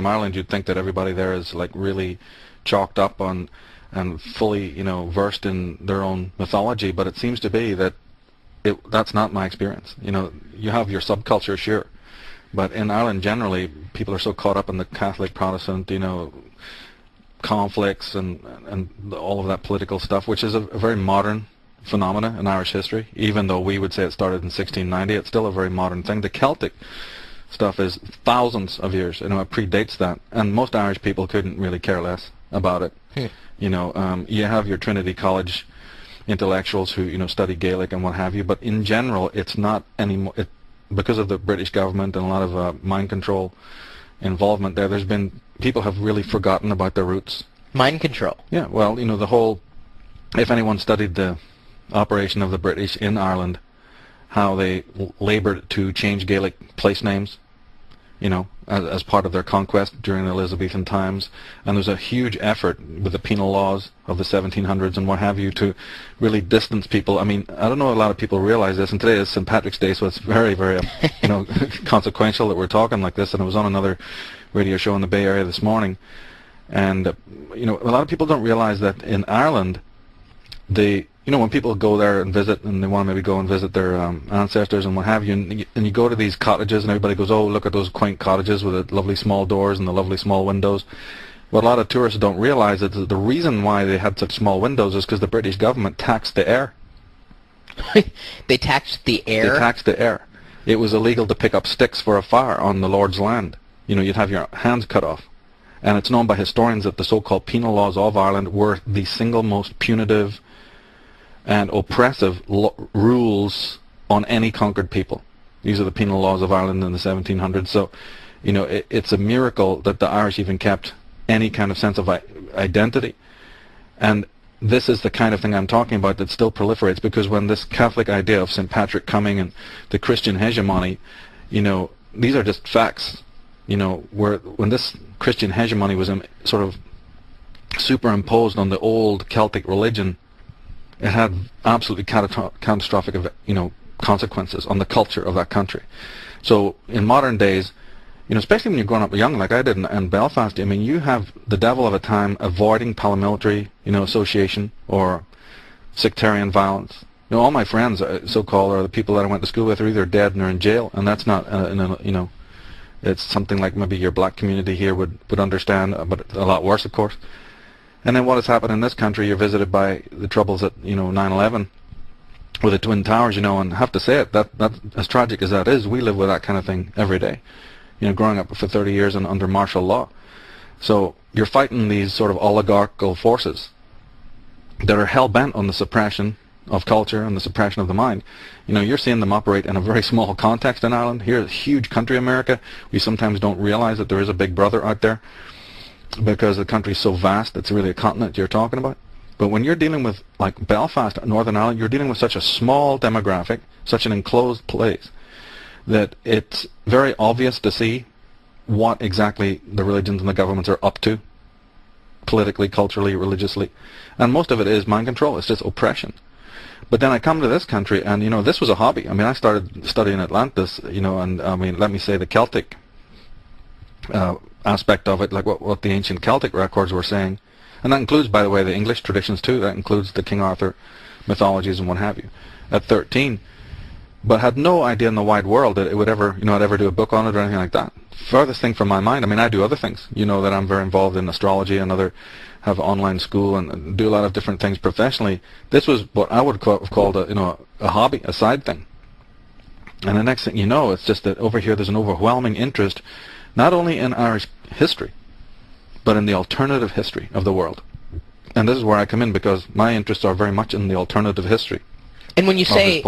Ireland, you'd think that everybody there is like really chalked up on and fully, versed in their own mythology, but it seems to be that that's not my experience. You have your subculture, sure, but in Ireland generally, people are so caught up in the Catholic, Protestant, conflicts and all of that political stuff, which is a very modern phenomena in Irish history. Even though we would say it started in 1690, it's still a very modern thing. The Celtic stuff is thousands of years. It predates that, and most Irish people couldn't really care less about it. You have your Trinity College intellectuals who study Gaelic and what have you, but in general, it's not anymore. Because of the British government and a lot of mind control involvement there, there's been people have really forgotten about their roots. Mind control. Yeah, well, the whole. If anyone studied the operation of the British in Ireland, how they laboured to change Gaelic place names, as part of their conquest during the Elizabethan times, and there's a huge effort with the penal laws of the 1700s and what have you to really distance people. I mean, I don't know if a lot of people realize this, and today is St. Patrick's Day, so it's very, very, consequential that we're talking like this, and it was on another radio show in the Bay Area this morning, and, a lot of people don't realize that in Ireland, when people go there and visit, and they want to maybe go and visit their ancestors and what have you, and you go to these cottages, and everybody goes, oh, look at those quaint cottages with the lovely small doors and the lovely small windows. What a lot of tourists don't realize is that the reason why they had such small windows is because the British government taxed the air. They taxed the air? They taxed the air. It was illegal to pick up sticks for a fire on the Lord's land. You'd have your hands cut off. And it's known by historians that the so-called penal laws of Ireland were the single most punitive and oppressive rules on any conquered people. These are the penal laws of Ireland in the 1700s. So, it's a miracle that the Irish even kept any kind of sense of identity. And this is the kind of thing I'm talking about that still proliferates, because when this Catholic idea of St. Patrick coming and the Christian hegemony, these are just facts. When this Christian hegemony was sort of superimposed on the old Celtic religion, it had absolutely catastrophic, consequences on the culture of that country. So in modern days, especially when you're growing up young, like I did in Belfast, you have the devil of a time avoiding paramilitary, association or sectarian violence. All my friends, so-called, or the people that I went to school with, are either dead and they're in jail, and that's not, it's something like maybe your black community here would understand, but a lot worse, of course. And then what has happened in this country, you're visited by the troubles at, 9/11 with the Twin Towers, and I have to say it, that as tragic as that is, we live with that kind of thing every day, growing up for 30 years and under martial law. So you're fighting these sort of oligarchical forces that are hell-bent on the suppression of culture and the suppression of the mind. You're seeing them operate in a very small context in Ireland. Here, a huge country, America, we sometimes don't realize that there is a big brother out there, because the country's so vast, it's really a continent you're talking about. But when you're dealing with, like Belfast, Northern Ireland, you're dealing with such a small demographic, such an enclosed place, that it's very obvious to see what exactly the religions and the governments are up to, politically, culturally, religiously. And most of it is mind control. It's just oppression. But then I come to this country, and, this was a hobby. I started studying Atlantis, and, let me say the Celtic aspect of it, like what the ancient Celtic records were saying, and that includes, by the way, the English traditions too. That includes the King Arthur mythologies and what have you. At 13, but had no idea in the wide world that it would ever, I'd ever do a book on it or anything like that. Furthest thing from my mind. I do other things. That I'm very involved in astrology and have online school and do a lot of different things professionally. This was what I would have called a hobby, a side thing. And the next thing you know, it's just that over here there's an overwhelming interest, not only in Irish history, but in the alternative history of the world. And this is where I come in, because my interests are very much in the alternative history. And when you say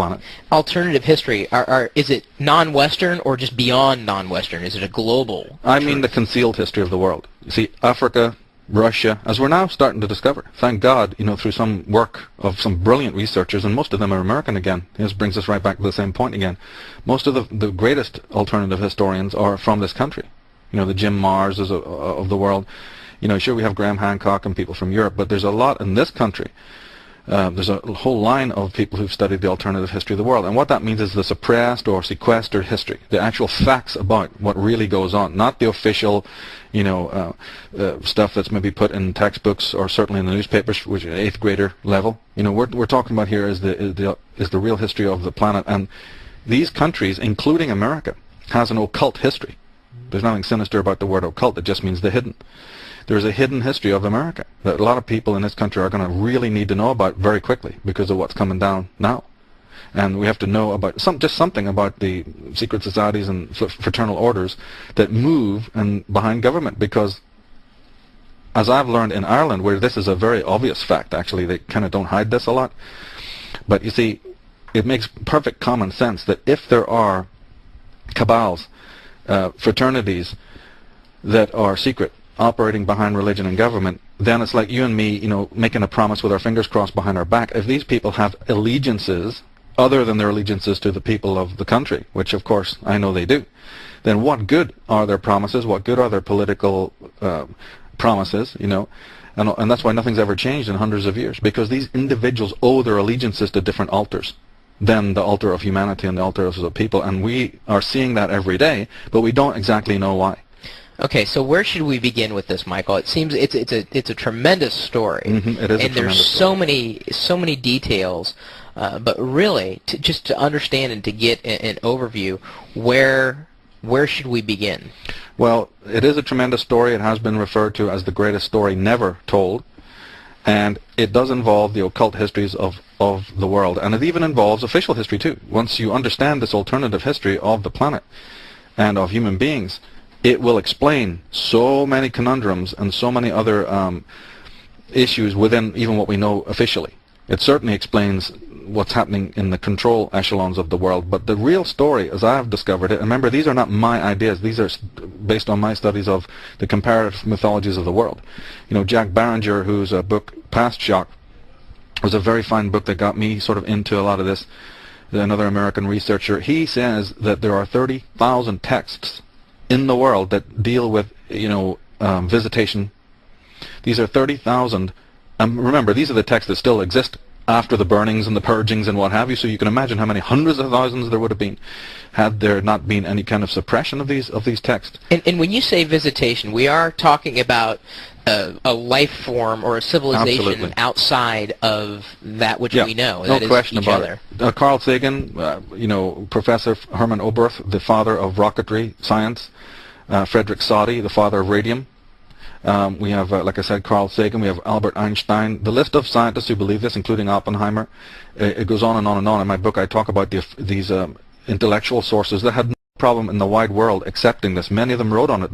alternative history, is it non-Western or just beyond non-Western? Is it a global? I mean the concealed history of the world. You see, Africa, Russia, as we're now starting to discover, thank God, through some work of some brilliant researchers, and most of them are American again. This brings us right back to the same point again. Most of the greatest alternative historians are from this country. The Jim Marrs of the world. Sure, we have Graham Hancock and people from Europe, but there's a lot in this country There's a whole line of people who've studied the alternative history of the world. And what that means is the suppressed or sequestered history, the actual facts about what really goes on, not the official, stuff that's maybe put in textbooks or certainly in the newspapers, which is 8th grader level. We're talking about here is the real history of the planet. And these countries, including America, has an occult history. There's nothing sinister about the word occult. It just means the hidden. There's a hidden history of America that a lot of people in this country are going to really need to know about very quickly because of what's coming down now. And we have to know about just something about the secret societies and fraternal orders that move behind government, because as I've learned in Ireland, where this is a very obvious fact, actually, they kind of don't hide this a lot. But you see, it makes perfect common sense that if there are cabals, fraternities that are secret, operating behind religion and government, then it's like you and me, making a promise with our fingers crossed behind our back. If these people have allegiances other than their allegiances to the people of the country, which of course I know they do, then what good are their promises? What good are their political promises? And that's why nothing's ever changed in hundreds of years, because these individuals owe their allegiances to different altars than the altar of humanity and the altar of the people, and we are seeing that every day, but we don't exactly know why. Okay, so where should we begin with this, Micheal? It seems it's a tremendous story, it is, and there's so many details. But really, just to understand and to get an overview, where should we begin? Well, it is a tremendous story. It has been referred to as the greatest story never told, and it does involve the occult histories of the world, and it even involves official history too. Once you understand this alternative history of the planet and of human beings, it will explain so many conundrums and so many other issues within even what we know officially. It certainly explains what's happening in the control echelons of the world, but the real story, as I have discovered it, and remember, these are not my ideas, these are based on my studies of the comparative mythologies of the world. Jack Barringer, whose book Past Shock was a very fine book that got me sort of into a lot of this, another American researcher, he says that there are 30,000 texts in the world that deal with, visitation. These are 30,000. Remember, these are the texts that still exist after the burnings and the purgings and what have you. So you can imagine how many hundreds of thousands there would have been had there not been any kind of suppression of these texts. And when you say visitation, we are talking about a life form or a civilization Absolutely. Outside of that which we know. No that question is each about other. it. Carl Sagan, Professor Hermann Oberth, the father of rocketry science. Frederick Soddy, the father of radium. We have, like I said, Carl Sagan. We have Albert Einstein. The list of scientists who believe this, including Oppenheimer, it goes on and on and on. In my book, I talk about these intellectual sources that had no problem in the wide world accepting this. Many of them wrote on it.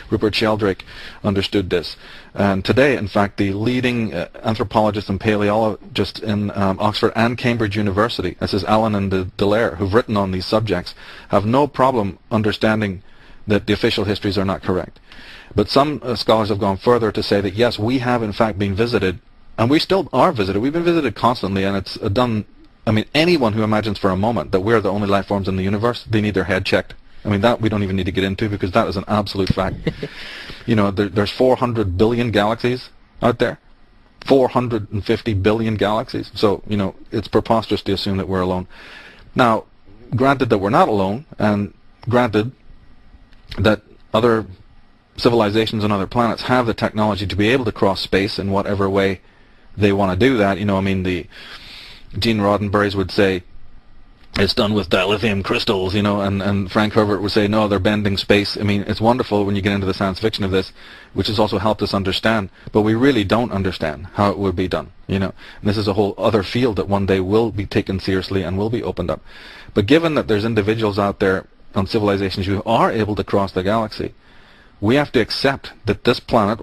Rupert Sheldrake understood this. And today, in fact, the leading anthropologists and paleologists in Oxford and Cambridge University, this is Allen and Dallaire, who've written on these subjects, have no problem understanding that the official histories are not correct. But some scholars have gone further to say that, yes, we have in fact been visited, and we still are visited. We've been visited constantly, and it's done. I mean, anyone who imagines for a moment that we're the only life forms in the universe, they need their head checked. I mean, that we don't even need to get into, because that is an absolute fact. There's 400 billion galaxies out there, 450 billion galaxies. So, it's preposterous to assume that we're alone. Now, granted that we're not alone, and granted that other civilizations on other planets have the technology to be able to cross space in whatever way they want to do that. The Gene Roddenberry's would say it's done with dilithium crystals, and Frank Herbert would say, no, they're bending space. I mean, it's wonderful when you get into the science fiction of this, which has also helped us understand, but we really don't understand how it would be done, And this is a whole other field that one day will be taken seriously and will be opened up. But given that there's individuals out there on civilizations who are able to cross the galaxy, we have to accept that this planet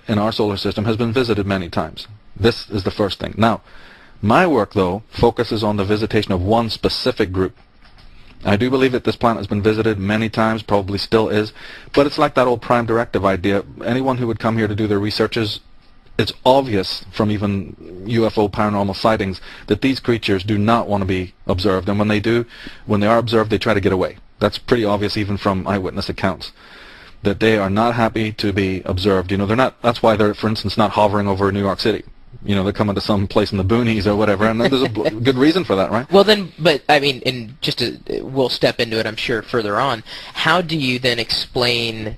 in our solar system has been visited many times. This is the first thing. Now, my work, though, focuses on the visitation of one specific group. I do believe that this planet has been visited many times, probably still is, but it's like that old prime directive idea. Anyone who would come here to do their researches, it's obvious from even UFO paranormal sightings that these creatures do not want to be observed, and when they are observed, they try to get away. That's pretty obvious even from eyewitness accounts, that they are not happy to be observed. They're not. That's why they're, for instance, not hovering over New York City. They're coming to some place in the boonies or whatever, and there's a good reason for that, right? Well, then, but I mean, and we'll step into it, I'm sure, further on. How do you then explain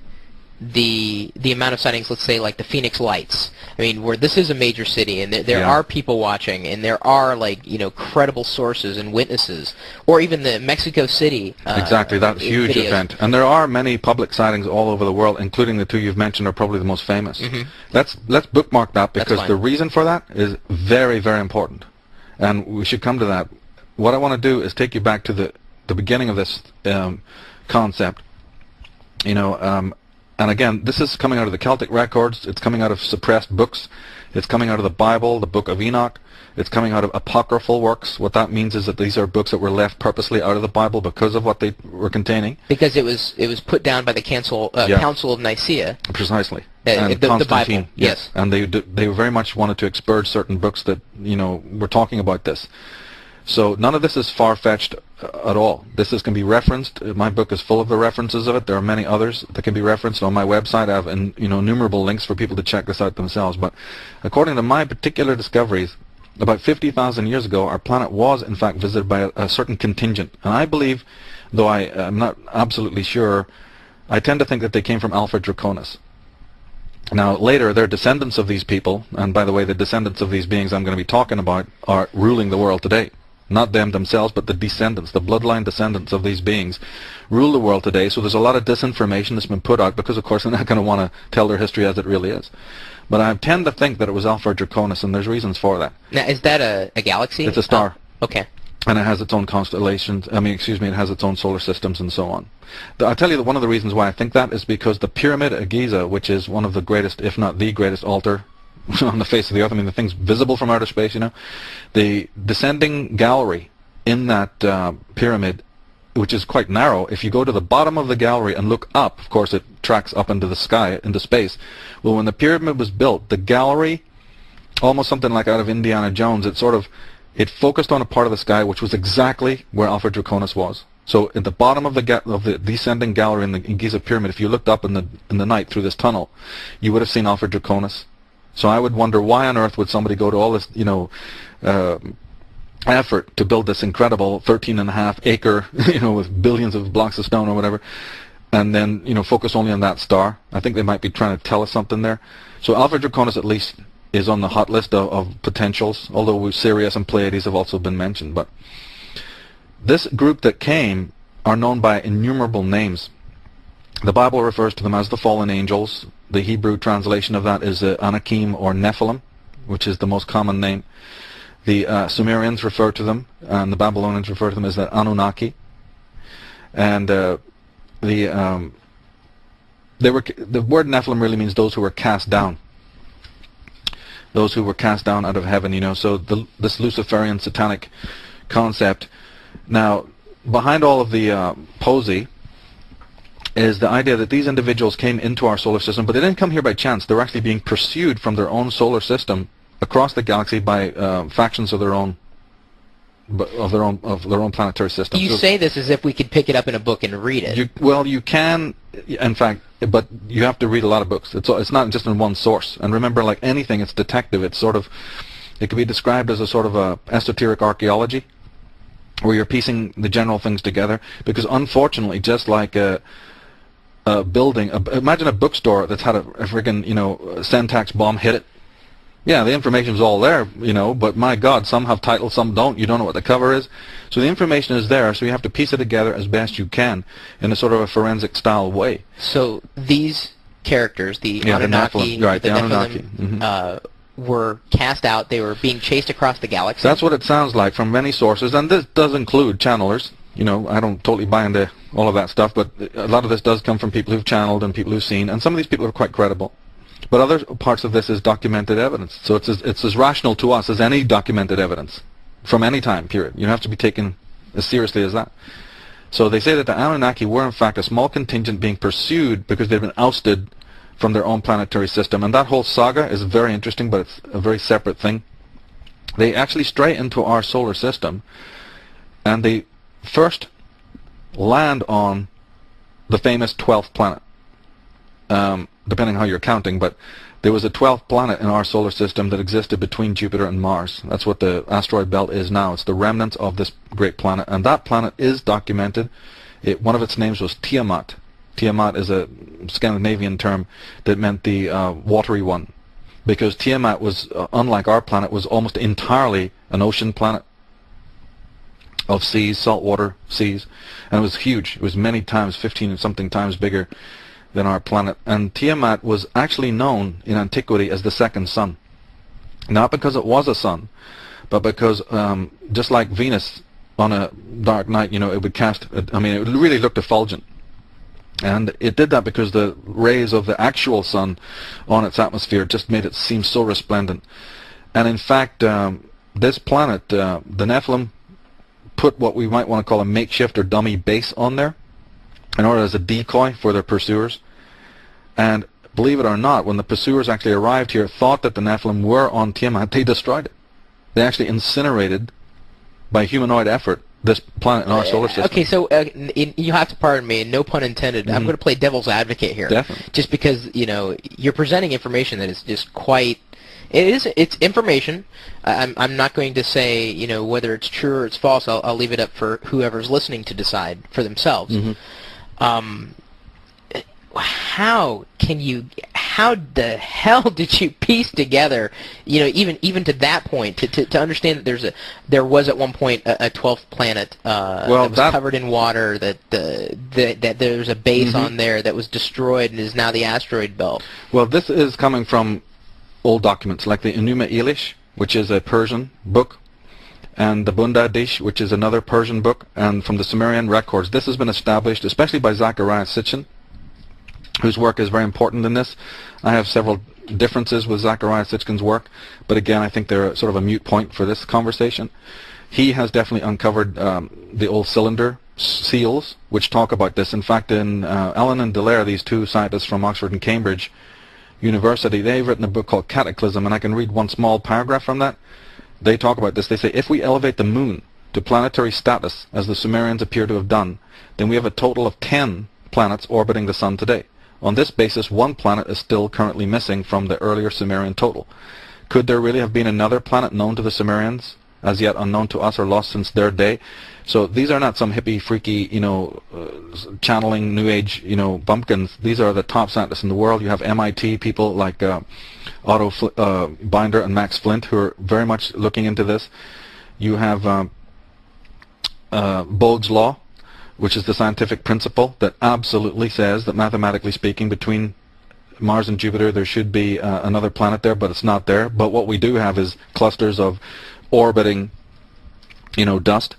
the amount of sightings, let's say, like the Phoenix Lights? I mean, where this is a major city, and there are people watching, and there are, like, credible sources and witnesses, or even the Mexico City exactly, that huge videos. event. And there are many public sightings all over the world, including the two you've mentioned are probably the most famous. Let's bookmark that, because the reason for that is very, very important, and we should come to that. What I want to do is take you back to the beginning of this concept. And again, this is coming out of the Celtic records, it's coming out of suppressed books, it's coming out of the Bible, the Book of Enoch, it's coming out of apocryphal works. What that means is that these are books that were left purposely out of the Bible because of what they were containing. Because it was put down by the Council of Nicaea. Precisely. And Constantine, the Bible, yes. And they very much wanted to expurge certain books that, were talking about this. So none of this is far-fetched at all. This can be referenced. My book is full of the references of it. There are many others that can be referenced on my website. I have innumerable links for people to check this out themselves. But according to my particular discoveries, about 50,000 years ago, our planet was in fact visited by a certain contingent. And I believe, though I am not absolutely sure, I tend to think that they came from Alpha Draconis. Now later, they're descendants of these people, and by the way, the descendants of these beings I'm going to be talking about are ruling the world today. Not them themselves, but the descendants, the bloodline descendants of these beings rule the world today. So there's a lot of disinformation that's been put out because, of course, they're not going to want to tell their history as it really is. But I tend to think that it was Alpha Draconis, and there's reasons for that. Now, is that a galaxy? It's a star. Oh, okay. And it has its own constellations. It has its own solar systems and so on. I'll tell you that one of the reasons why I think that is because the Pyramid of Giza, which is one of the greatest, if not the greatest altar on the face of the earth. I mean, the thing's visible from outer space, The descending gallery in that pyramid, which is quite narrow, if you go to the bottom of the gallery and look up, of course it tracks up into the sky, into space. Well, when the pyramid was built, the gallery, almost something like out of Indiana Jones, it focused on a part of the sky which was exactly where Alpha Draconis was. So at the bottom of the descending gallery in Giza Pyramid, if you looked up in the night through this tunnel, you would have seen Alpha Draconis. So I would wonder, why on earth would somebody go to all this, effort to build this incredible 13.5 acre, with billions of blocks of stone or whatever, and then, focus only on that star? I think they might be trying to tell us something there. So Alpha Draconis at least is on the hot list of potentials, although Sirius and Pleiades have also been mentioned. But this group that came are known by innumerable names. The Bible refers to them as the fallen angels. The Hebrew translation of that is Anakim or Nephilim, which is the most common name. The Sumerians refer to them, and the Babylonians refer to them as the Anunnaki. And the word Nephilim really means those who were cast down. Those who were cast down out of heaven, So this Luciferian satanic concept. Now, behind all of the posy is the idea that these individuals came into our solar system, but they didn't come here by chance. They're actually being pursued from their own solar system across the galaxy by factions of their own planetary system. You say this as if we could pick it up in a book and read it. You can, in fact, but you have to read a lot of books. It's not just in one source. And remember, like anything, it's detective. It can be described as a sort of a esoteric archaeology, where you're piecing the general things together. Because unfortunately, just like a building, imagine a bookstore that's had a friggin' Syntax bomb hit it. Yeah, the information's all there, but my God, some have titles, some don't. You don't know what the cover is. So the information is there, so you have to piece it together as best you can in a sort of a forensic style way. So these characters, the Anunnaki, the Nephilim, were cast out. They were being chased across the galaxy. That's what it sounds like from many sources, and this does include channelers. I don't totally buy into all of that stuff, but a lot of this does come from people who've channeled and people who've seen, and some of these people are quite credible. But other parts of this is documented evidence. So it's as rational to us as any documented evidence from any time period. You don't have to be taken as seriously as that. So they say that the Anunnaki were in fact a small contingent being pursued because they've been ousted from their own planetary system. And that whole saga is very interesting, but it's a very separate thing. They actually stray into our solar system, and they first land on the famous 12th planet. depending on how you're counting, but there was a 12th planet in our solar system that existed between Jupiter and Mars. That's what the asteroid belt is now. It's the remnants of this great planet, and that planet is documented. One of its names was Tiamat. Tiamat is a Scandinavian term that meant the watery one, because Tiamat was, unlike our planet, was almost entirely an ocean planet of seas, saltwater seas, and it was huge. It was many times, 15 and something times bigger than our planet. And Tiamat was actually known in antiquity as the second sun, not because it was a sun, but because just like Venus on a dark night, it would cast, it really looked effulgent. And it did that because the rays of the actual sun on its atmosphere just made it seem so resplendent. And in fact, this planet, the Nephilim, put what we might want to call a makeshift or dummy base on there in order as a decoy for their pursuers. And believe it or not, when the pursuers actually arrived here, thought that the Nephilim were on Tiamat, they destroyed it. They actually incinerated, by humanoid effort, this planet in our solar system. Okay, so you have to pardon me, no pun intended. I'm going to play devil's advocate here. Definitely. Just because, you're presenting information that is just quite... It's information. I'm not going to say, whether it's true or it's false. I'll leave it up for whoever's listening to decide for themselves. How the hell did you piece together, even to that point, to understand that there was at one point a 12th planet that was covered in water, that there's a base on there that was destroyed and is now the asteroid belt? Well, this is coming from old documents like the Enuma Elish, which is a Persian book, and the Bundadish, which is another Persian book, and from the Sumerian records. This has been established, especially by Zechariah Sitchin, whose work is very important in this. I have several differences with Zechariah Sitchin's work, but again, I think they're sort of a moot point for this conversation. He has definitely uncovered the old cylinder seals, which talk about this. In fact, in Allen and Dallaire, these two scientists from Oxford and Cambridge University, they've written a book called Cataclysm, and I can read one small paragraph from that. They talk about this. They say, if we elevate the moon to planetary status, as the Sumerians appear to have done, then we have a total of 10 planets orbiting the sun today. On this basis, one planet is still currently missing from the earlier Sumerian total. Could there really have been another planet known to the Sumerians, as yet unknown to us or lost since their day? So these are not some hippie, freaky, channeling New Age, bumpkins. These are the top scientists in the world. You have MIT people like Otto Binder and Max Flint, who are very much looking into this. You have Bode's Law, which is the scientific principle that absolutely says that, mathematically speaking, between Mars and Jupiter there should be another planet there, but it's not there. But what we do have is clusters of orbiting, dust.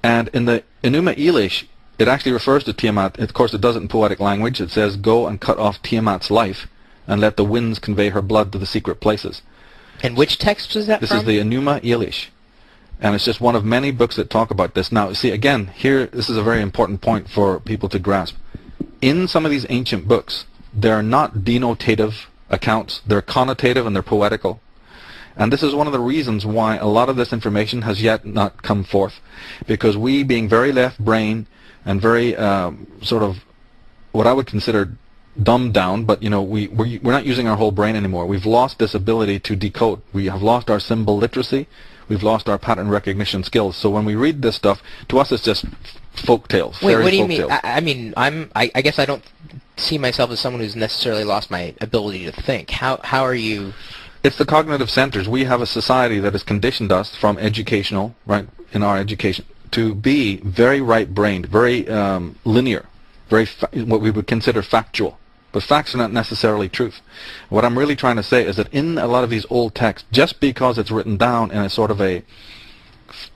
And in the Enuma Elish, it actually refers to Tiamat. Of course, it does it in poetic language. It says, go and cut off Tiamat's life, and let the winds convey her blood to the secret places. And which text was that This from? is the Enuma Elish. And it's just one of many books that talk about this. Now, see, again, here, this is a very important point for people to grasp. In some of these ancient books, they're not denotative accounts. They're connotative and they're poetical. And this is one of the reasons why a lot of this information has yet not come forth. Because we, being very left-brain and very sort of what I would consider dumbed down, but we're not using our whole brain anymore. We've lost this ability to decode. We have lost our symbol literacy. We've lost our pattern recognition skills. So when we read this stuff, to us it's just folk tales. Wait, what do you mean? I guess I don't see myself as someone who's necessarily lost my ability to think. How are you? It's the cognitive centers. We have a society that has conditioned us from educational, right, in our education, to be very right-brained, very linear, very what we would consider factual. But facts are not necessarily truth. What I'm really trying to say is that in a lot of these old texts, just because it's written down in a sort of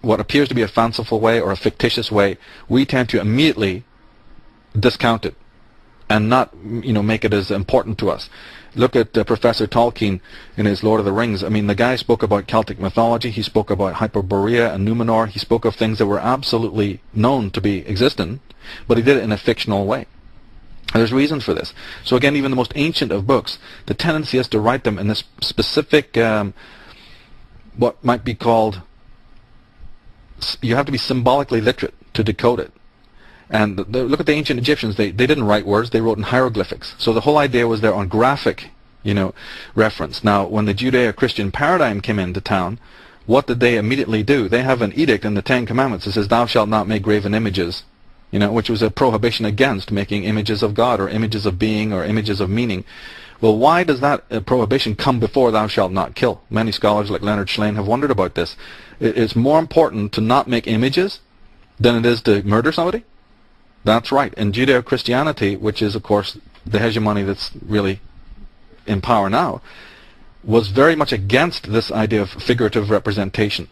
what appears to be a fanciful way or a fictitious way, we tend to immediately discount it and not, make it as important to us. Look at Professor Tolkien in his Lord of the Rings. I mean, the guy spoke about Celtic mythology. He spoke about Hyperborea and Numenor. He spoke of things that were absolutely known to be existent, but he did it in a fictional way. There's reasons for this. So again, even the most ancient of books, the tendency is to write them in this specific, what might be called, you have to be symbolically literate to decode it. And look at the ancient Egyptians. They didn't write words. They wrote in hieroglyphics. So the whole idea was there on graphic, reference. Now, when the Judeo-Christian paradigm came into town, what did they immediately do? They have an edict in the Ten Commandments that says, "Thou shalt not make graven images," which was a prohibition against making images of God or images of being or images of meaning. Well, why does that prohibition come before "thou shalt not kill"? Many scholars like Leonard Schlein have wondered about this. It's more important to not make images than it is to murder somebody? That's right. In Judeo-Christianity, which is, of course, the hegemony that's really in power now, was very much against this idea of figurative representation.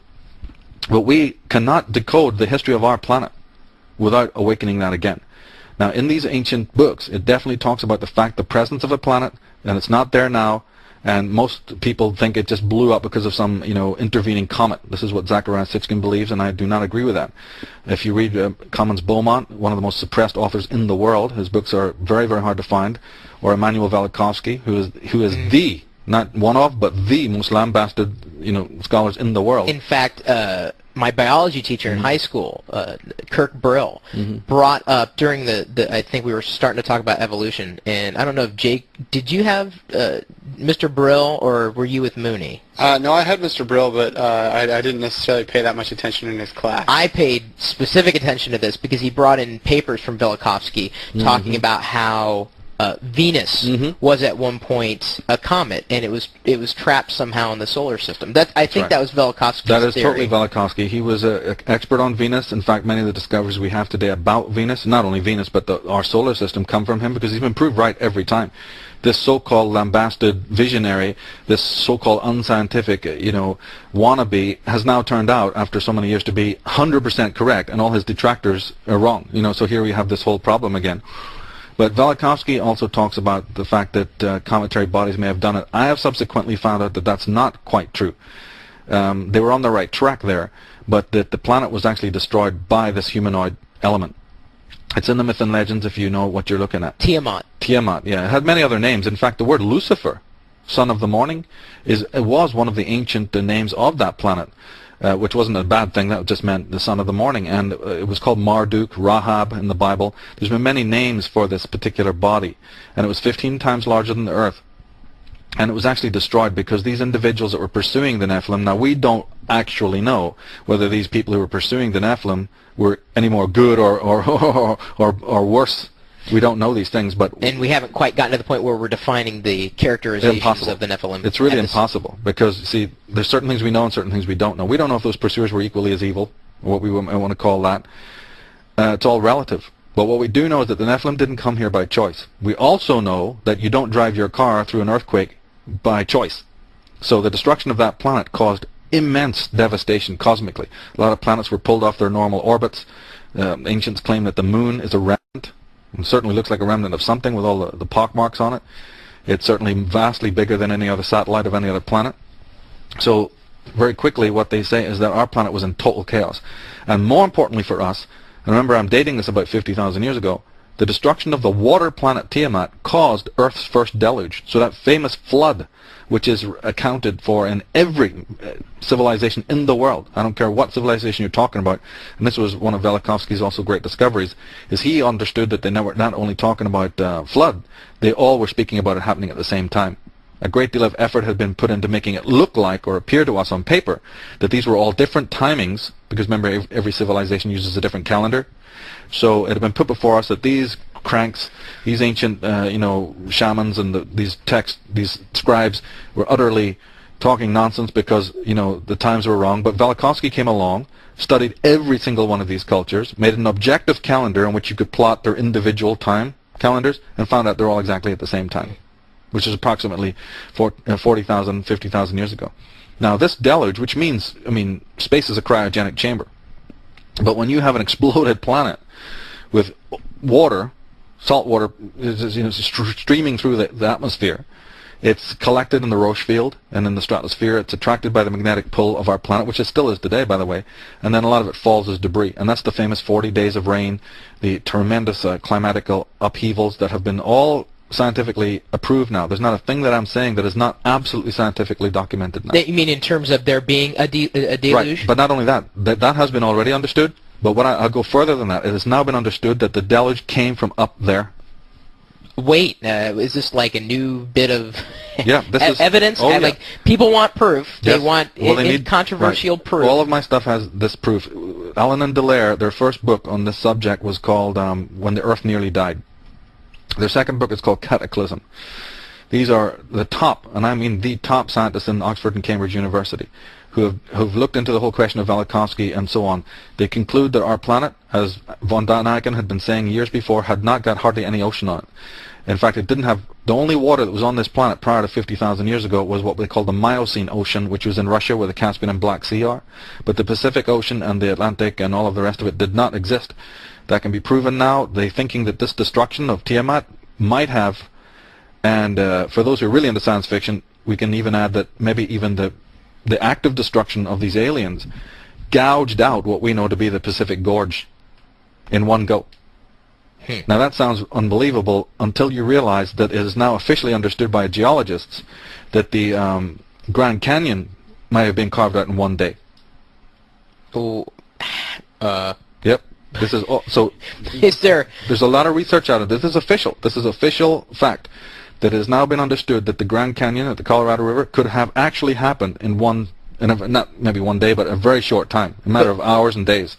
But we cannot decode the history of our planet without awakening that again. Now, in these ancient books, it definitely talks about the fact, the presence of a planet, and it's not there now, and most people think it just blew up because of some, intervening comet. This is what Zachariah Sitchin believes, and I do not agree with that. If you read Commons Beaumont, one of the most suppressed authors in the world, his books are very, very hard to find, or Immanuel Velikovsky, who is the, not one of, but the most lambasted, scholars in the world. In fact, my biology teacher in high school, Kirk Brill, brought up during the I think we were starting to talk about evolution, and I don't know if Jake, did you have Mr. Brill, or were you with Mooney? No, I had Mr. Brill, but I didn't necessarily pay that much attention in his class. I paid specific attention to this because he brought in papers from Velikovsky talking about how Venus was at one point a comet, and it was trapped somehow in the solar system. I think that was Velikovsky's That is theory. totally Velikovsky. He was an expert on Venus. In fact, many of the discoveries we have today about Venus, not only Venus, but our solar system, come from him, because he's been proved right every time. This so-called lambasted visionary, this so-called unscientific, wannabe, has now turned out, after so many years, to be 100% correct, and all his detractors are wrong. So here we have this whole problem again. But Velikovsky also talks about the fact that cometary bodies may have done it. I have subsequently found out that that's not quite true. They were on the right track there, but that the planet was actually destroyed by this humanoid element. It's in the myth and legends, if you know what you're looking at. Tiamat. Tiamat, yeah. It had many other names. In fact, the word Lucifer, son of the morning, was one of the ancient names of that planet. Which wasn't a bad thing. That just meant the son of the morning, and it was called Marduk, Rahab in the Bible. There's been many names for this particular body, and it was 15 times larger than the earth, and it was actually destroyed because these individuals that were pursuing the Nephilim, now we don't actually know whether these people who were pursuing the Nephilim were any more good or worse. We don't know these things, and we haven't quite gotten to the point where we're defining the characterizations of the Nephilim. It's really impossible, because, see, there's certain things we know and certain things we don't know. We don't know if those pursuers were equally as evil, or what we want to call that. It's all relative. But what we do know is that the Nephilim didn't come here by choice. We also know that you don't drive your car through an earthquake by choice. So the destruction of that planet caused immense devastation cosmically. A lot of planets were pulled off their normal orbits. Ancients claim that the moon is a remnant. It certainly looks like a remnant of something with all the pock marks on it. It's certainly vastly bigger than any other satellite of any other planet. So very quickly what they say is that our planet was in total chaos. And more importantly for us, and remember I'm dating this about 50,000 years ago, the destruction of the water planet Tiamat caused Earth's first deluge. So that famous flood, which is accounted for in every civilization in the world, I don't care what civilization you're talking about, and this was one of Velikovsky's also great discoveries, is he understood that they were not only talking about flood, they all were speaking about it happening at the same time. A great deal of effort had been put into making it look like, or appear to us on paper, that these were all different timings, because remember every civilization uses a different calendar. So it had been put before us that these cranks, these ancient, shamans and these scribes were utterly talking nonsense because, the times were wrong. But Velikovsky came along, studied every single one of these cultures, made an objective calendar in which you could plot their individual time calendars, and found out they're all exactly at the same time, which is approximately 40,000, 50,000 years ago. Now this deluge, which means, space is a cryogenic chamber. But when you have an exploded planet with water, salt water, streaming through the atmosphere, it's collected in the Roche field and in the stratosphere. It's attracted by the magnetic pull of our planet, which it still is today, by the way, and then a lot of it falls as debris. And that's the famous 40 days of rain, the tremendous climatical upheavals that have been all scientifically approved now. There's not a thing that I'm saying that is not absolutely scientifically documented now. You mean in terms of there being a deluge? Right, but not only that, that has been already understood, But I'll go further than that. It has now been understood that the deluge came from up there. Wait, is this like a new bit of Yeah, this is evidence? Oh, yeah. Like, people want proof. They Yes. want Well, they need controversial right. proof. All of my stuff has this proof. Allen and Dallaire, their first book on this subject was called When the Earth Nearly Died. Their second book is called Cataclysm. These are the top, and I mean the top scientists in Oxford and Cambridge University who've looked into the whole question of Velikovsky and so on. They conclude that our planet, as von Däniken had been saying years before, had not got hardly any ocean on it. In fact, it didn't have, the only water that was on this planet prior to 50,000 years ago was what they call the Miocene Ocean, which was in Russia where the Caspian and Black Sea are. But the Pacific Ocean and the Atlantic and all of the rest of it did not exist. That can be proven now. They're thinking that this destruction of Tiamat might have, and for those who are really into science fiction, we can even add that maybe even the active destruction of these aliens gouged out what we know to be the Pacific Gorge in one go. Now that sounds unbelievable until you realize that it is now officially understood by geologists that the Grand Canyon might have been carved out in one day. Oh, Yep. This is so. is there? There's a lot of research out of this. This is official. This is official fact that it has now been understood that the Grand Canyon at the Colorado River could have actually happened in not maybe one day, but a very short time, a matter of hours and days.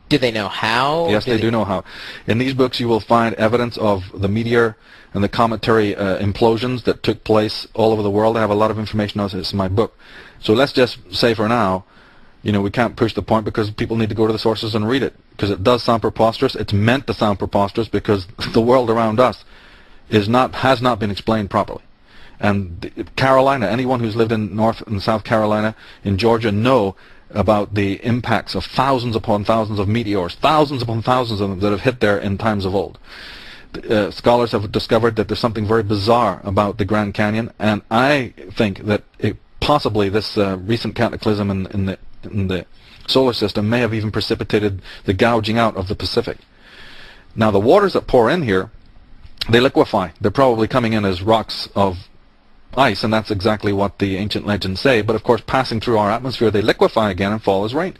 Do they know how? Yes, they do know how. In these books, you will find evidence of the meteor and the cometary implosions that took place all over the world. I have a lot of information on this in my book. So let's just say for now, we can't push the point because people need to go to the sources and read it, because it does sound preposterous. It's meant to sound preposterous because the world around us has not been explained properly. And Carolina, anyone who's lived in North and South Carolina, in Georgia, know about the impacts of thousands upon thousands of meteors, thousands upon thousands of them that have hit there in times of old. Scholars have discovered that there's something very bizarre about the Grand Canyon, and I think that possibly this recent cataclysm in the solar system may have even precipitated the gouging out of the Pacific. Now, the waters that pour in here, they liquefy. They're probably coming in as rocks of ice, and that's exactly what the ancient legends say. But of course, passing through our atmosphere, they liquefy again and fall as rain.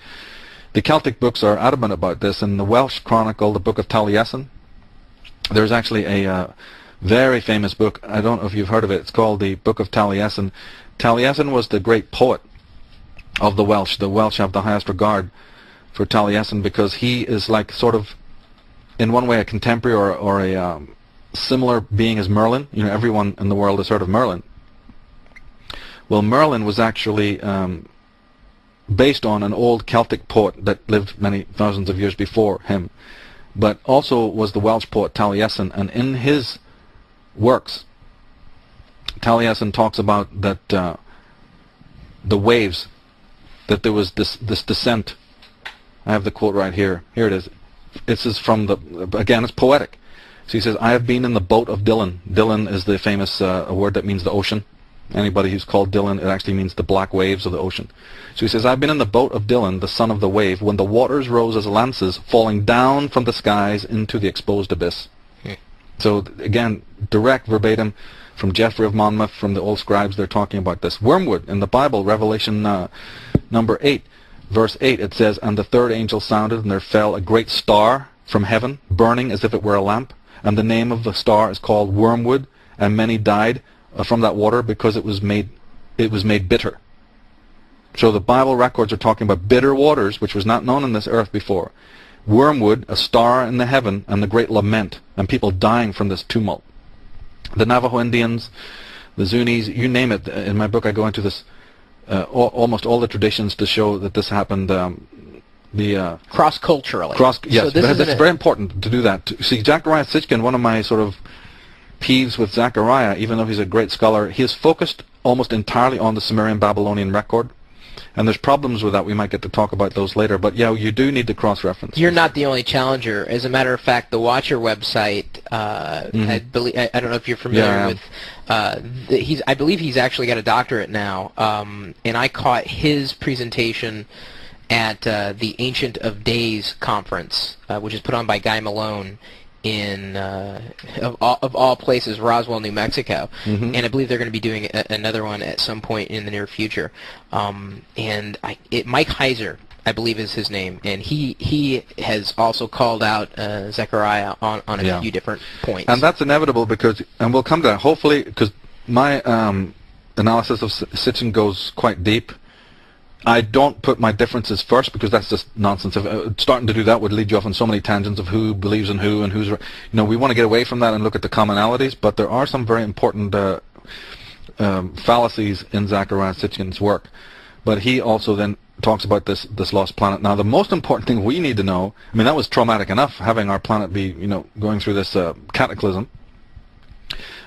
The Celtic books are adamant about this. In the Welsh Chronicle, the Book of Taliesin, there's actually a very famous book. I don't know if you've heard of it. It's called the Book of Taliesin. Taliesin was the great poet of the Welsh. The Welsh have the highest regard for Taliesin because he is like sort of, in one way, a contemporary or a similar being as Merlin. Everyone in the world has heard of Merlin. Well, Merlin was actually based on an old Celtic poet that lived many thousands of years before him, but also was the Welsh poet Taliesin, and in his works, Taliesin talks about that the waves, that there was this descent. I have the quote right here. Here it is. This is from again, it's poetic. So he says, I have been in the boat of Dylan. Dylan is the famous a word that means the ocean. Anybody who's called Dylan, it actually means the black waves of the ocean. So he says, I've been in the boat of Dylan, the son of the wave, when the waters rose as lances falling down from the skies into the exposed abyss. So again, direct verbatim from Geoffrey of Monmouth, from the old scribes, they're talking about this. Wormwood, in the Bible, Revelation number 8, verse 8, it says, and the third angel sounded, and there fell a great star from heaven, burning as if it were a lamp. And the name of the star is called Wormwood, and many died from that water because it was made bitter. So the Bible records are talking about bitter waters, which was not known on this earth before. Wormwood, a star in the heaven, and the great lament, and people dying from this tumult. The Navajo Indians, the Zunis, you name it. In my book I go into this, almost all the traditions to show that this happened. Cross-culturally. Yes, so it's very important to do that. See, Zachariah Sitchin, one of my sort of peeves with Zachariah, even though he's a great scholar, he is focused almost entirely on the Sumerian Babylonian record. And there's problems with that. We might get to talk about those later. But yeah, you do need to cross-reference. You're not the only challenger. As a matter of fact, the Watcher website, I don't know if you're familiar with, I believe he's actually got a doctorate now. And I caught his presentation at the Ancient of Days conference, which is put on by Guy Malone in, of all places, Roswell, New Mexico. And I believe they're going to be doing another one at some point in the near future. And Mike Heiser I believe is his name, and he has also called out Zechariah on a few different points. And that's inevitable because, and we'll come to that, hopefully, because my analysis of Sitchin goes quite deep. I don't put my differences first because that's just nonsense. Starting to do that would lead you off on so many tangents of who believes in who and who's... we want to get away from that and look at the commonalities, but there are some very important fallacies in Zechariah Sitchin's work. But he also then talks about this lost planet. Now, the most important thing we need to know, I mean, that was traumatic enough, having our planet be, going through this cataclysm.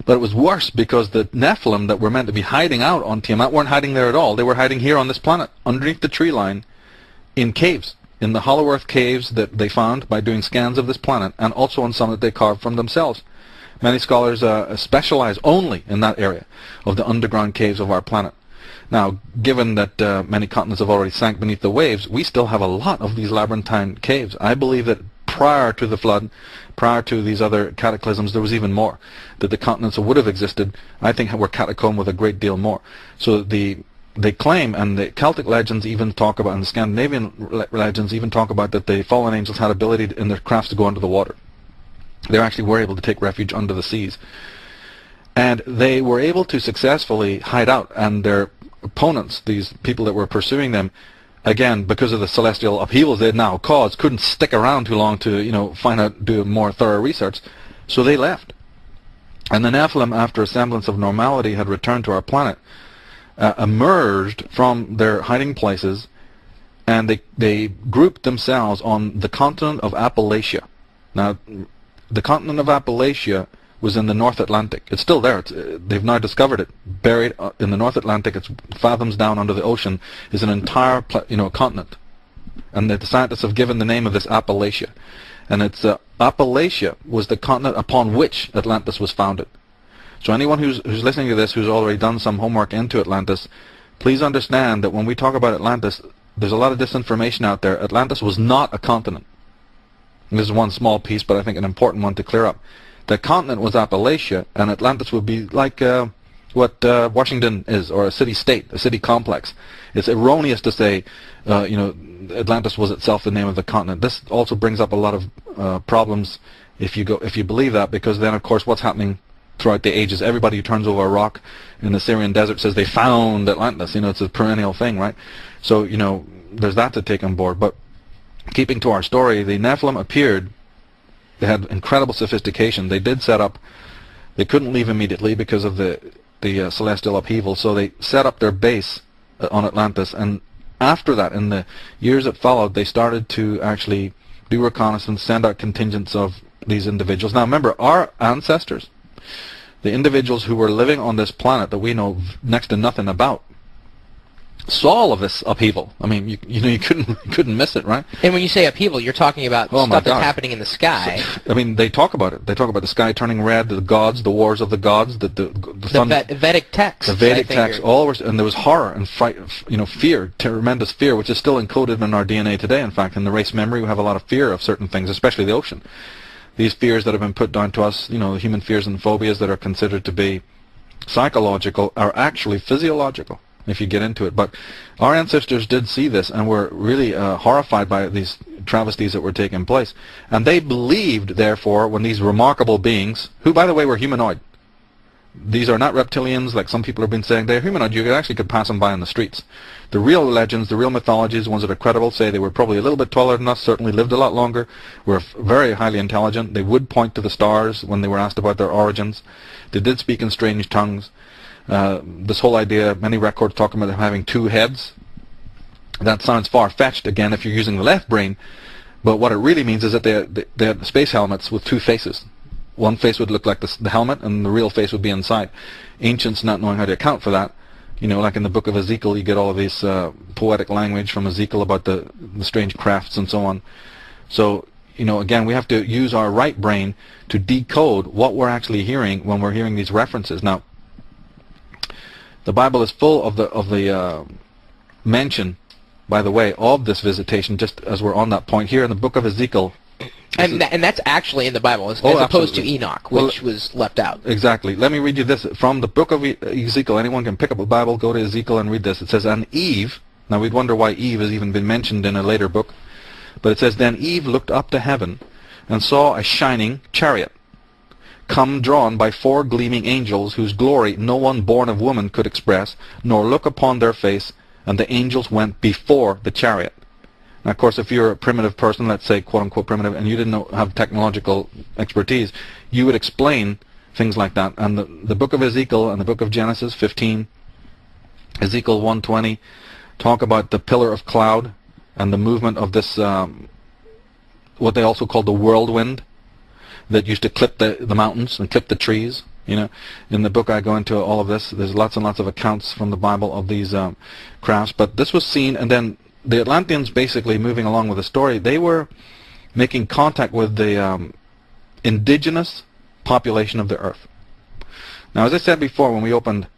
But it was worse because the Nephilim that were meant to be hiding out on Tiamat weren't hiding there at all. They were hiding here on this planet, underneath the tree line, in caves, in the hollow earth caves that they found by doing scans of this planet, and also on some that they carved from themselves. Many scholars specialize only in that area of the underground caves of our planet. Now, given that many continents have already sank beneath the waves, we still have a lot of these labyrinthine caves. I believe that prior to the flood, prior to these other cataclysms, there was even more. That the continents that would have existed, I think, were catacombed with a great deal more. So they claim, and the Celtic legends even talk about, and the Scandinavian legends even talk about, that the fallen angels had ability in their crafts to go under the water. They actually were able to take refuge under the seas. And they were able to successfully hide out, and their opponents, these people that were pursuing them, again, because of the celestial upheavals they had now caused, couldn't stick around too long to, find out, do more thorough research. So they left. And the Nephilim, after a semblance of normality had returned to our planet, emerged from their hiding places, and they grouped themselves on the continent of Appalachia. Now, the continent of Appalachia was in the North Atlantic. It's still there. They've now discovered it. Buried in the North Atlantic, it's fathoms down under the ocean, is an entire continent. And the scientists have given the name of this Appalachia. And it's Appalachia was the continent upon which Atlantis was founded. So anyone who's listening to this, who's already done some homework into Atlantis, please understand that when we talk about Atlantis, there's a lot of disinformation out there. Atlantis was not a continent. And this is one small piece, but I think an important one to clear up. The continent was Appalachia, and Atlantis would be like what Washington is, or a city-state, a city complex. It's erroneous to say, Atlantis was itself the name of the continent. This also brings up a lot of problems if you believe that, because then, of course, what's happening throughout the ages? Everybody who turns over a rock in the Syrian desert says they found Atlantis. It's a perennial thing, right? So, there's that to take on board. But keeping to our story, the Nephilim appeared. They had incredible sophistication. They did set up. They couldn't leave immediately because of the celestial upheaval, so they set up their base on Atlantis. And after that, in the years that followed, they started to actually do reconnaissance, send out contingents of these individuals. Now, remember, our ancestors, the individuals who were living on this planet that we know next to nothing about, saw all of this upheaval. I mean, you couldn't miss it, right? And when you say upheaval, you're talking about stuff that's happening in the sky. So, I mean, they talk about it. They talk about the sky turning red, the gods, the wars of the gods, the Vedic texts. The Vedic texts, and there was horror and fright, fear, tremendous fear, which is still encoded in our DNA today. In fact, in the race memory, we have a lot of fear of certain things, especially the ocean. These fears that have been put down to us, human fears and phobias that are considered to be psychological, are actually physiological, if you get into it. But our ancestors did see this and were really horrified by these travesties that were taking place. And they believed, therefore, when these remarkable beings, who, by the way, were humanoid, these are not reptilians like some people have been saying, they're humanoid. You actually could pass them by in the streets. The real legends, the real mythologies, the ones that are credible, say they were probably a little bit taller than us, certainly lived a lot longer, were very highly intelligent. They would point to the stars when they were asked about their origins. They did speak in strange tongues. This whole idea, many records talk about them having two heads. That sounds far-fetched, again, if you're using the left brain, but what it really means is that they had space helmets with two faces. One face would look like the helmet, and the real face would be inside. Ancients not knowing how to account for that, like in the book of Ezekiel, you get all of this poetic language from Ezekiel about the strange crafts and so on. So, again, we have to use our right brain to decode what we're actually hearing when we're hearing these references. Now, the Bible is full of the mention, by the way, of this visitation, just as we're on that point here in the book of Ezekiel. And that's actually in the Bible, as opposed to Enoch, which was left out. Exactly. Let me read you this from the book of Ezekiel. Anyone can pick up a Bible, go to Ezekiel, and read this. It says, "And Eve," Now we'd wonder why Eve has even been mentioned in a later book. But it says, "Then Eve looked up to heaven and saw a shining chariot, come drawn by 4 gleaming angels, whose glory no one born of woman could express, nor look upon their face, and the angels went before the chariot." Now, of course, if you're a primitive person, let's say quote-unquote primitive, and you didn't have technological expertise, you would explain things like that. And the book of Ezekiel and the book of Genesis 15, Ezekiel 1:20, talk about the pillar of cloud and the movement of this, what they also call the whirlwind, that used to clip the mountains and clip the trees. You know, in the book I go into all of this. There's lots and lots of accounts from the Bible of these crafts. But this was seen, and then the Atlanteans, basically moving along with the story, they were making contact with the indigenous population of the earth. Now, as I said before when we opened,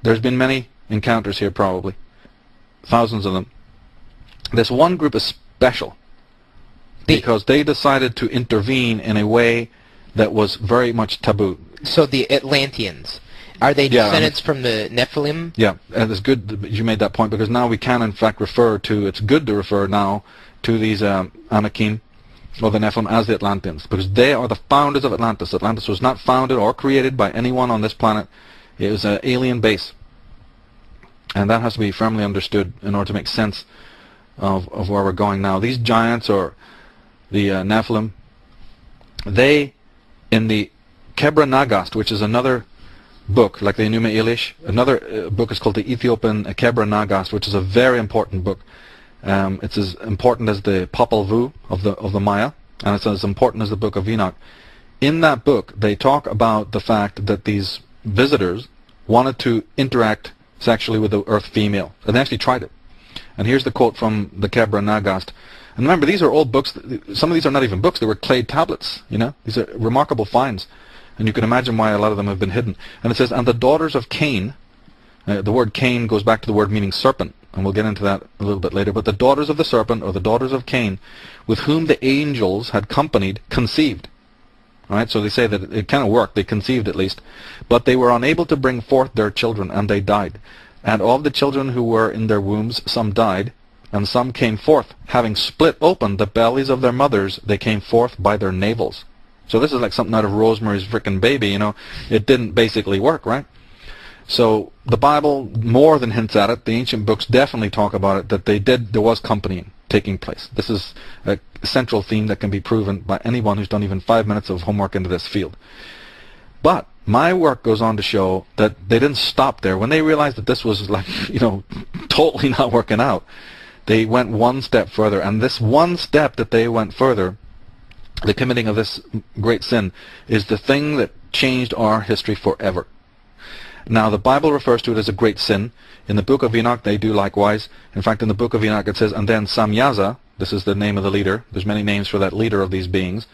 there's been many encounters here, probably thousands of them. This one group is special because they decided to intervene in a way that was very much taboo. So the Atlanteans, are they descendants from the Nephilim? Yeah, and it's good that you made that point, because now we can in fact refer to, it's good to refer now to these Anakim or the Nephilim as the Atlanteans, because they are the founders of Atlantis. Atlantis was not founded or created by anyone on this planet. It was an alien base. And that has to be firmly understood in order to make sense of where we're going now. These giants, or the Nephilim, they, in the Kebra Nagast, which is another book, like the Enuma Elish, another book is called the Ethiopian Kebra Nagast, which is a very important book. It's as important as the Popol Vuh of the Maya, and it's as important as the book of Enoch. In that book, they talk about the fact that these visitors wanted to interact sexually with the earth female, and they actually tried it. And here's the quote from the Kebra Nagast. And remember, these are old books. Some of these are not even books. They were clay tablets, you know. These are remarkable finds. And you can imagine why a lot of them have been hidden. And it says, "And the daughters of Cain," the word Cain goes back to the word meaning serpent, and we'll get into that a little bit later, "but the daughters of the serpent," or the daughters of Cain, "with whom the angels had companied, conceived." All right, so they say that it kind of worked. They conceived at least. "But they were unable to bring forth their children, and they died. And of the children who were in their wombs, some died, and some came forth, having split open the bellies of their mothers, they came forth by their navels." So this is like something out of Rosemary's frickin' Baby, you know. It didn't basically work, right? So the Bible more than hints at it. The ancient books definitely talk about it, that there was companying taking place. This is a central theme that can be proven by anyone who's done even 5 minutes of homework into this field. But my work goes on to show that they didn't stop there. When they realized that this was, like, you know, totally not working out, they went one step further. And this one step that they went further, the committing of this great sin, is the thing that changed our history forever. Now, the Bible refers to it as a great sin. In the book of Enoch, they do likewise. In fact, in the book of Enoch, it says, "And then Samyaza," this is the name of the leader, there's many names for that leader of these beings,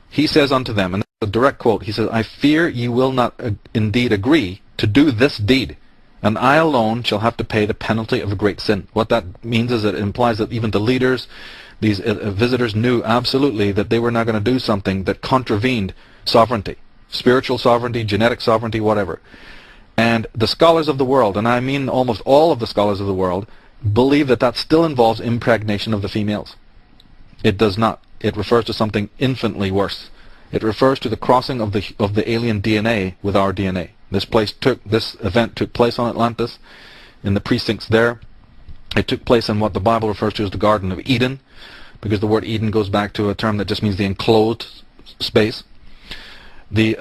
"he says unto them," and that's a direct quote, he says, "I fear ye will not indeed agree to do this deed, and I alone shall have to pay the penalty of a great sin." What that means is that it implies that even the leaders, these visitors, knew absolutely that they were not going to do something that contravened sovereignty, spiritual sovereignty, genetic sovereignty, whatever. And the scholars of the world, and I mean almost all of the scholars of the world, believe that that still involves impregnation of the females. It does not. It refers to something infinitely worse. It refers to the crossing of the alien DNA with our DNA. This event took place on Atlantis, in the precincts there. It took place in what the Bible refers to as the Garden of Eden, because the word Eden goes back to a term that just means the enclosed space. The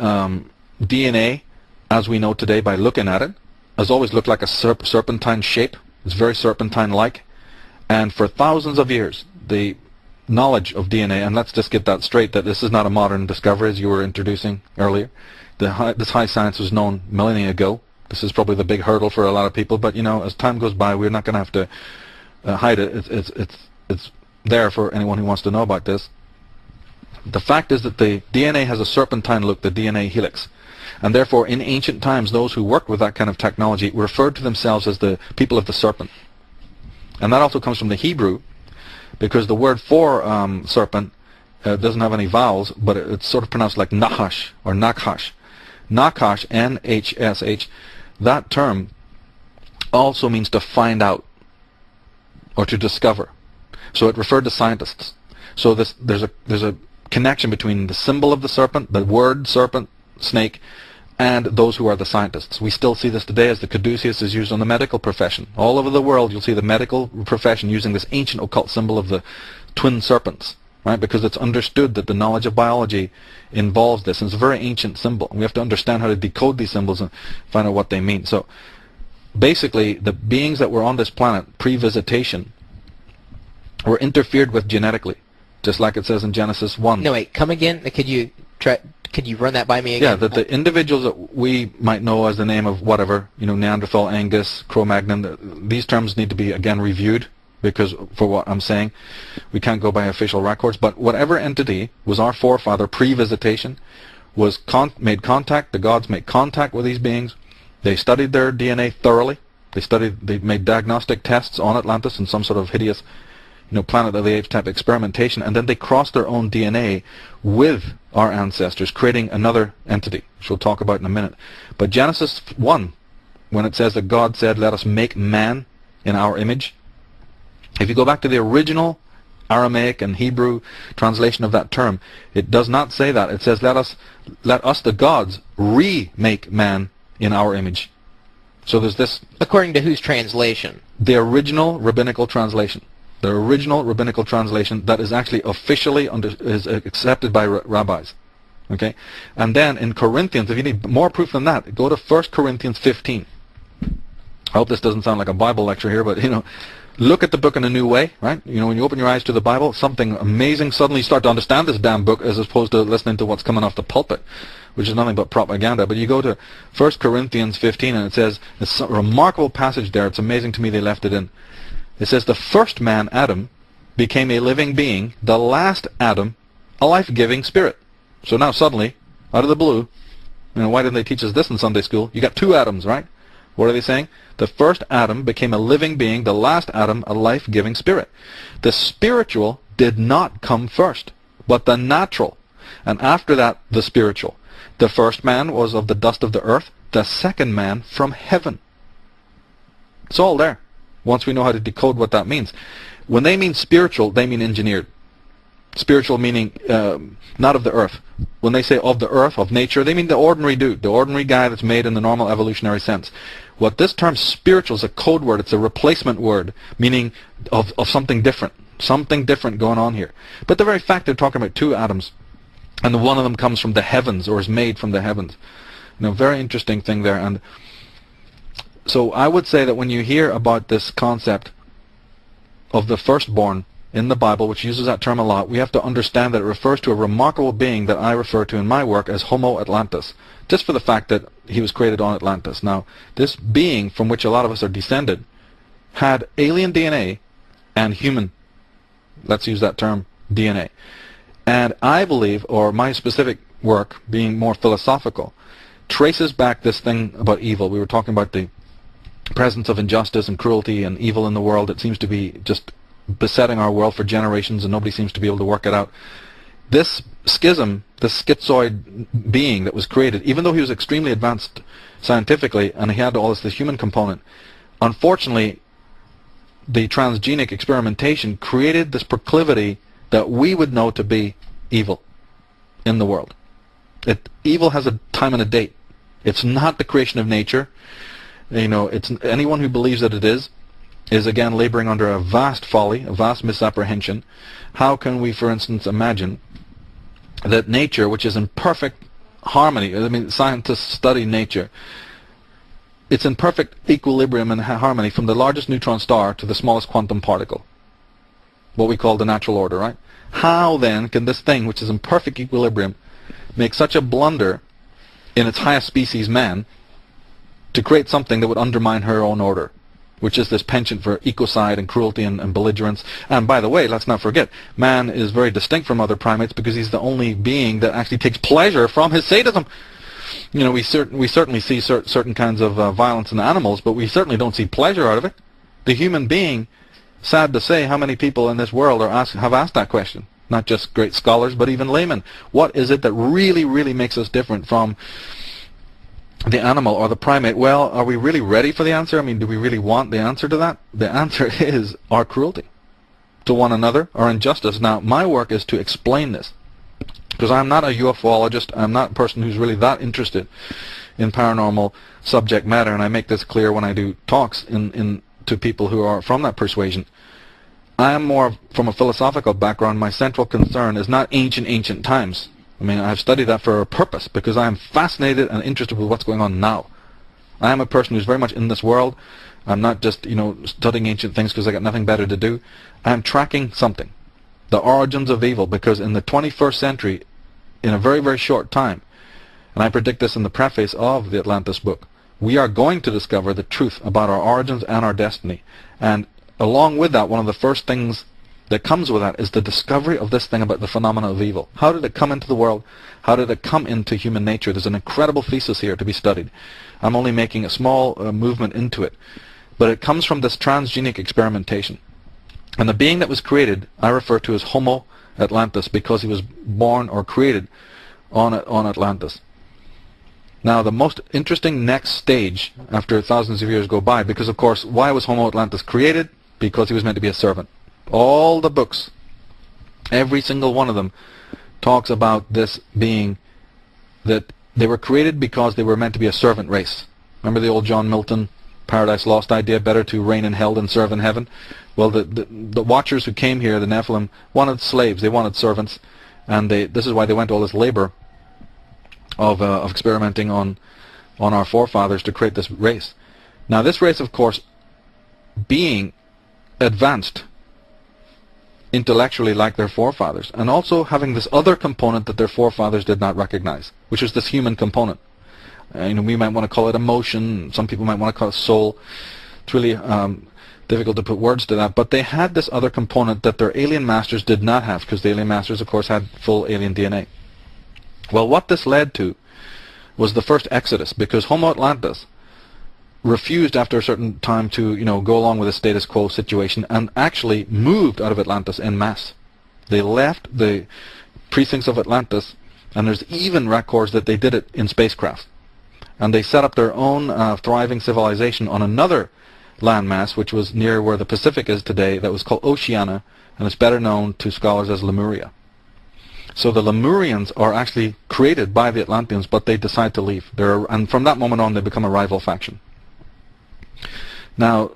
DNA, as we know today by looking at it, has always looked like a serpentine shape. It's very serpentine-like. And for thousands of years, the knowledge of DNA, and let's just get that straight, that this is not a modern discovery, as you were introducing earlier. This high science was known millennia ago. This is probably the big hurdle for a lot of people, but, you know, as time goes by, we're not going to have to hide it. It's there for anyone who wants to know about this. The fact is that the DNA has a serpentine look, the DNA helix. And therefore, in ancient times, those who worked with that kind of technology referred to themselves as the people of the serpent. And that also comes from the Hebrew, because the word for serpent doesn't have any vowels, but it's sort of pronounced like Nahash or Nakhash. Nakhash, N-H-S-H, that term also means to find out. or to discover. So it referred to scientists. So there's a connection between the symbol of the serpent, the word serpent, snake, and those who are the scientists. We still see this today as the caduceus is used on the medical profession. All over the world you'll see the medical profession using this ancient occult symbol of the twin serpents, right? Because it's understood that the knowledge of biology involves this. And it's a very ancient symbol. We have to understand how to decode these symbols and find out what they mean. So basically the beings that were on this planet pre-visitation were interfered with genetically, just like it says in Genesis 1. No, wait, come again? Could you run that by me again? Yeah, that the individuals that we might know as the name of whatever, Neanderthal, Angus, Cro-Magnon, these terms need to be again reviewed, because for what I'm saying, we can't go by official records, but whatever entity was our forefather pre-visitation was made contact, the gods made contact with these beings. They studied their DNA thoroughly. They made diagnostic tests on Atlantis in some sort of hideous Planet of the Apes type experimentation, and then they crossed their own DNA with our ancestors, creating another entity, which we'll talk about in a minute. But Genesis 1, when it says that God said, let us make man in our image, if you go back to the original Aramaic and Hebrew translation of that term, it does not say that. It says, let us the gods remake man in our image. So there's this... According to whose translation? The original rabbinical translation. The original rabbinical translation that is actually officially is accepted by rabbis. Okay? And then in Corinthians, if you need more proof than that, go to 1 Corinthians 15. I hope this doesn't sound like a Bible lecture here, but look at the book in a new way, right? When you open your eyes to the Bible, something amazing, suddenly you start to understand this damn book as opposed to listening to what's coming off the pulpit, which is nothing but propaganda. But you go to 1 Corinthians 15 and it says, it's a remarkable passage there, it's amazing to me they left it in. It says, the first man, Adam, became a living being, the last Adam, a life-giving spirit. So now suddenly, out of the blue, why didn't they teach us this in Sunday school? You got two Adams, right? What are they saying? The first Adam became a living being, the last Adam a life-giving spirit. The spiritual did not come first, but the natural. And after that, the spiritual. The first man was of the dust of the earth, the second man from heaven. It's all there, once we know how to decode what that means. When they mean spiritual, they mean engineered. Spiritual meaning not of the earth. When they say of the earth, of nature, they mean the ordinary dude, the ordinary guy that's made in the normal evolutionary sense. What this term spiritual is a code word, it's a replacement word, meaning of something different going on here. But the very fact they're talking about two atoms, and one of them comes from the heavens, or is made from the heavens. Very interesting thing there. And so I would say that when you hear about this concept of the firstborn in the Bible, which uses that term a lot, we have to understand that it refers to a remarkable being that I refer to in my work as Homo Atlantis, just for the fact that he was created on Atlantis. Now, this being from which a lot of us are descended had alien DNA and human, let's use that term, DNA. And I believe, or my specific work, being more philosophical, traces back this thing about evil. We were talking about the presence of injustice and cruelty and evil in the world. It seems to be just besetting our world for generations, and nobody seems to be able to work it out. This schism, this schizoid being that was created, even though he was extremely advanced scientifically and he had all this human component, unfortunately the transgenic experimentation created this proclivity that we would know to be evil in the world. Evil has a time and a date. It's not the creation of nature. It's anyone who believes that it is again laboring under a vast folly, a vast misapprehension. How can we, for instance, imagine that nature, which is in perfect harmony, scientists study nature, it's in perfect equilibrium and harmony from the largest neutron star to the smallest quantum particle, what we call the natural order, right? How then can this thing, which is in perfect equilibrium, make such a blunder in its highest species, man, to create something that would undermine her own order, which is this penchant for ecocide and cruelty and belligerence? And by the way, let's not forget, man is very distinct from other primates because he's the only being that actually takes pleasure from his sadism. We certainly see certain kinds of violence in animals, but we certainly don't see pleasure out of it. The human being, sad to say, how many people in this world have asked that question? Not just great scholars, but even laymen. What is it that really, really makes us different from the animal or the primate, well, are we really ready for the answer? I mean, do we really want the answer to that? The answer is our cruelty to one another, our injustice. Now, my work is to explain this, because I'm not a ufologist. I'm not a person who's really that interested in paranormal subject matter, and I make this clear when I do talks to people who are from that persuasion. I am more from a philosophical background. My central concern is not ancient times. I mean, I've studied that for a purpose, because I am fascinated and interested with what's going on now. I am a person who's very much in this world. I'm not just, studying ancient things because I got nothing better to do. I am tracking something, the origins of evil, because in the 21st century, in a very, very short time, and I predict this in the preface of the Atlantis book, we are going to discover the truth about our origins and our destiny. And along with that, one of the first things that comes with that is the discovery of this thing about the phenomena of evil. How did it come into the world? How did it come into human nature? There's an incredible thesis here to be studied. I'm only making a small movement into it. But it comes from this transgenic experimentation. And the being that was created, I refer to as Homo Atlantis, because he was born or created on Atlantis. Now, the most interesting next stage after thousands of years go by, because, of course, why was Homo Atlantis created? Because he was meant to be a servant. All the books, every single one of them, talks about this being, that they were created because they were meant to be a servant race. Remember the old John Milton Paradise Lost idea, better to reign in hell than serve in heaven? Well, the watchers who came here, the Nephilim, wanted slaves, they wanted servants, and this is why they went to all this labor of experimenting on our forefathers to create this race. Now, this race, of course, being advanced intellectually like their forefathers, and also having this other component that their forefathers did not recognize, which is this human component. We might want to call it emotion, some people might want to call it soul. It's really difficult to put words to that, but they had this other component that their alien masters did not have, because the alien masters, of course, had full alien DNA. Well, what this led to was the first exodus, because Homo Atlantis refused after a certain time to, go along with the status quo situation, and actually moved out of Atlantis en masse. They left the precincts of Atlantis, and there's even records that they did it in spacecraft. And they set up their own thriving civilization on another landmass, which was near where the Pacific is today, that was called Oceania, and it's better known to scholars as Lemuria. So the Lemurians are actually created by the Atlanteans, but they decide to leave. And from that moment on, they become a rival faction. Now,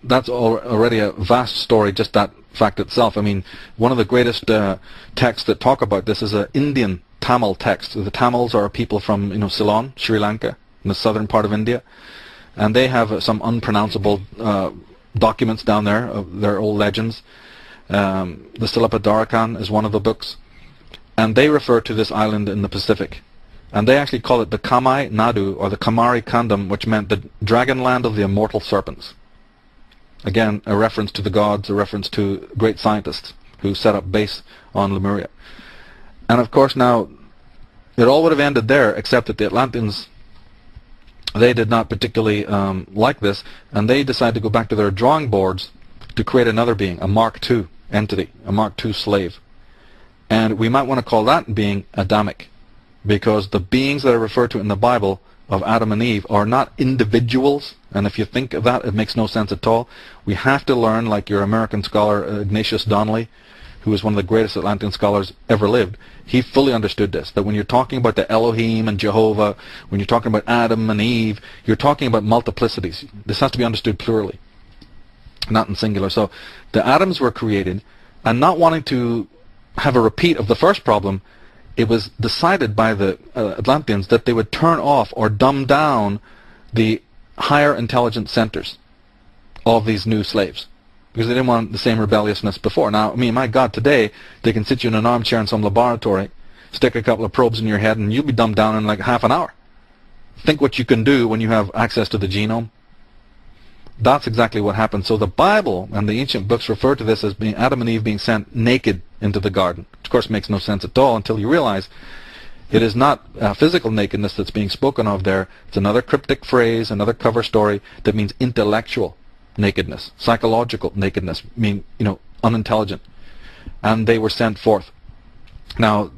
that's already a vast story, just that fact itself. I mean, one of the greatest texts that talk about this is an Indian Tamil text. The Tamils are people from Ceylon, Sri Lanka, in the southern part of India, and they have some unpronounceable documents down there of their old legends. The Silapadarakan is one of the books, and they refer to this island in the Pacific, and they actually call it the Kamai Nadu, or the Kamari Kandam, which meant the dragon land of the immortal serpents. Again, a reference to the gods, a reference to great scientists who set up base on Lemuria. And of course now, it all would have ended there, except that the Atlanteans, they did not particularly like this, and they decided to go back to their drawing boards to create another being, a Mark II entity, a Mark II slave. And we might want to call that being Adamic, because the beings that are referred to in the Bible of Adam and Eve are not individuals, and if you think of that, it makes no sense at all. We have to learn, like your American scholar Ignatius Donnelly, who was one of the greatest Atlantean scholars ever lived, he fully understood this, that when you're talking about the Elohim and Jehovah, when you're talking about Adam and Eve, you're talking about multiplicities. This has to be understood plurally, not in singular. So the atoms were created, and not wanting to have a repeat of the first problem, it was decided by the Atlanteans that they would turn off or dumb down the higher intelligence centers of these new slaves, because they didn't want the same rebelliousness before. Now, I mean, my God, today they can sit you in an armchair in some laboratory, stick a couple of probes in your head, and you'll be dumbed down in like half an hour. Think what you can do when you have access to the genome. That's exactly what happened. So the Bible and the ancient books refer to this as being Adam and Eve being sent naked into the garden. Which of course makes no sense at all until you realize it is not physical nakedness that's being spoken of there. It's another cryptic phrase, another cover story that means intellectual nakedness, psychological nakedness, unintelligent. And they were sent forth. Now,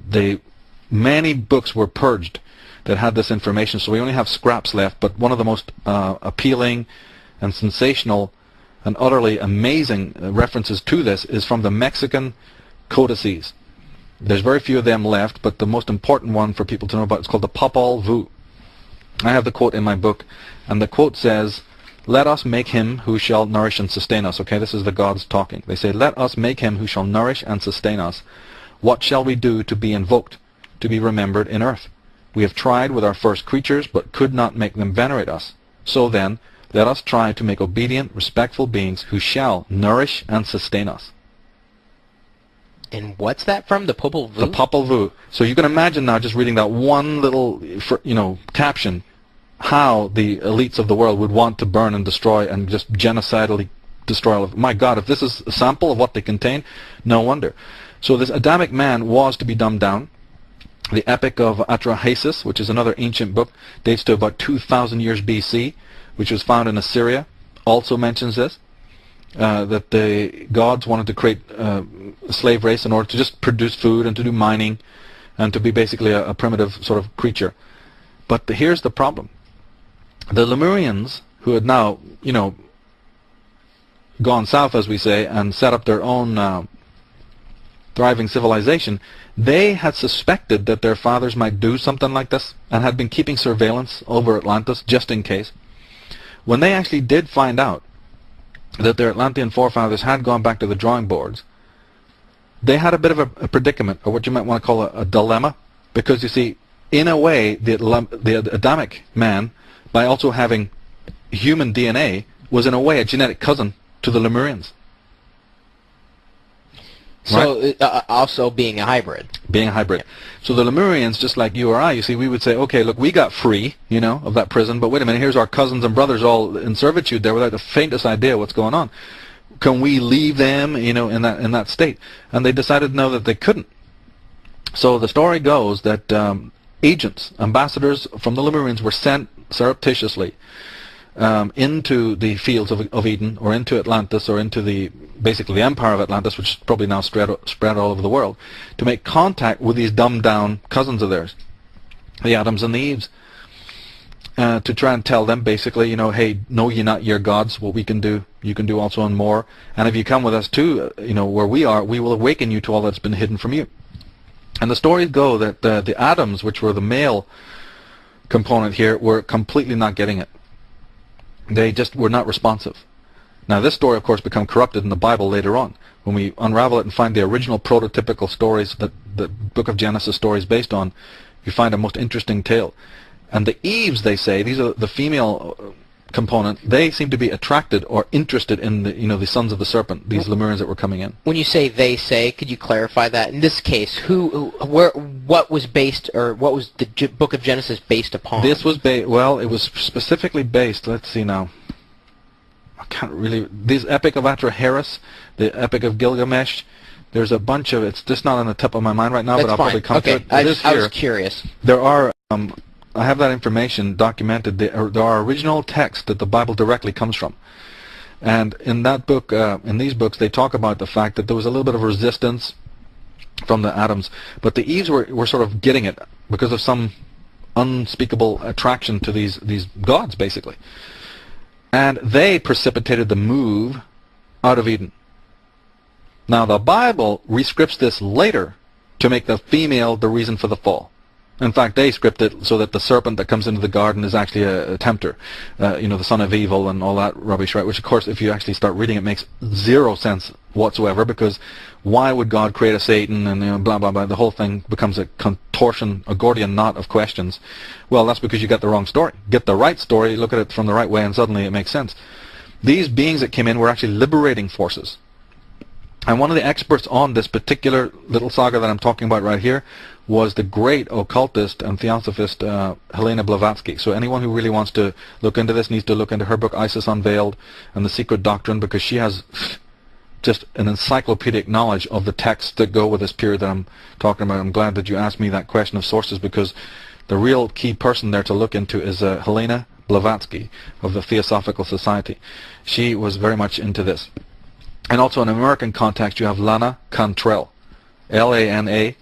many books were purged. that had this information. So we only have scraps left, but one of the most appealing and sensational and utterly amazing references to this is from the Mexican codices. There's very few of them left, but the most important one for people to know about is called the Popol Vuh. I have the quote in my book, and the quote says, "Let us make him who shall nourish and sustain us." Okay, this is the gods talking. They say, "Let us make him who shall nourish and sustain us. What shall we do to be invoked, to be remembered in earth? We have tried with our first creatures, but could not make them venerate us. So then, let us try to make obedient, respectful beings who shall nourish and sustain us." And what's that from? The Popol Vuh? The Popol Vuh. So you can imagine now, just reading that one little, caption, how the elites of the world would want to burn and destroy and just genocidally destroy all of it. My God, if this is a sample of what they contain, no wonder. So this Adamic man was to be dumbed down. The Epic of Atrahasis, which is another ancient book, dates to about 2,000 years BC, which was found in Assyria, also mentions this, that the gods wanted to create a slave race in order to just produce food and to do mining and to be basically a primitive sort of creature. But here's the problem. The Lemurians, who had now, gone south, as we say, and set up their own thriving civilization, they had suspected that their fathers might do something like this and had been keeping surveillance over Atlantis just in case. When they actually did find out that their Atlantean forefathers had gone back to the drawing boards, they had a bit of a predicament, or what you might want to call a dilemma, because you see, in a way, the Adamic man, by also having human DNA, was in a way a genetic cousin to the Lemurians. So also being a hybrid. Being a hybrid. Yeah. So the Lemurians, just like you or I, you see, we would say, okay, look, we got free, of that prison, but wait a minute, here's our cousins and brothers all in servitude there without the faintest idea what's going on. Can we leave them, in that state? And they decided no, that they couldn't. So the story goes that agents, ambassadors from the Lemurians were sent surreptitiously into the fields of Eden, or into Atlantis, or into basically the empire of Atlantis, which is probably now spread all over the world, to make contact with these dumbed down cousins of theirs, the Adams and the Eves, to try and tell them basically, hey, know ye not your gods, what we can do, you can do also and more, and if you come with us too, where we are, we will awaken you to all that's been hidden from you. And the stories go that the Adams, which were the male component here, were completely not getting it. They just were not responsive. Now this story, of course, became corrupted in the Bible later on. When we unravel it and find the original prototypical stories that the book of Genesis story is based on, you find a most interesting tale. And the Eves, they say, these are the female component, they seem to be attracted or interested in the sons of the serpent, these Lemurians that were coming in. When you say they say, could you clarify that? In this case, what was based, or what was the book of Genesis based upon? This was it was specifically based, let's see now, I can't really, this Epic of Atrahasis, the Epic of Gilgamesh, there's a bunch of, it's just not on the tip of my mind right now, That's but I'll fine. probably come to it. I was curious. There are, I have that information documented. There are original texts that the Bible directly comes from. And in that book, in these books, they talk about the fact that there was a little bit of resistance from the Adams. But the Eves were sort of getting it because of some unspeakable attraction to these gods, basically. And they precipitated the move out of Eden. Now, the Bible rescripts this later to make the female the reason for the fall. In fact, they script it so that the serpent that comes into the garden is actually a tempter, the son of evil and all that rubbish, right? Which, of course, if you actually start reading it, makes zero sense whatsoever, because why would God create a Satan and blah, blah, blah? The whole thing becomes a contortion, a Gordian knot of questions. Well, that's because you got the wrong story. Get the right story, look at it from the right way, and suddenly it makes sense. These beings that came in were actually liberating forces. And one of the experts on this particular little saga that I'm talking about right here was the great occultist and theosophist Helena Blavatsky. So anyone who really wants to look into this needs to look into her book Isis Unveiled and the Secret Doctrine, because she has just an encyclopedic knowledge of the texts that go with this period that I'm talking about. I'm glad that you asked me that question of sources, because the real key person there to look into is Helena Blavatsky of the Theosophical Society. She was very much into this. And also in American context, you have Lana Cantrell, L-A-N-A,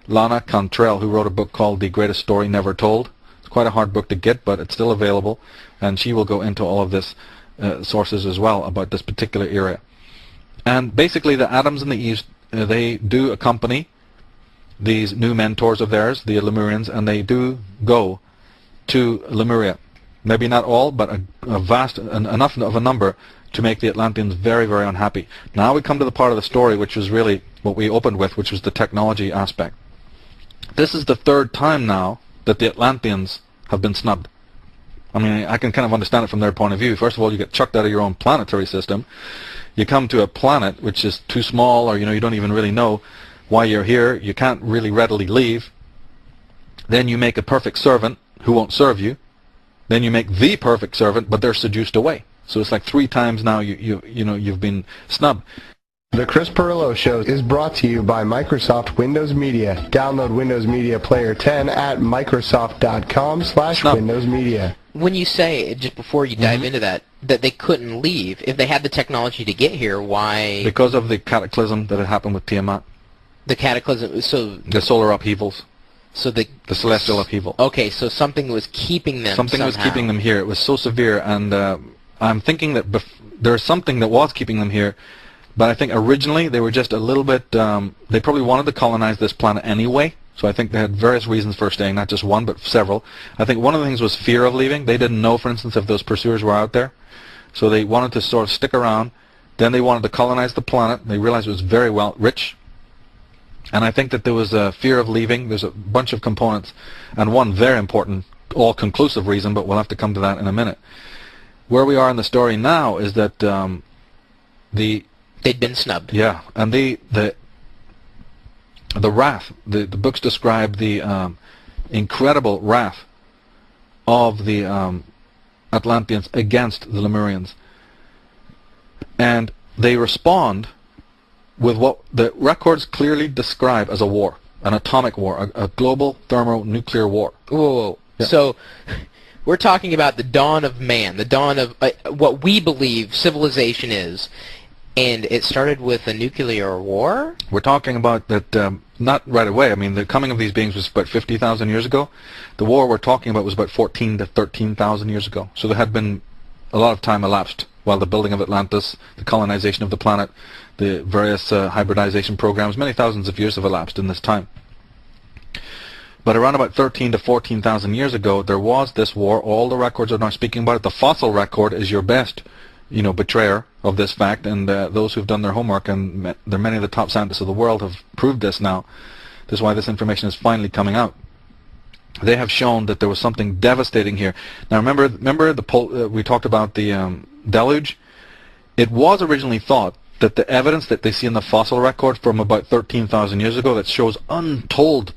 Lana Cantrell, who wrote a book called The Greatest Story Never Told. quite a hard book to get, but it's still available, and she will go into all of this sources as well about this particular area. And basically the Adams and the Eves, they do accompany these new mentors of theirs, the Lemurians, and they do go to Lemuria. Maybe not all, but a vast, enough of a number to make the Atlanteans very, very unhappy. Now we come to the part of the story which was really what we opened with, which was the technology aspect. This is the third time now that the Atlanteans have been snubbed. I mean, I can kind of understand it from their point of view. First of all, you get chucked out of your own planetary system. You come to a planet which is too small, or you don't even really know why you're here. You can't really readily leave. Then you make a perfect servant who won't serve you. Then you make the perfect servant, but they're seduced away. So it's like 3 times now you've been snubbed. The Chris Perillo Show is brought to you by Microsoft Windows Media. Download Windows Media Player 10 at Microsoft.com/Windows Media. When you say, just before you dive into that they couldn't leave, if they had the technology to get here, why? Because of the cataclysm that had happened with Tiamat. The cataclysm, so... The solar upheavals. So the celestial upheaval. Okay, so something was keeping them Something was keeping them here. It was so severe, and I'm thinking that there's something that was keeping them here, but I think originally they were just a little bit, they probably wanted to colonize this planet anyway, so I think they had various reasons for staying, not just one, but several. I think one of the things was fear of leaving. They didn't know, for instance, if those pursuers were out there, so they wanted to sort of stick around. Then they wanted to colonize the planet. They realized it was very rich. And I think that there was a fear of leaving. There's a bunch of components, and one very important, all-conclusive reason, but we'll have to come to that in a minute. Where we are in the story now is that they'd been snubbed. Yeah, and the wrath. The books describe the incredible wrath of the Atlanteans against the Lemurians, and they respond with what the records clearly describe as a war, an atomic war, a global thermonuclear war. Whoa. Yeah. So we're talking about the dawn of man, the dawn of what we believe civilization is, and it started with a nuclear war? We're talking about that, not right away. I mean, the coming of these beings was about 50,000 years ago. The war we're talking about was about 14 to 13,000 years ago. So there had been a lot of time elapsed while the building of Atlantis, the colonization of the planet, the various hybridization programs, many thousands of years have elapsed in this time. But around about 13 to 14,000 years ago, there was this war. All the records are now speaking about it. The fossil record is your best, betrayer of this fact, and those who've done their homework, and there are many of the top scientists of the world have proved this now. This is why this information is finally coming out. They have shown that there was something devastating here. Now remember we talked about the deluge? It was originally thought that the evidence that they see in the fossil record from about 13,000 years ago that shows untold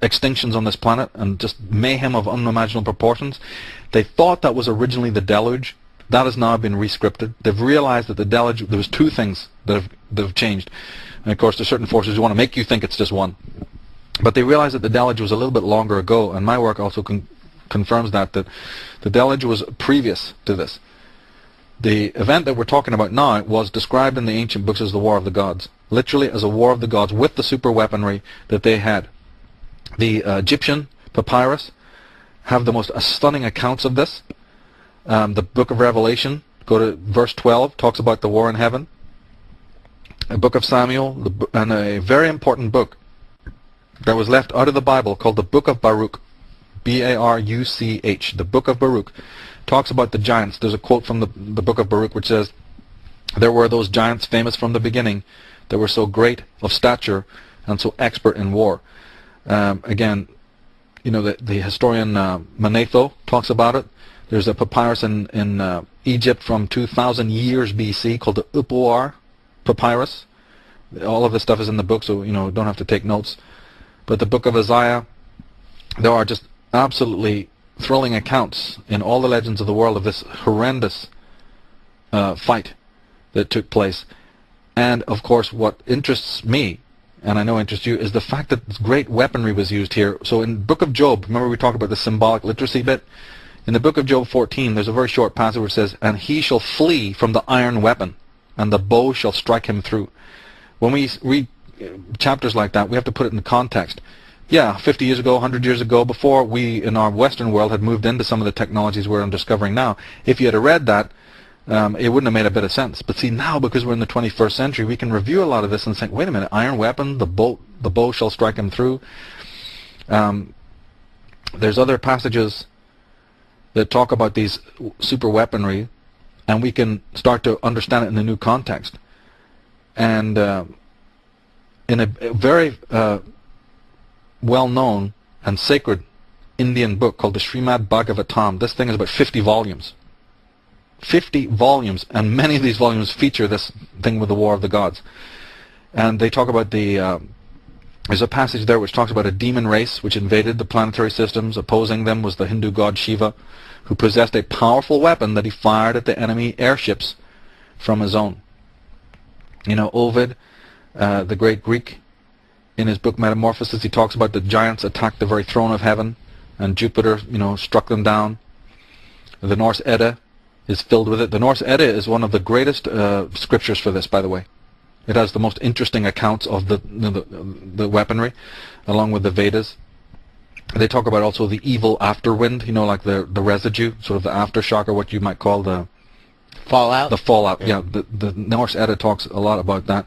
extinctions on this planet and just mayhem of unimaginable proportions, they thought that was originally the deluge. That has now been rescripted. They've realized that the deluge, there was 2 things that have changed. And of course there's certain forces who want to make you think it's just one. But they realized that the deluge was a little bit longer ago, and my work also confirms that the deluge was previous to this. The event that we're talking about now was described in the ancient books as the War of the Gods, literally as a war of the gods with the super weaponry that they had. The Egyptian papyrus have the most stunning accounts of this. The book of Revelation, go to verse 12, talks about the war in heaven. A book of Samuel, and a very important book that was left out of the Bible called the Book of Baruch, B-A-R-U-C-H, the Book of Baruch, talks about the giants. There's a quote from the Book of Baruch which says, "There were those giants famous from the beginning that were so great of stature and so expert in war." Again, the historian Manetho talks about it. There's a papyrus in Egypt from 2,000 years BC called the Upuar papyrus. All of this stuff is in the book, so don't have to take notes. But the book of Isaiah, there are just absolutely thrilling accounts in all the legends of the world of this horrendous fight that took place. And of course what interests me, and I know interests you, is the fact that great weaponry was used here. So in the book of Job, remember we talked about the symbolic literacy bit? In the book of Job 14, there's a very short passage where it says, "And he shall flee from the iron weapon, and the bow shall strike him through." When we read chapters like that, we have to put it in context. yeah, 50 years ago, 100 years ago, before we in our Western world had moved into some of the technologies we're discovering now, if you had read that, it wouldn't have made a bit of sense. But see, now, because we're in the 21st century, we can review a lot of this and think, wait a minute, iron weapon, the bow shall strike him through. There's other passages that talk about these super weaponry, and we can start to understand it in a new context. And in a very well-known and sacred Indian book called the Srimad Bhagavatam, this thing is about 50 volumes. 50 volumes, and many of these volumes feature this thing with the War of the Gods. And they talk about there's a passage there which talks about a demon race which invaded the planetary systems. Opposing them was the Hindu god Shiva, who possessed a powerful weapon that he fired at the enemy airships from his own. You know, Ovid, the great Greek, in his book Metamorphosis, he talks about the giants attacked the very throne of heaven, and Jupiter, you know, struck them down. The Norse Edda is filled with it. The Norse Edda is one of the greatest scriptures for this, by the way. It has the most interesting accounts of the weaponry, along with the Vedas. They talk about also the evil afterwind, you know, like the residue, sort of the aftershock, or what you might call the fallout. The fallout, yeah. The Norse Edda talks a lot about that.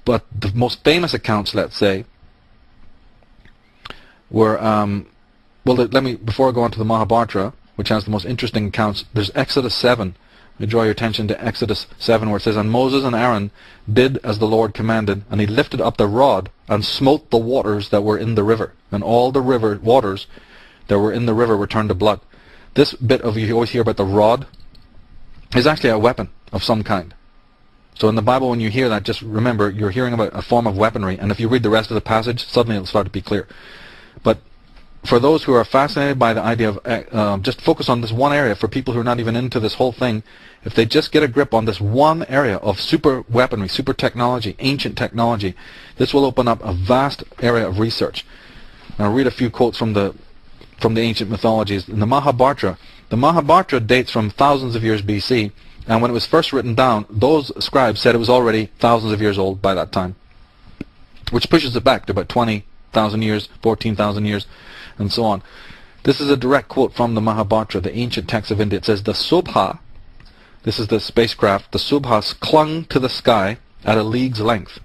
But the most famous accounts, let's say, were well. Let me, before I go on to the Mahabharata, which has the most interesting accounts. There's Exodus 7. I draw your attention to Exodus 7, where it says, "And Moses and Aaron did as the Lord commanded, and he lifted up the rod and smote the waters that were in the river, and all the waters that were in the river were turned to blood." This bit of, you always hear about the rod, is actually a weapon of some kind. So in the Bible, when you hear that, just remember you're hearing about a form of weaponry, and if you read the rest of the passage, suddenly it'll start to be clear. But for those who are fascinated by the idea of just focus on this one area, for people who are not even into this whole thing, if they just get a grip on this one area of super weaponry, super technology, ancient technology, this will open up a vast area of research. And I'll read a few quotes from the ancient mythologies. In the Mahabharata dates from thousands of years BC, and when it was first written down, those scribes said it was already thousands of years old by that time, which pushes it back to about 20,000 years, 14,000 years, and so on. This is a direct quote from the Mahabharata, the ancient text of India. It says, "The Subha," this is the spacecraft, "the Subhas clung to the sky at a league's length.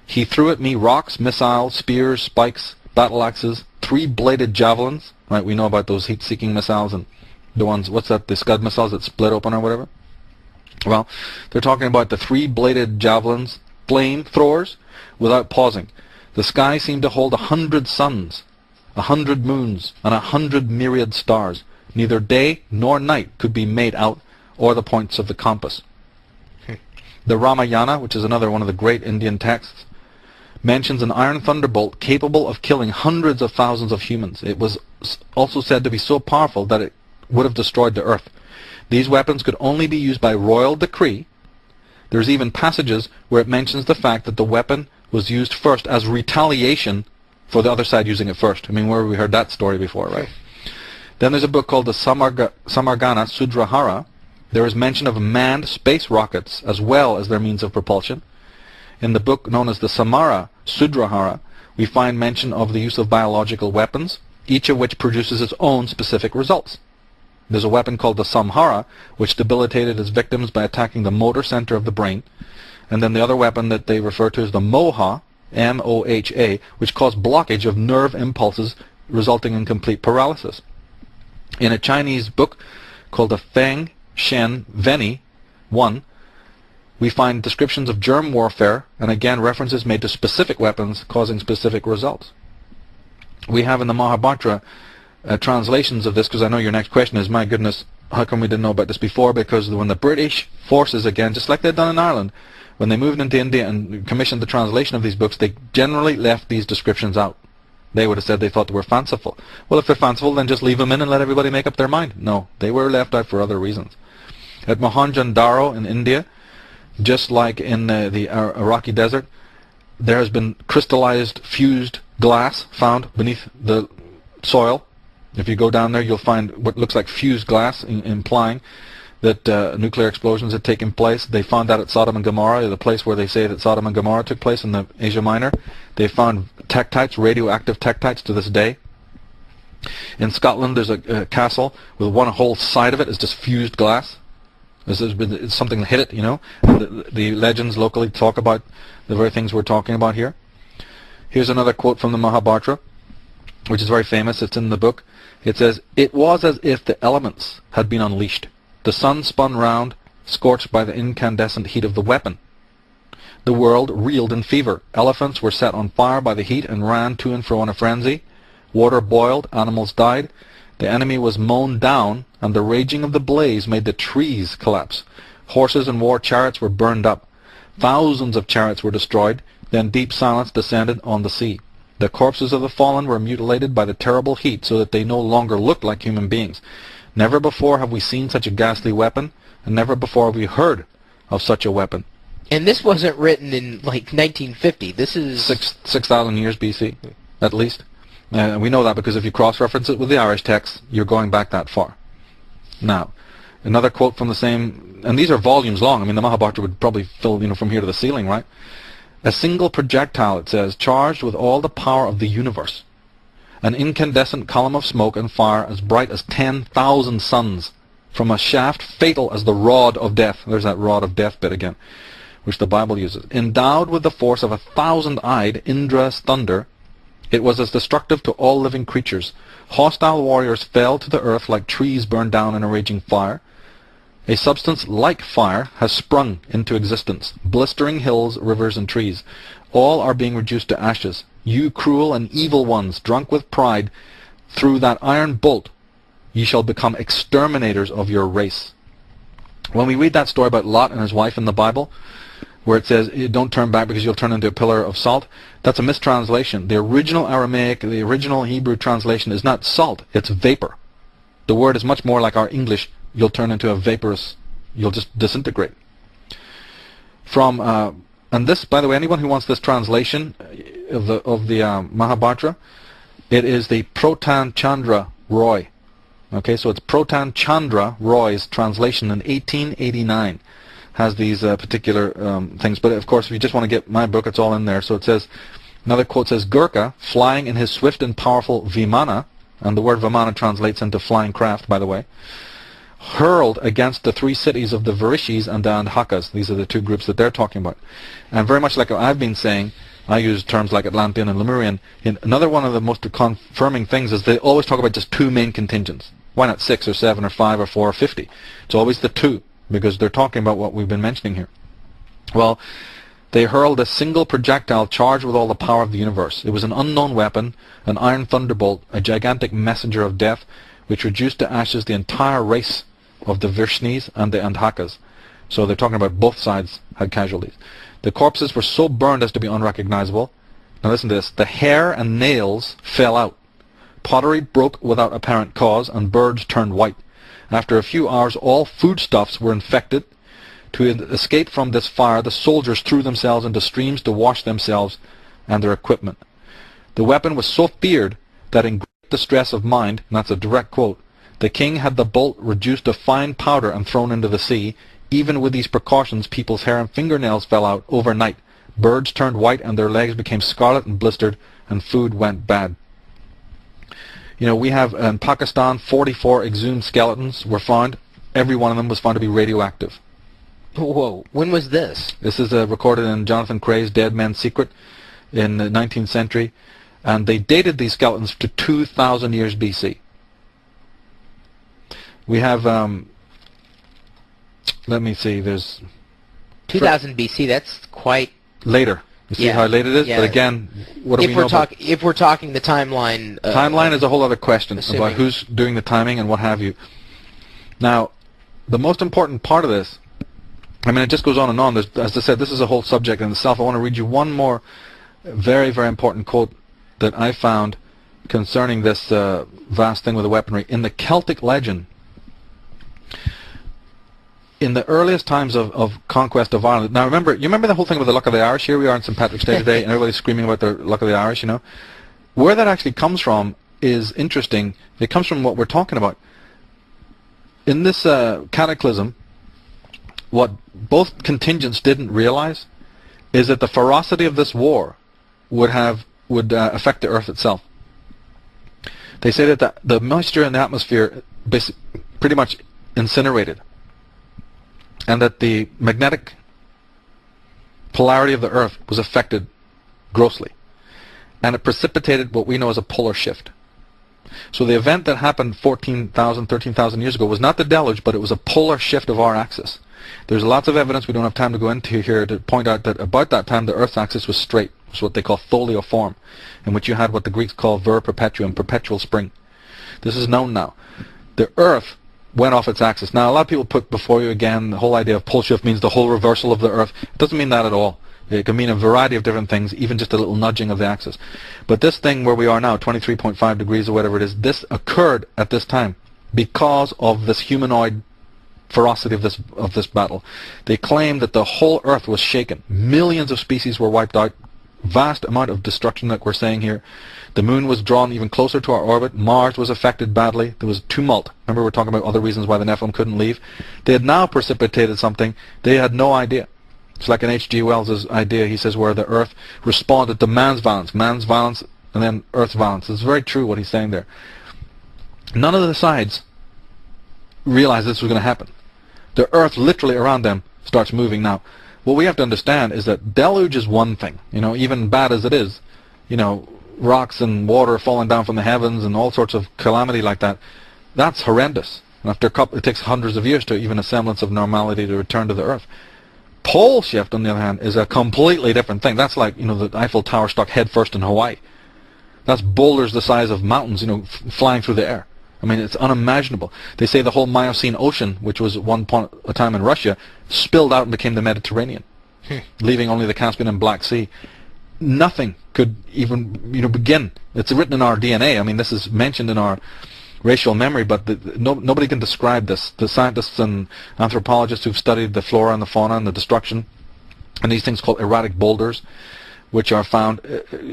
He threw at me rocks, missiles, spears, spikes, battle axes, three-bladed javelins." Right, we know about those heat-seeking missiles and the ones, what's that, the Scud missiles that split open or whatever? Well, they're talking about the three-bladed javelins, flame-throwers, without pausing. "The sky seemed to hold 100 suns, 100 moons, and 100 myriad stars. Neither day nor night could be made out, or the points of the compass." The Ramayana, which is another one of the great Indian texts, mentions an iron thunderbolt capable of killing hundreds of thousands of humans. It was also said to be so powerful that it would have destroyed the earth. These weapons could only be used by royal decree. There's even passages where it mentions the fact that the weapon was used first as retaliation for the other side using it first. I mean, where we heard that story before, right? Then there's a book called the Samargana Sudrahara. There is mention of manned space rockets as well as their means of propulsion. In the book known as the Samara Sudrahara, we find mention of the use of biological weapons, each of which produces its own specific results. There's a weapon called the Samhara, which debilitated its victims by attacking the motor center of the brain. And then the other weapon that they refer to is the Moha, M-O-H-A, which caused blockage of nerve impulses, resulting in complete paralysis. In a Chinese book called the Feng Shen Veni 1, we find descriptions of germ warfare, and again references made to specific weapons causing specific results. We have in the Mahabharata translations of this, because I know your next question is, my goodness, how come we didn't know about this before? Because when the British forces, again, just like they'd done in Ireland, when they moved into India and commissioned the translation of these books, they generally left these descriptions out. They would have said they thought they were fanciful. Well, if they're fanciful, then just leave them in and let everybody make up their mind. No, they were left out for other reasons. At Mohenjo-daro in India, just like in the Iraqi desert, there has been crystallized, fused glass found beneath the soil. If you go down there, you'll find what looks like fused glass, implying that nuclear explosions had taken place. They found that at Sodom and Gomorrah, the place where they say that Sodom and Gomorrah took place in the Asia Minor. They found tektites, radioactive tektites, to this day. In Scotland, there's a castle with one whole side of it is just fused glass. It's something that hit it, you know. The legends locally talk about the very things we're talking about here. Here's another quote from the Mahabharata, which is very famous. It's in the book. It says, "It was as if the elements had been unleashed. The sun spun round, scorched by the incandescent heat of the weapon. The world reeled in fever. Elephants were set on fire by the heat and ran to and fro in a frenzy. Water boiled, animals died. The enemy was mown down, and the raging of the blaze made the trees collapse. Horses and war chariots were burned up. Thousands of chariots were destroyed. Then deep silence descended on the sea. The corpses of the fallen were mutilated by the terrible heat so that they no longer looked like human beings. Never before have we seen such a ghastly weapon, and never before have we heard of such a weapon." And this wasn't written in, like, 1950. This is... 6,000 years BC, at least. We know that because if you cross-reference it with the Irish text, you're going back that far. Now, another quote from the same... And these are volumes long. I mean, the Mahabharata would probably fill, you know, from here to the ceiling, right? "A single projectile," it says, "charged with all the power of the universe. An incandescent column of smoke and fire as bright as 10,000 suns, from a shaft fatal as the rod of death." There's that rod of death bit again, which the Bible uses. "Endowed with the force of 1,000-eyed Indra's thunder, it was as destructive to all living creatures. Hostile warriors fell to the earth like trees burned down in a raging fire. A substance like fire has sprung into existence. Blistering hills, rivers, and trees. All are being reduced to ashes. You cruel and evil ones, drunk with pride, through that iron bolt, ye shall become exterminators of your race." When we read that story about Lot and his wife in the Bible, where it says, "Don't turn back because you'll turn into a pillar of salt," that's a mistranslation. The original Aramaic, the original Hebrew translation is not salt, it's vapor. The word is much more like our English, "You'll turn into a vaporous, you'll just disintegrate." And this, by the way, anyone who wants this translation of the Mahabharata, it is the Protan Chandra Roy. Okay, so it's Protan Chandra Roy's translation in 1889. Has these particular things. But of course, if you just want to get my book, it's all in there. So it says, another quote says, "Gurkha, flying in his swift and powerful Vimana," and the word Vimana translates into flying craft, by the way, "hurled against the three cities of the Varishis and the Andhakas." These are the two groups that they're talking about. And very much like I've been saying, I use terms like Atlantean and Lemurian. Another one of the most confirming things is they always talk about just two main contingents. Why not 6 or 7 or 5 or 4 or 50? It's always the two, because they're talking about what we've been mentioning here. Well, they hurled a single projectile charged with all the power of the universe. It was an unknown weapon, an iron thunderbolt, a gigantic messenger of death, which reduced to ashes the entire race of the Vrishnis and the Andhakas. So they're talking about both sides had casualties. The corpses were so burned as to be unrecognizable. Now listen to this. The hair and nails fell out. Pottery broke without apparent cause, and birds turned white. After a few hours, all foodstuffs were infected. To escape from this fire, the soldiers threw themselves into streams to wash themselves and their equipment. The weapon was so feared that in great distress of mind, and that's a direct quote, the king had the bolt reduced to fine powder and thrown into the sea. Even with these precautions, people's hair and fingernails fell out overnight. Birds turned white and their legs became scarlet and blistered, and food went bad. You know, we have in Pakistan 44 exhumed skeletons were found. Every one of them was found to be radioactive. Whoa, when was this? This is recorded in Jonathan Cray's Dead Men's Secret in the 19th century, and they dated these skeletons to 2,000 years BC. We have, let me see, there's... 2000 BC, that's quite... Later. You see how late it is? Yeah. But again, what do we know about... If we're talking the timeline... timeline is a whole other question about who's doing the timing and what have you. Now, the most important part of this, I mean, it just goes on and on. There's, as I said, this is a whole subject in itself. I want to read you one more very, very important quote that I found concerning this vast thing with the weaponry. In the Celtic legend, in the earliest times of conquest of Ireland, now remember, you remember the whole thing with the luck of the Irish? Here we are on St. Patrick's Day today, and everybody's screaming about the luck of the Irish, you know. Where that actually comes from is interesting. It comes from what we're talking about. In this cataclysm, what both contingents didn't realize is that the ferocity of this war would affect the Earth itself. They say that the moisture in the atmosphere pretty much incinerated, and that the magnetic polarity of the Earth was affected grossly, and it precipitated what we know as a polar shift. So the event that happened 14,000, 13,000 years ago was not the deluge, but it was a polar shift of our axis. There's lots of evidence we don't have time to go into here to point out that about that time the Earth's axis was straight. It's what they call tholiiform, in which you had what the Greeks call ver perpetuum, perpetual spring. This is known now. The Earth went off its axis. Now, a lot of people put before you again the whole idea of pole shift means the whole reversal of the Earth. It doesn't mean that at all. It can mean a variety of different things, even just a little nudging of the axis. But this thing where we are now, 23.5 degrees or whatever it is, this occurred at this time because of this humanoid ferocity of this battle. They claim that the whole Earth was shaken. Millions of species were wiped out. Vast amount of destruction that we're saying here. The moon was drawn even closer to our orbit. Mars was affected badly. There was tumult. Remember, we're talking about other reasons why the Nephilim couldn't leave. They had now precipitated something. They had no idea. It's like in H.G. Wells' idea, he says, where the Earth responded to man's violence, and then Earth's violence. It's very true what he's saying there. None of the sides realized this was going to happen. The Earth literally around them starts moving now. What we have to understand is that deluge is one thing, even bad as it is, rocks and water falling down from the heavens and all sorts of calamity like that. That's horrendous. And after it takes hundreds of years to even a semblance of normality to return to the Earth. Pole shift, on the other hand, is a completely different thing. That's like, the Eiffel Tower stuck headfirst in Hawaii. That's boulders the size of mountains, flying through the air. I mean, it's unimaginable. They say the whole Miocene Ocean, which was at one point a time in Russia, spilled out and became the Mediterranean, leaving only the Caspian and Black Sea. Nothing could even, begin. It's written in our DNA. I mean, this is mentioned in our racial memory, but nobody can describe this. The scientists and anthropologists who've studied the flora and the fauna and the destruction, and these things called erratic boulders, which are found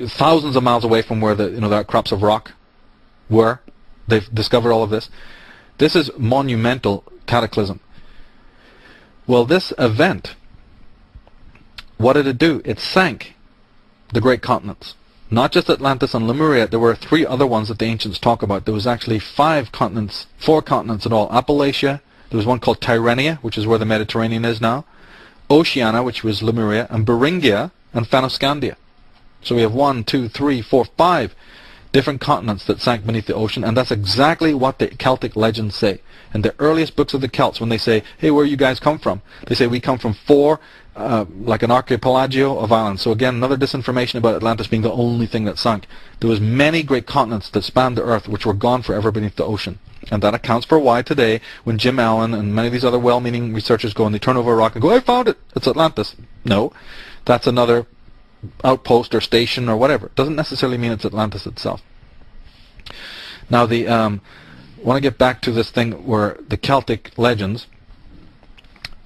thousands of miles away from where the outcrops of rock were. They've discovered all of this. This is monumental cataclysm. Well, this event, what did it do? It sank the great continents. Not just Atlantis and Lemuria. There were 3 other ones that the ancients talk about. There was actually 4 continents in all. Appalachia, there was one called Tyrrhenia, which is where the Mediterranean is now. Oceania, which was Lemuria, and Beringia and Fennoscandia. So we have 1, 2, 3, 4, 5 different continents that sank beneath the ocean, and that's exactly what the Celtic legends say. In the earliest books of the Celts, when they say, hey, where you guys come from? They say, we come from 4, like an archipelago of islands. So again, another disinformation about Atlantis being the only thing that sank. There was many great continents that spanned the Earth, which were gone forever beneath the ocean. And that accounts for why today, when Jim Allen and many of these other well-meaning researchers go and they turn over a rock and go, I found it, it's Atlantis. No, that's another outpost or station or whatever. It doesn't necessarily mean it's Atlantis itself. Now, I want to get back to this thing where the Celtic legends,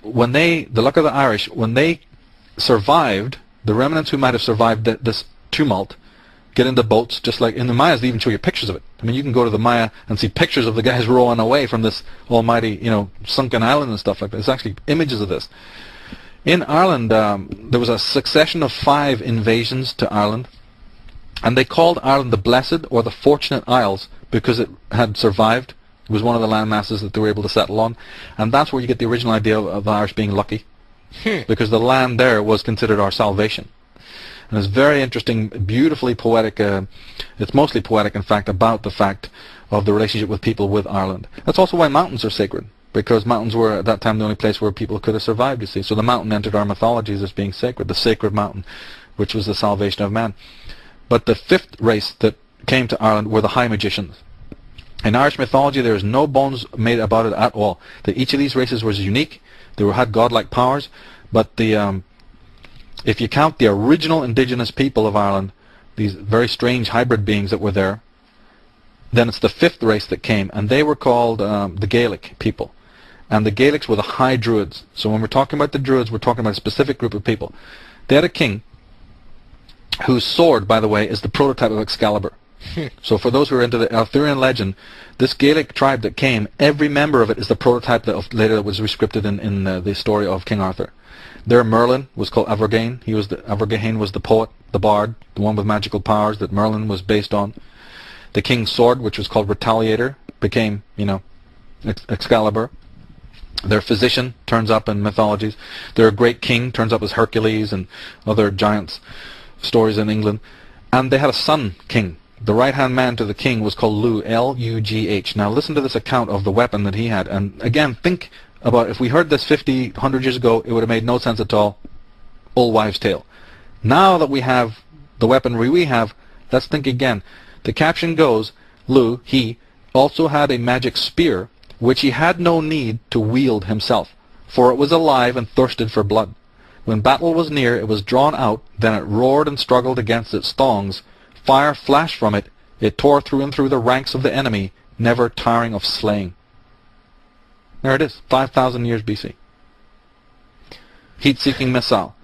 the luck of the Irish, when they survived, the remnants who might have survived this tumult, get into boats, just like in the Mayas, they even show you pictures of it. I mean, you can go to the Maya and see pictures of the guys rowing away from this almighty, sunken island and stuff like that. There's actually images of this. In Ireland, there was a succession of 5 invasions to Ireland, and they called Ireland the Blessed or the Fortunate Isles because it had survived. It was one of the land masses that they were able to settle on, and that's where you get the original idea of the Irish being lucky, because the land there was considered our salvation. And it's very interesting, beautifully poetic, it's mostly poetic in fact, about the fact of the relationship with people with Ireland. That's also why mountains are sacred, because mountains were at that time the only place where people could have survived, you see. So the mountain entered our mythologies as being sacred, the sacred mountain, which was the salvation of man. But the 5th race that came to Ireland were the high magicians. In Irish mythology, there is no bones made about it at all. That each of these races was unique. They had godlike powers. But if you count the original indigenous people of Ireland, these very strange hybrid beings that were there, then it's the 5th race that came, and they were called the Gaelic people. And the Gaelics were the high druids. So when we're talking about the druids, we're talking about a specific group of people. They had a king whose sword, by the way, is the prototype of Excalibur. So for those who are into the Arthurian legend, this Gaelic tribe that came, every member of it is the prototype that later was rescripted in the story of King Arthur. Their Merlin was called Avergain. Avergain was the poet, the bard, the one with magical powers that Merlin was based on. The king's sword, which was called Retaliator, became, Excalibur. Their physician turns up in mythologies. Their great king turns up as Hercules and other giants stories in England. And they had a son king. The right-hand man to the king was called Lugh, L-U-G-H. Now listen to this account of the weapon that he had. And again, think about if we heard this 50, 100 years ago, it would have made no sense at all. Old wives' tale. Now that we have the weaponry we have, let's think again. The caption goes, Lugh, he, also had a magic spear, which he had no need to wield himself, for it was alive and thirsted for blood. When battle was near, it was drawn out, then it roared and struggled against its thongs. Fire flashed from it, it tore through and through the ranks of the enemy, never tiring of slaying. There it is, 5,000 years BC. Heat-seeking missile.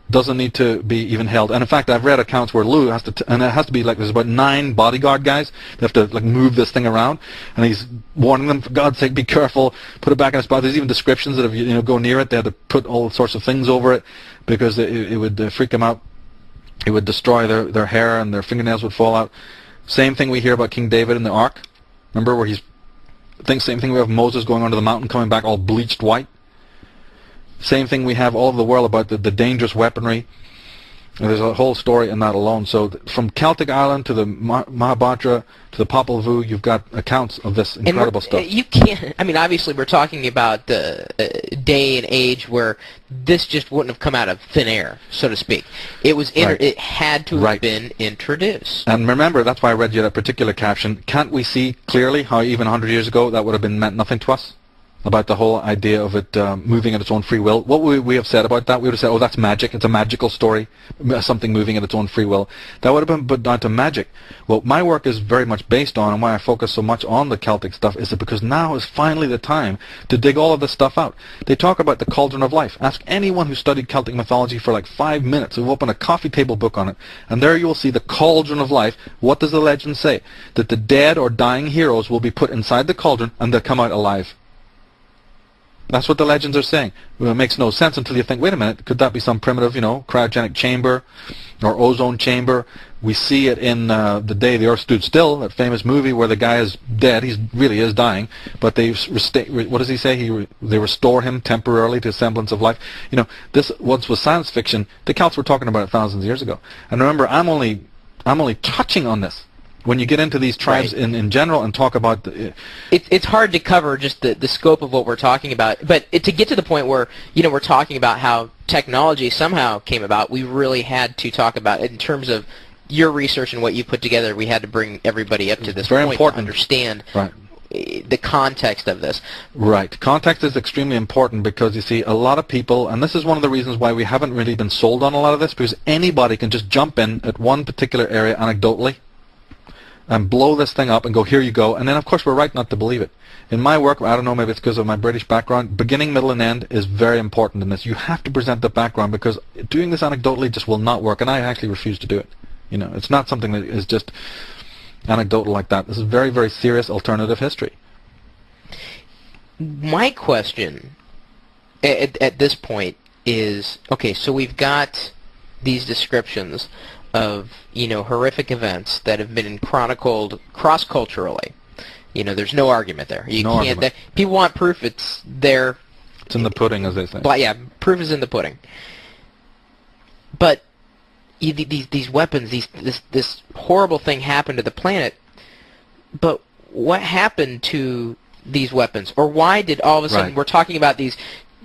Doesn't need to be even held. And in fact, I've read accounts where Lugh has to, and it has to be like, there's about 9 bodyguard guys. They have to like move this thing around, and he's warning them, for God's sake, be careful, put it back in its spot. There's even descriptions that if you go near it, they had to put all sorts of things over it because it would freak them out. It would destroy their hair, and their fingernails would fall out. Same thing we hear about King David in the Ark. Remember where same thing we have Moses going onto the mountain, coming back all bleached white. Same thing we have all over the world about the dangerous weaponry. And there's a whole story in that alone. So from Celtic Ireland to the Mahabharata to the Popol Vuh, you've got accounts of this incredible stuff. You can't, obviously we're talking about the day and age where this just wouldn't have come out of thin air, so to speak. It was it had to have been introduced. And remember, that's why I read you that particular caption. Can't we see clearly how even 100 years ago that would have meant nothing to us? About the whole idea of it moving at its own free will. What would we have said about that? We would have said, oh, that's magic. It's a magical story, something moving at its own free will. That would have been put down to magic. Well, my work is very much based on, and why I focus so much on the Celtic stuff, is that because now is finally the time to dig all of this stuff out. They talk about the cauldron of life. Ask anyone who studied Celtic mythology for like 5 minutes, who've opened a coffee table book on it, and there you will see the cauldron of life. What does the legend say? That the dead or dying heroes will be put inside the cauldron, and they'll come out alive. That's what the legends are saying. Well, it makes no sense until you think, wait a minute, could that be some primitive, cryogenic chamber or ozone chamber? We see it in The Day the Earth Stood Still, that famous movie where the guy is dead. He really is dying, but they what does he say? They restore him temporarily to a semblance of life. This once was science fiction. The Celts were talking about it thousands of years ago. And remember, I'm only touching on this. When you get into these tribes in general and talk about it's hard to cover just the scope of what we're talking about, but to get to the point where we're talking about how technology somehow came about, we really had to talk about it in terms of your research and what you put together. We had to bring everybody up to this very point important. to understand the context of this. Right. Context is extremely important because you see a lot of people, and this is one of the reasons why we haven't really been sold on a lot of this, because anybody can just jump in at one particular area anecdotally and blow this thing up and go, here you go. And then, of course, we're right not to believe it. In my work, I don't know, maybe it's because of my British background, beginning, middle, and end is very important in this. You have to present the background because doing this anecdotally just will not work, and I actually refuse to do it. It's not something that is just anecdotal like that. This is very, very serious alternative history. My question at this point is, okay, so we've got these descriptions of horrific events that have been chronicled cross-culturally. There's no argument there. No argument. People want proof. It's there. It's in the pudding, as they say. But yeah, proof is in the pudding. But these weapons, this horrible thing happened to the planet. But what happened to these weapons, or why did all of a sudden we're talking about these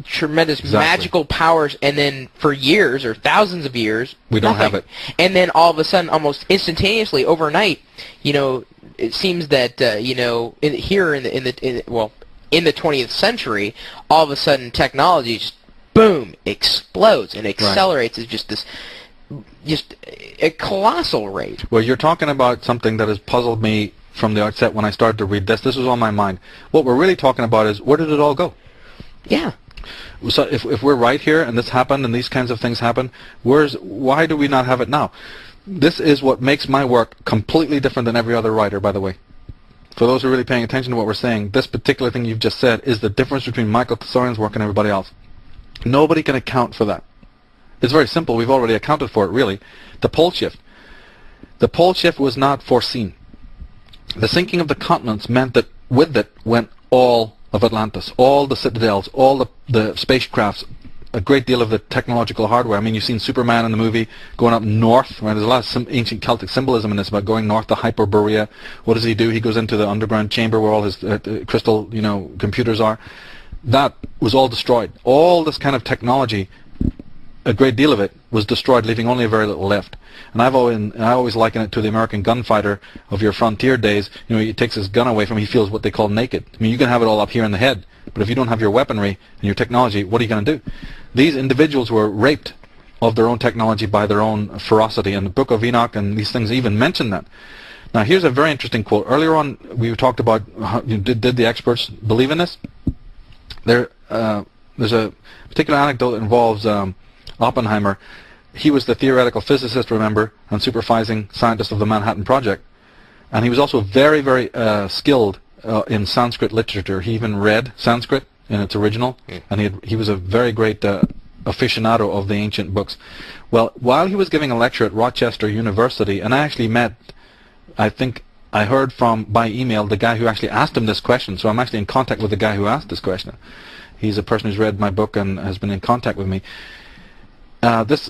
tremendous magical powers, and then for years or thousands of years we don't have it, and then all of a sudden, almost instantaneously, overnight, it seems that here in the 20th century, all of a sudden technology just boom explodes and accelerates at just a colossal rate. Well, you're talking about something that has puzzled me from the outset when I started to read this. This was on my mind. What we're really talking about is, where did it all go? Yeah. So if we're right here and this happened and these kinds of things happen, why do we not have it now? This is what makes my work completely different than every other writer, by the way. For those who are really paying attention to what we're saying, this particular thing you've just said is the difference between Micheal Tsarion's work and everybody else. Nobody can account for that. It's very simple. We've already accounted for it, really. The pole shift. The pole shift was not foreseen. The sinking of the continents meant that with it went all of Atlantis, all the citadels, all the spacecrafts, a great deal of the technological hardware. I mean, you've seen Superman in the movie going up north, right? There's a lot of ancient Celtic symbolism in this about going north to Hyperborea. What does he do? He goes into the underground chamber where all his crystal, computers are. That was all destroyed. All this kind of technology, a great deal of it was destroyed, leaving only a very little left. And I always liken it to the American gunfighter of your frontier days. He takes his gun away from him, he feels what they call naked. I mean, you can have it all up here in the head, but if you don't have your weaponry and your technology, what are you going to do? These individuals were raped of their own technology by their own ferocity, and the Book of Enoch and these things even mention that. Now, here's a very interesting quote. Earlier on, we talked about did the experts believe in this? There's a particular anecdote that involves Oppenheimer. He was the theoretical physicist, remember, and supervising scientist of the Manhattan Project. And he was also very, very skilled in Sanskrit literature. He even read Sanskrit in its original, and he was a very great aficionado of the ancient books. Well, while he was giving a lecture at Rochester University, and I actually met, I think I heard by email the guy who actually asked him this question, so I'm actually in contact with the guy who asked this question. He's a person who's read my book and has been in contact with me. This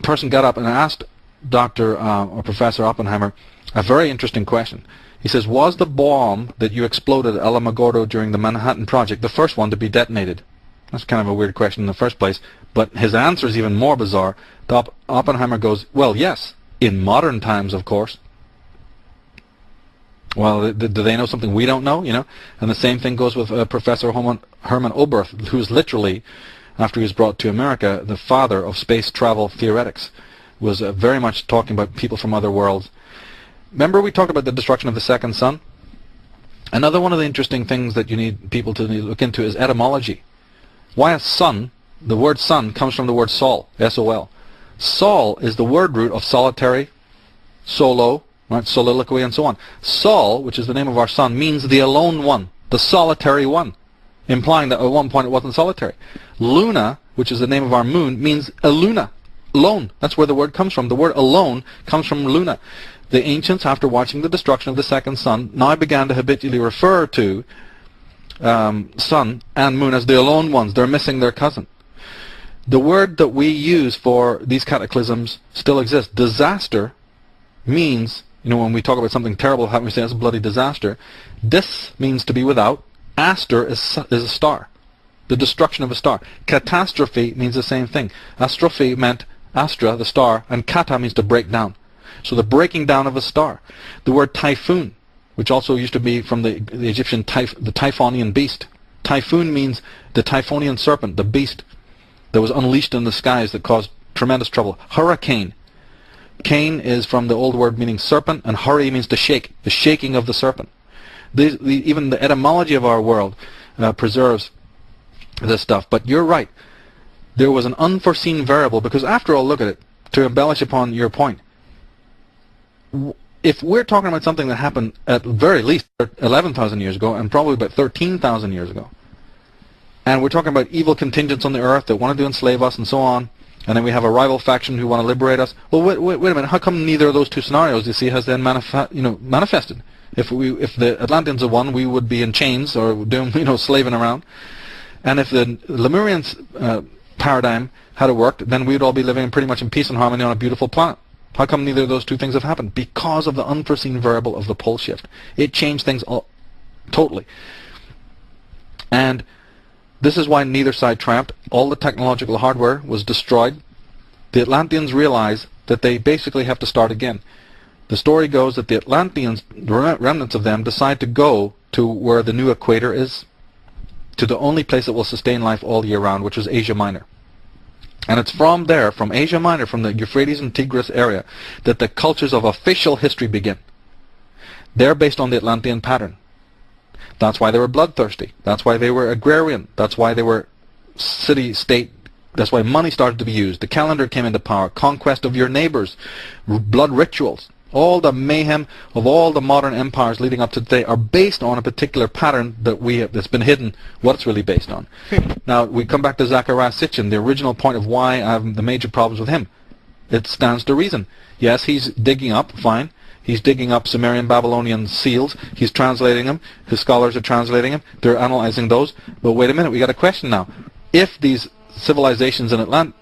person got up and asked Dr. or Professor Oppenheimer a very interesting question. He says, was the bomb that you exploded at Alamogordo during the Manhattan Project the first one to be detonated? That's kind of a weird question in the first place, but his answer is even more bizarre. Oppenheimer goes, well, yes, in modern times, of course. Well, do they know something we don't know, And the same thing goes with Professor Hermann Oberth, who's literally, after he was brought to America, the father of space travel theoretics, was very much talking about people from other worlds. Remember we talked about the destruction of the second sun? Another one of the interesting things that you need people to look into is etymology. Why a sun? The word sun comes from the word sol, S-O-L. Sol is the word root of solitary, solo, right, soliloquy, and so on. Sol, which is the name of our sun, means the alone one, the solitary one, implying that at one point it wasn't solitary. Luna, which is the name of our moon, means aluna, alone. That's where the word comes from. The word alone comes from luna. The ancients, after watching the destruction of the second sun, now began to habitually refer to sun and moon as the alone ones. They're missing their cousin. The word that we use for these cataclysms still exists. Disaster means, when we talk about something terrible happening, we say it's a bloody disaster. Dis means to be without. Aster is a star. The destruction of a star. Catastrophe means the same thing. Astrophe meant astra, the star, and kata means to break down. So the breaking down of a star. The word typhoon, which also used to be from the Egyptian the Typhonian beast. Typhoon means the Typhonian serpent, the beast that was unleashed in the skies that caused tremendous trouble. Hurricane. Cane is from the old word meaning serpent, and hurry means to shake, the shaking of the serpent. Even the etymology of our world preserves this stuff. But you're right. There was an unforeseen variable, because after all, look at it, to embellish upon your point, if we're talking about something that happened at very least 11,000 years ago and probably about 13,000 years ago, and we're talking about evil contingents on the earth that want to enslave us and so on, and then we have a rival faction who want to liberate us, well, wait a minute, how come neither of those two scenarios, you see, has then manifested? If the Atlanteans had won, we would be in chains or doing, slaving around. And if the Lemurians' paradigm had worked, then we would all be living pretty much in peace and harmony on a beautiful planet. How come neither of those two things have happened? Because of the unforeseen variable of the pole shift. It changed things totally. And this is why neither side triumphed. All the technological hardware was destroyed. The Atlanteans realized that they basically have to start again. The story goes that the Atlanteans, remnants of them, decide to go to where the new equator is, to the only place that will sustain life all year round, which is Asia Minor. And it's from there, from Asia Minor, from the Euphrates and Tigris area, that the cultures of official history begin. They're based on the Atlantean pattern. That's why they were bloodthirsty. That's why they were agrarian. That's why they were city-state That's why money started to be used. The calendar came into power. Conquest of your neighbors. Blood rituals. All the mayhem of all the modern empires leading up to today are based on a particular pattern that's been hidden, what it's really based on. Now, we come back to Zechariah Sitchin, the original point of why I have the major problems with him. It stands to reason. Yes, he's digging up, fine. He's digging up Sumerian Babylonian seals. He's translating them. His scholars are translating them. They're analyzing those. But wait a minute, we got a question now. If these civilizations in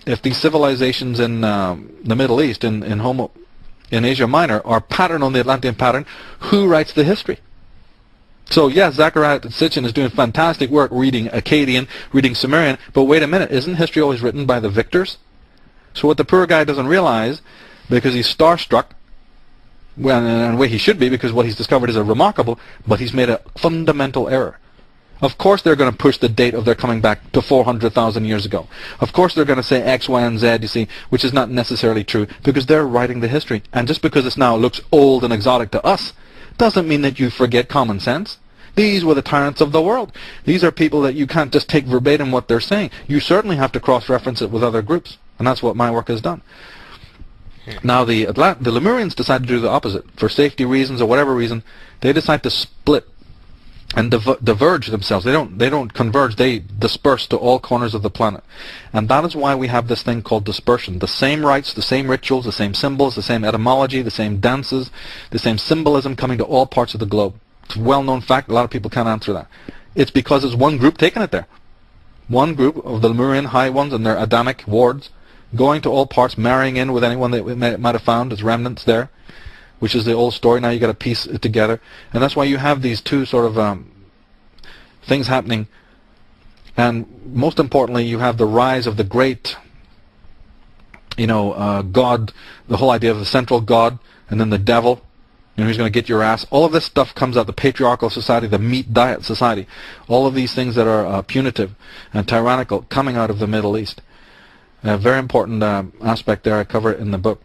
if these civilizations in the Middle East, in Asia Minor, are patterned on the Atlantean pattern, who writes the history? So yes, Zechariah Sitchin is doing fantastic work reading Akkadian, reading Sumerian, but wait a minute, isn't history always written by the victors? So what the poor guy doesn't realize, because he's starstruck, well, in a way he should be, because what he's discovered is remarkable, but he's made a fundamental error. Of course they're going to push the date of their coming back to 400,000 years ago. Of course they're going to say X, Y, and Z, you see, which is not necessarily true, because they're writing the history. And just because it now looks old and exotic to us, doesn't mean that you forget common sense. These were the tyrants of the world. These are people that you can't just take verbatim what they're saying. You certainly have to cross-reference it with other groups. And that's what my work has done. Now the Lemurians decided to do the opposite. For safety reasons or whatever reason, they decide to split and diverge themselves. They don't converge, they disperse to all corners of the planet. And that is why we have this thing called dispersion. The same rites, the same rituals, the same symbols, the same etymology, the same dances, the same symbolism coming to all parts of the globe. It's a well-known fact. A lot of people can't answer that. It's because it's one group taking it there. One group of the Lemurian high ones and their Adamic wards going to all parts, marrying in with anyone that we might have found as remnants there, which is the old story. Now you got to piece it together. And that's why you have these two sort of things happening. And most importantly, you have the rise of the great, God, the whole idea of the central God, and then the devil, who's going to get your ass. All of this stuff comes out, the patriarchal society, the meat diet society, all of these things that are punitive and tyrannical coming out of the Middle East. A very important aspect there. I cover it in the book.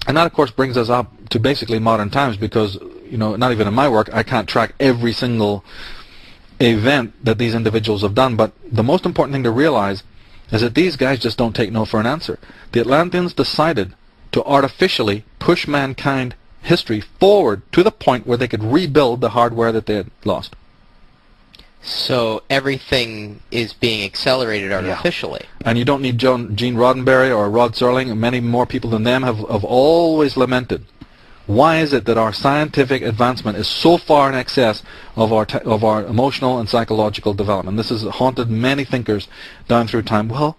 And that, of course, brings us up to basically modern times because, not even in my work, I can't track every single event that these individuals have done. But the most important thing to realize is that these guys just don't take no for an answer. The Atlanteans decided to artificially push mankind history forward to the point where they could rebuild the hardware that they had lost. So everything is being accelerated artificially. Yeah. And you don't need Gene Roddenberry or Rod Serling, and many more people than them have always lamented. Why is it that our scientific advancement is so far in excess of our emotional and psychological development? This has haunted many thinkers down through time. Well,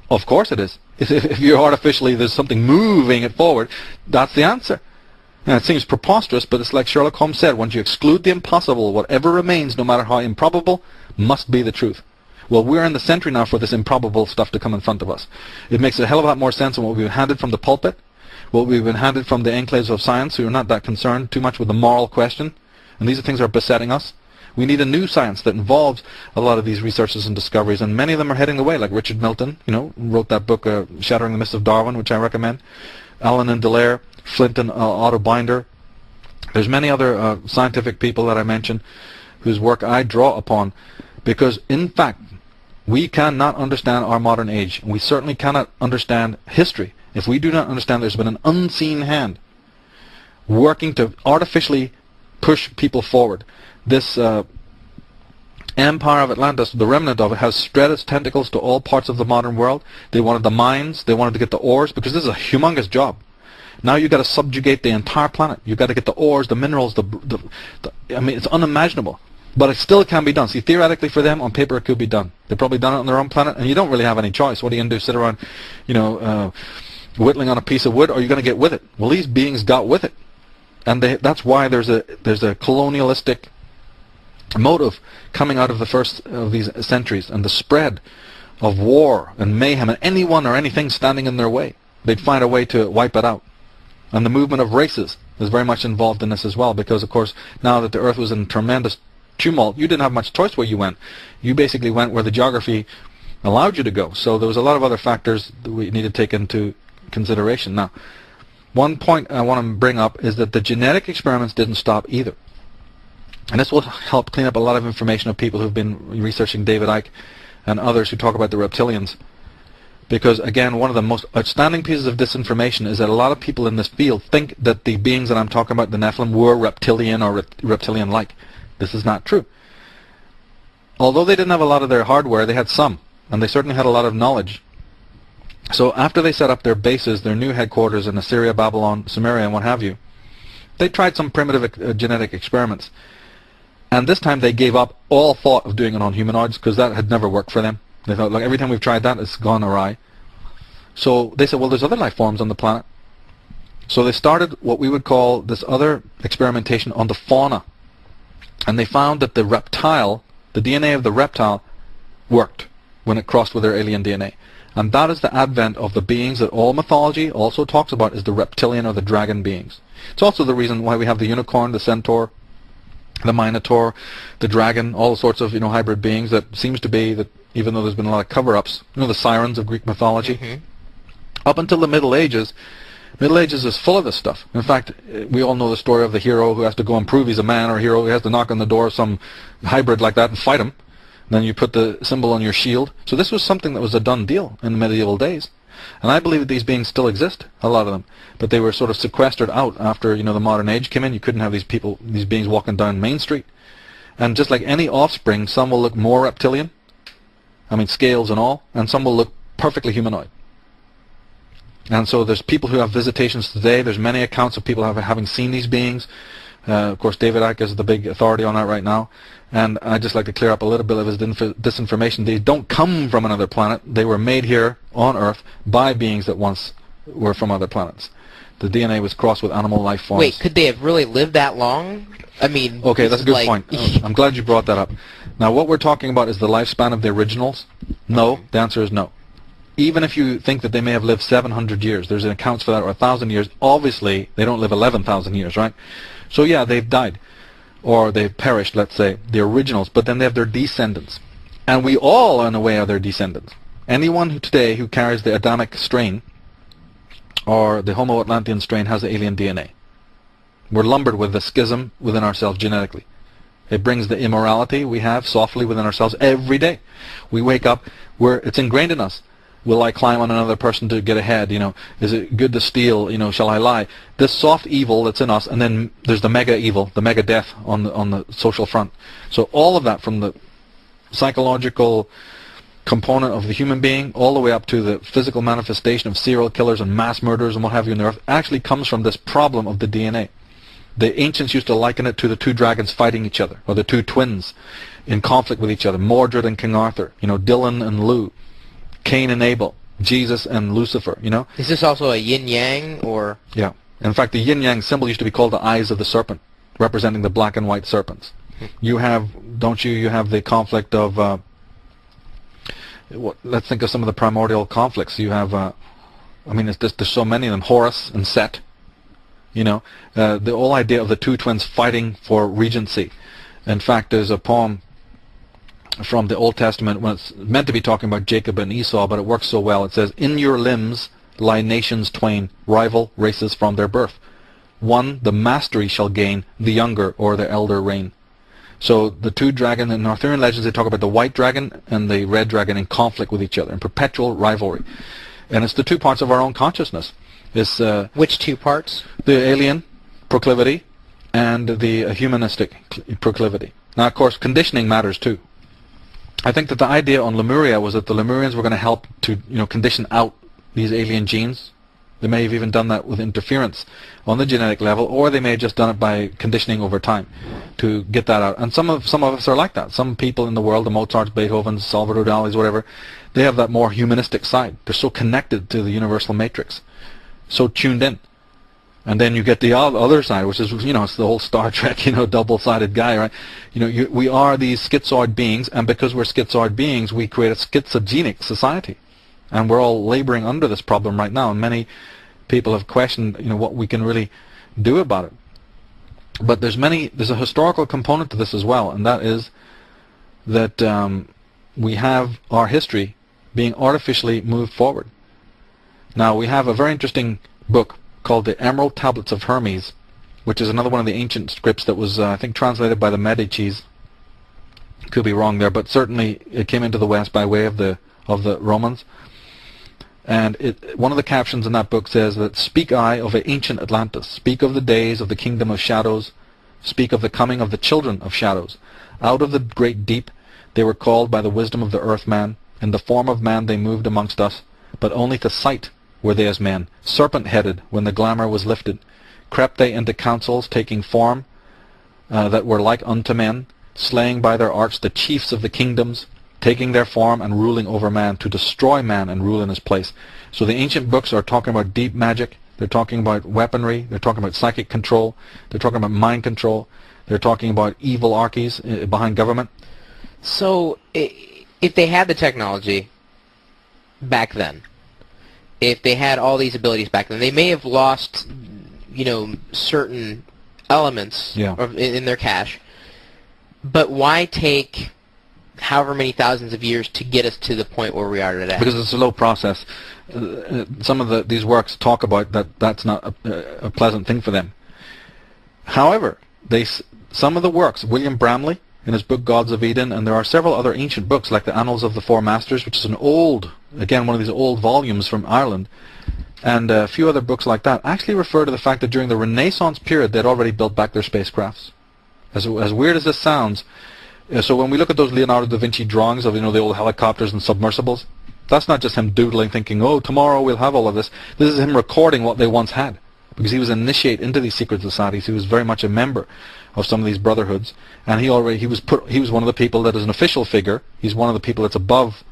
of course it is. If you're artificially, there's something moving it forward, that's the answer. And it seems preposterous, but it's like Sherlock Holmes said, once you exclude the impossible, whatever remains, no matter how improbable, must be the truth. Well, we're in the century now for this improbable stuff to come in front of us. It makes a hell of a lot more sense than what we've been handed from the pulpit, what we've been handed from the enclaves of science, who are not that concerned too much with the moral question. And these are things that are besetting us. We need a new science that involves a lot of these researches and discoveries, and many of them are heading the way, like Richard Milton, wrote that book, Shattering the Myths of Darwin, which I recommend. Allen and Dallaire, Flint and Otto Binder. There's many other scientific people that I mentioned whose work I draw upon because, in fact, we cannot understand our modern age. We certainly cannot understand history if we do not understand there's been an unseen hand working to artificially push people forward. This empire of Atlantis, the remnant of it, has spread its tentacles to all parts of the modern world. They wanted the mines, they wanted to get the ores, because this is a humongous job. Now you've got to subjugate the entire planet. You've got to get the ores, the minerals, it's unimaginable. But it still can be done. See, theoretically for them, on paper it could be done. They've probably done it on their own planet, and you don't really have any choice. What are you going to do, sit around, whittling on a piece of wood, or are you going to get with it? Well, these beings got with it. And that's why there's a colonialistic motive coming out of the first of these centuries, and the spread of war and mayhem, and anyone or anything standing in their way. They'd find a way to wipe it out. And the movement of races is very much involved in this as well, because, of course, now that the Earth was in tremendous tumult, you didn't have much choice where you went. You basically went where the geography allowed you to go. So there was a lot of other factors that we need to take into consideration. Now, one point I want to bring up is that the genetic experiments didn't stop either. And this will help clean up a lot of information of people who've been researching David Icke and others who talk about the reptilians. Because, again, one of the most outstanding pieces of disinformation is that a lot of people in this field think that the beings that I'm talking about, the Nephilim, were reptilian or reptilian-like. This is not true. Although they didn't have a lot of their hardware, they had some, and they certainly had a lot of knowledge. So after they set up their bases, their new headquarters in Assyria, Babylon, Sumeria, and what have you, they tried some primitive genetic experiments. And this time they gave up all thought of doing it on humanoids, because that had never worked for them. They thought, look, every time we've tried that, it's gone awry. So they said, well, there's other life forms on the planet. So they started what we would call this other experimentation on the fauna. And they found that the reptile, the DNA of the reptile, worked when it crossed with their alien DNA. And that is the advent of the beings that all mythology also talks about, is the reptilian or the dragon beings. It's also the reason why we have the unicorn, the centaur, the minotaur, the dragon, all sorts of hybrid beings that seems to be that, even though there's been a lot of cover-ups, the sirens of Greek mythology. Up until the Middle Ages is full of this stuff. In fact, we all know the story of the hero who has to go and prove he's a man, or a hero who has to knock on the door of some hybrid like that and fight him. Then you put the symbol on your shield. So this was something that was a done deal in the medieval days. And I believe that these beings still exist, a lot of them. But they were sort of sequestered out after the modern age came in. You couldn't have these beings walking down Main Street. And just like any offspring, some will look more reptilian, scales and all, and some will look perfectly humanoid. And so there's people who have visitations today. There's many accounts of people having seen these beings. Of course, David Icke is the big authority on that right now. And I'd just like to clear up a little bit of his disinformation. They don't come from another planet. They were made here on Earth by beings that once were from other planets. The DNA was crossed with animal life forms. Wait, could they have really lived that long? Okay, that's a good point. I'm glad you brought that up. Now, what we're talking about is the lifespan of the originals. No, the answer is no. Even if you think that they may have lived 700 years, there's accounts for that, or 1,000 years, obviously they don't live 11,000 years, right? So yeah, they've died, or they've perished, let's say, the originals, but then they have their descendants. And we all, in a way, are their descendants. Anyone who carries the Adamic strain, or the Homo Atlantean strain, has the alien DNA. We're lumbered with the schism within ourselves genetically. It brings the immorality we have softly within ourselves every day. We wake up, it's ingrained in us. Will I climb on another person to get ahead? Is it good to steal? Shall I lie? This soft evil that's in us, and then there's the mega evil, the mega death on the social front. So all of that, from the psychological component of the human being all the way up to the physical manifestation of serial killers and mass murderers and what have you on the earth, actually comes from this problem of the DNA. The ancients used to liken it to the two dragons fighting each other, or the two twins in conflict with each other, Mordred and King Arthur, Dylan and Lou, Cain and Abel, Jesus and Lucifer, Is this also a yin-yang, or? Yeah. In fact, the yin-yang symbol used to be called the eyes of the serpent, representing the black and white serpents. You have the conflict of, let's think of some of the primordial conflicts. You have, there's so many of them, Horus and Set, the whole idea of the two twins fighting for regency. In fact, there's a poem from the Old Testament when it's meant to be talking about Jacob and Esau, but it works so well. It says, "In your limbs lie nations twain, rival races from their birth. One the mastery shall gain, the younger or the elder reign." So the two dragons in Arthurian legends, they talk about the white dragon and the red dragon in conflict with each other, in perpetual rivalry. And it's the two parts of our own consciousness. It's which two parts? The alien proclivity and the humanistic proclivity. Now, of course, conditioning matters too. I think that the idea on Lemuria was that the Lemurians were going to help to, condition out these alien genes. They may have even done that with interference on the genetic level, or they may have just done it by conditioning over time to get that out. And some of us are like that. Some people in the world, the Mozarts, Beethovens, Salvador Dali's, whatever, they have that more humanistic side. They're so connected to the universal matrix, so tuned in. And then you get the other side, which is, it's the whole Star Trek, double-sided guy, right? We are these schizoid beings, and because we're schizoid beings, we create a schizogenic society. And we're all laboring under this problem right now, and many people have questioned, what we can really do about it. But there's a historical component to this as well, and that is that we have our history being artificially moved forward. Now, we have a very interesting book called the Emerald Tablets of Hermes, which is another one of the ancient scripts that was, I think, translated by the Medicis Could be wrong there, but certainly it came into the West by way of the Romans. And one of the captions in that book says that, "Speak I of ancient Atlantis, speak of the days of the kingdom of shadows, speak of the coming of the children of shadows. Out of the great deep they were called by the wisdom of the earthman. In the form of man they moved amongst us, but only to sight were they as men. Serpent-headed, when the glamour was lifted, crept they into councils, taking form that were like unto men, slaying by their arts the chiefs of the kingdoms, taking their form and ruling over man, to destroy man and rule in his place." So the ancient books are talking about deep magic, they're talking about weaponry, they're talking about psychic control, they're talking about mind control, they're talking about evil archies behind government. So if they had the technology back then, if they had all these abilities back then, they may have lost, certain elements in their cache. But why take however many thousands of years to get us to the point where we are today? Because it's a slow process. Some of these works talk about that's not a pleasant thing for them. However, some of the works, William Bramley in his book Gods of Eden, and there are several other ancient books like the Annals of the Four Masters, which is one of these old volumes from Ireland, and a few other books like that, actually refer to the fact that during the Renaissance period they'd already built back their spacecrafts. As weird as this sounds, so when we look at those Leonardo da Vinci drawings of the old helicopters and submersibles, that's not just him doodling thinking, oh, tomorrow we'll have all of this. This is him recording what they once had, because he was initiated into these secret societies. He was very much a member of some of these brotherhoods, and he was one of the people that is an official figure. He's one of the people that's above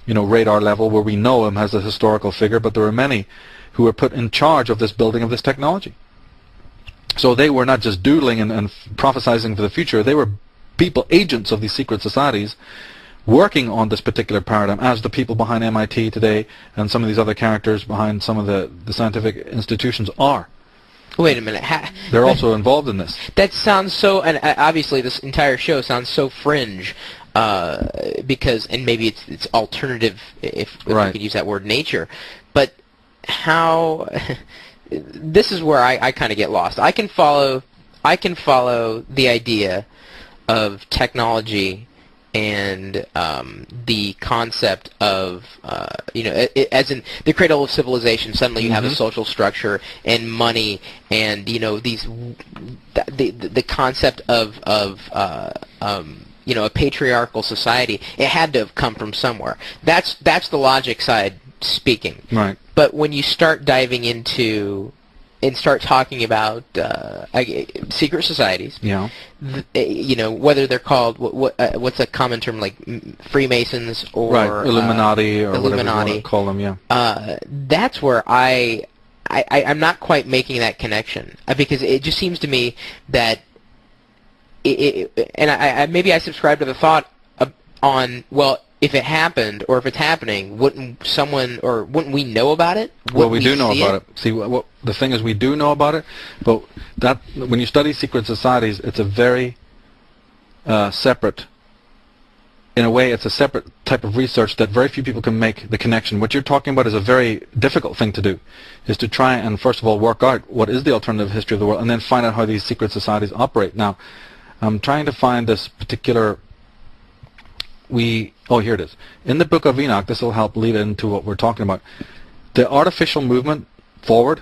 radar level, where we know him as a historical figure, but there are many who were put in charge of this building of this technology. So they were not just doodling and prophesizing for the future. They were agents of these secret societies, working on this particular paradigm, as the people behind MIT today and some of these other characters behind some of the scientific institutions are. Wait a minute. They're also involved in this. That sounds so, and obviously this entire show sounds so fringe, because, and maybe it's alternative, if we could use that word, nature. But how... This is where I kind of get lost. I can follow the idea of technology and the concept of as in the cradle of civilization. Suddenly you have a social structure and money, and the concept of a patriarchal society. It had to have come from somewhere. That's the logic side speaking. Right. But when you start diving into and start talking about secret societies, whether they're called what's a common term, like Freemasons or Illuminati or whatever you want to call them, that's where I'm not quite making that connection, because it just seems to me that maybe I subscribe to the thought on, well, if it happened, or if it's happening, wouldn't we know about it? Well, we do know about it. See, the thing is, we do know about it, but that when you study secret societies, it's a very separate, in a way, it's a separate type of research that very few people can make the connection. What you're talking about is a very difficult thing to do, is to try and, first of all, work out what is the alternative history of the world, and then find out how these secret societies operate. Now, I'm trying to find this particular... here it is. In the Book of Enoch, this will help lead into what we're talking about. The artificial movement forward,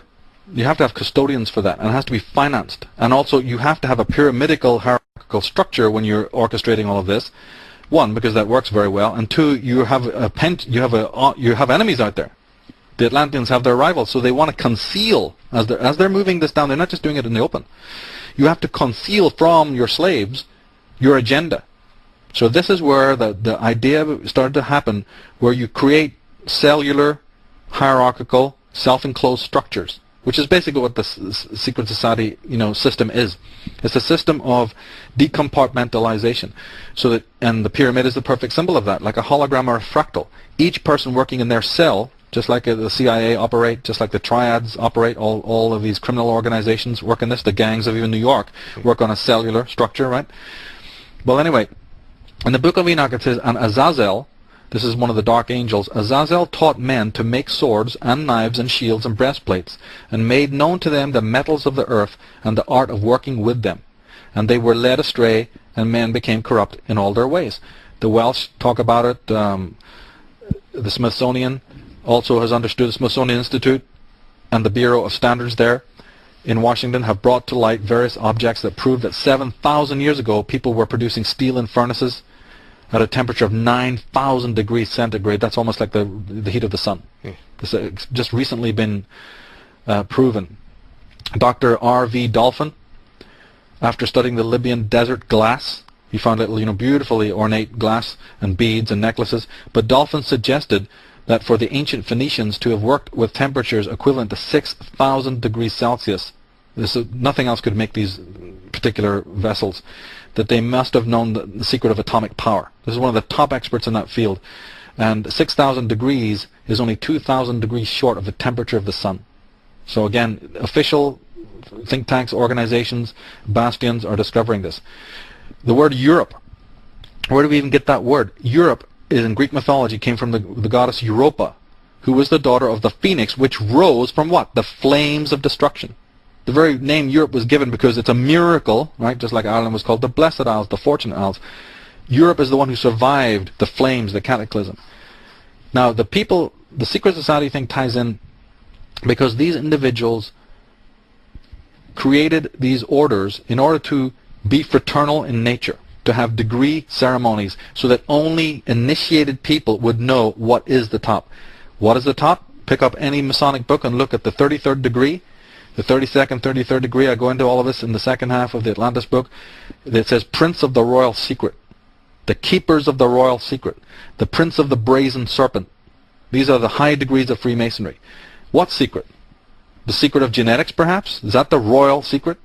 you have to have custodians for that, and it has to be financed. And also, you have to have a pyramidical hierarchical structure when you're orchestrating all of this. One, because that works very well, and two, you have enemies out there. The Atlanteans have their rivals, so they want to conceal as they're moving this down. They're not just doing it in the open. You have to conceal from your slaves your agenda. So this is where the idea started to happen, where you create cellular, hierarchical, self-enclosed structures, which is basically what the secret society system is. It's a system of decompartmentalization. And the pyramid is the perfect symbol of that, like a hologram or a fractal. Each person working in their cell, just like the CIA operate, just like the triads operate, all of these criminal organizations work in this. The gangs of even New York work on a cellular structure, right? Well, anyway. In the Book of Enoch it says, and Azazel, this is one of the dark angels, Azazel taught men to make swords and knives and shields and breastplates, and made known to them the metals of the earth and the art of working with them. And they were led astray and men became corrupt in all their ways. The Welsh talk about it. The Smithsonian also has understood. The Smithsonian Institute and the Bureau of Standards there in Washington have brought to light various objects that prove that 7,000 years ago people were producing steel in furnaces at a temperature of 9,000 degrees centigrade. That's almost like the heat of the sun. This has just recently been proven. Dr. R.V. Dolphin, after studying the Libyan desert glass, he found it, beautifully ornate glass and beads and necklaces. But Dolphin suggested that for the ancient Phoenicians to have worked with temperatures equivalent to 6,000 degrees Celsius, nothing else could make these particular vessels, that they must have known the secret of atomic power. This is one of the top experts in that field. And 6,000 degrees is only 2,000 degrees short of the temperature of the sun. So again, official think tanks, organizations, bastions are discovering this. The word Europe, where do we even get that word? Europe is in Greek mythology, came from the goddess Europa, who was the daughter of the phoenix, which rose from what? The flames of destruction. The very name Europe was given because it's a miracle, right? Just like Ireland was called the Blessed Isles, the Fortunate Isles. Europe is the one who survived the flames, the cataclysm. Now, the secret society thing ties in because these individuals created these orders in order to be fraternal in nature, to have degree ceremonies, so that only initiated people would know what is the top. What is the top? Pick up any Masonic book and look at the 33rd degree, the 32nd, 33rd degree. I go into all of this in the second half of the Atlantis book. It says Prince of the Royal Secret, the Keepers of the Royal Secret, the Prince of the Brazen Serpent. These are the high degrees of Freemasonry. What secret? The secret of genetics, perhaps? Is that the royal secret?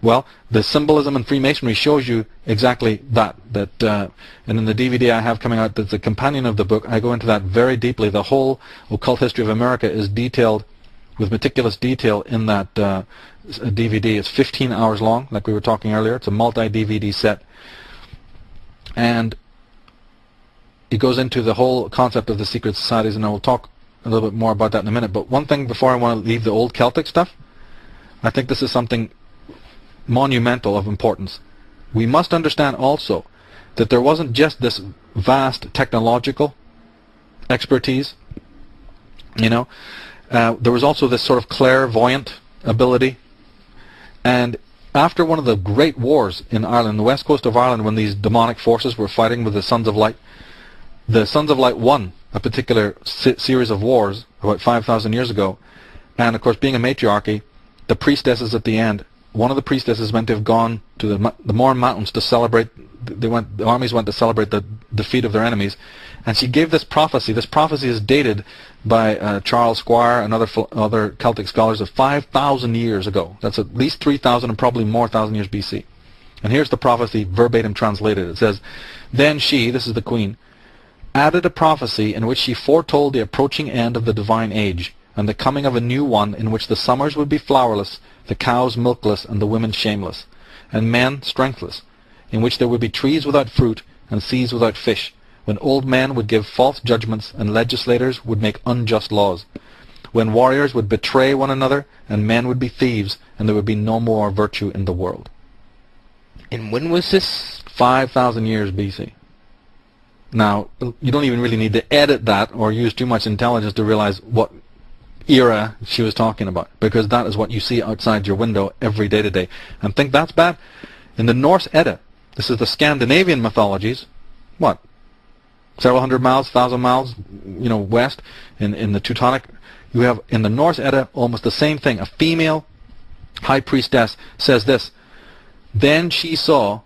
Well, the symbolism in Freemasonry shows you exactly that. And in the DVD I have coming out that's a companion of the book, I go into that very deeply. The whole occult history of America is detailed with meticulous detail in that DVD. It's 15 hours long, like we were talking earlier. It's a multi-DVD set. And it goes into the whole concept of the secret societies, and I will talk a little bit more about that in a minute. But one thing before I want to leave the old Celtic stuff, I think this is something monumental of importance. We must understand also that there wasn't just this vast technological expertise, there was also this sort of clairvoyant ability. And after one of the great wars in Ireland, the west coast of Ireland, when these demonic forces were fighting with the Sons of Light, the Sons of Light won a particular series of wars about 5,000 years ago. And of course, being a matriarchy, the priestesses at the end, one of the priestesses meant to have gone to the Mourne Mountains to celebrate. The armies went to celebrate the defeat of their enemies, and she gave this prophecy. This prophecy is dated by Charles Squire and other Celtic scholars of 5,000 years ago. That's at least 3,000 and probably more thousand years BC. And here's the prophecy verbatim translated. It says, "Then she," this is the queen, "added a prophecy in which she foretold the approaching end of the divine age, and the coming of a new one in which the summers would be flowerless, the cows milkless, and the women shameless, and men strengthless, in which there would be trees without fruit, and seas without fish, when old men would give false judgments, and legislators would make unjust laws, when warriors would betray one another, and men would be thieves, and there would be no more virtue in the world." And when was this? 5,000 years BC. Now, you don't even really need to edit that or use too much intelligence to realize what era she was talking about, because that is what you see outside your window every day today. And think that's bad? In the Norse Edda, this is the Scandinavian mythologies, what? Several hundred miles, 1,000 miles, west, in the Teutonic, you have in the Norse Edda almost the same thing. A female high priestess says this: Then she saw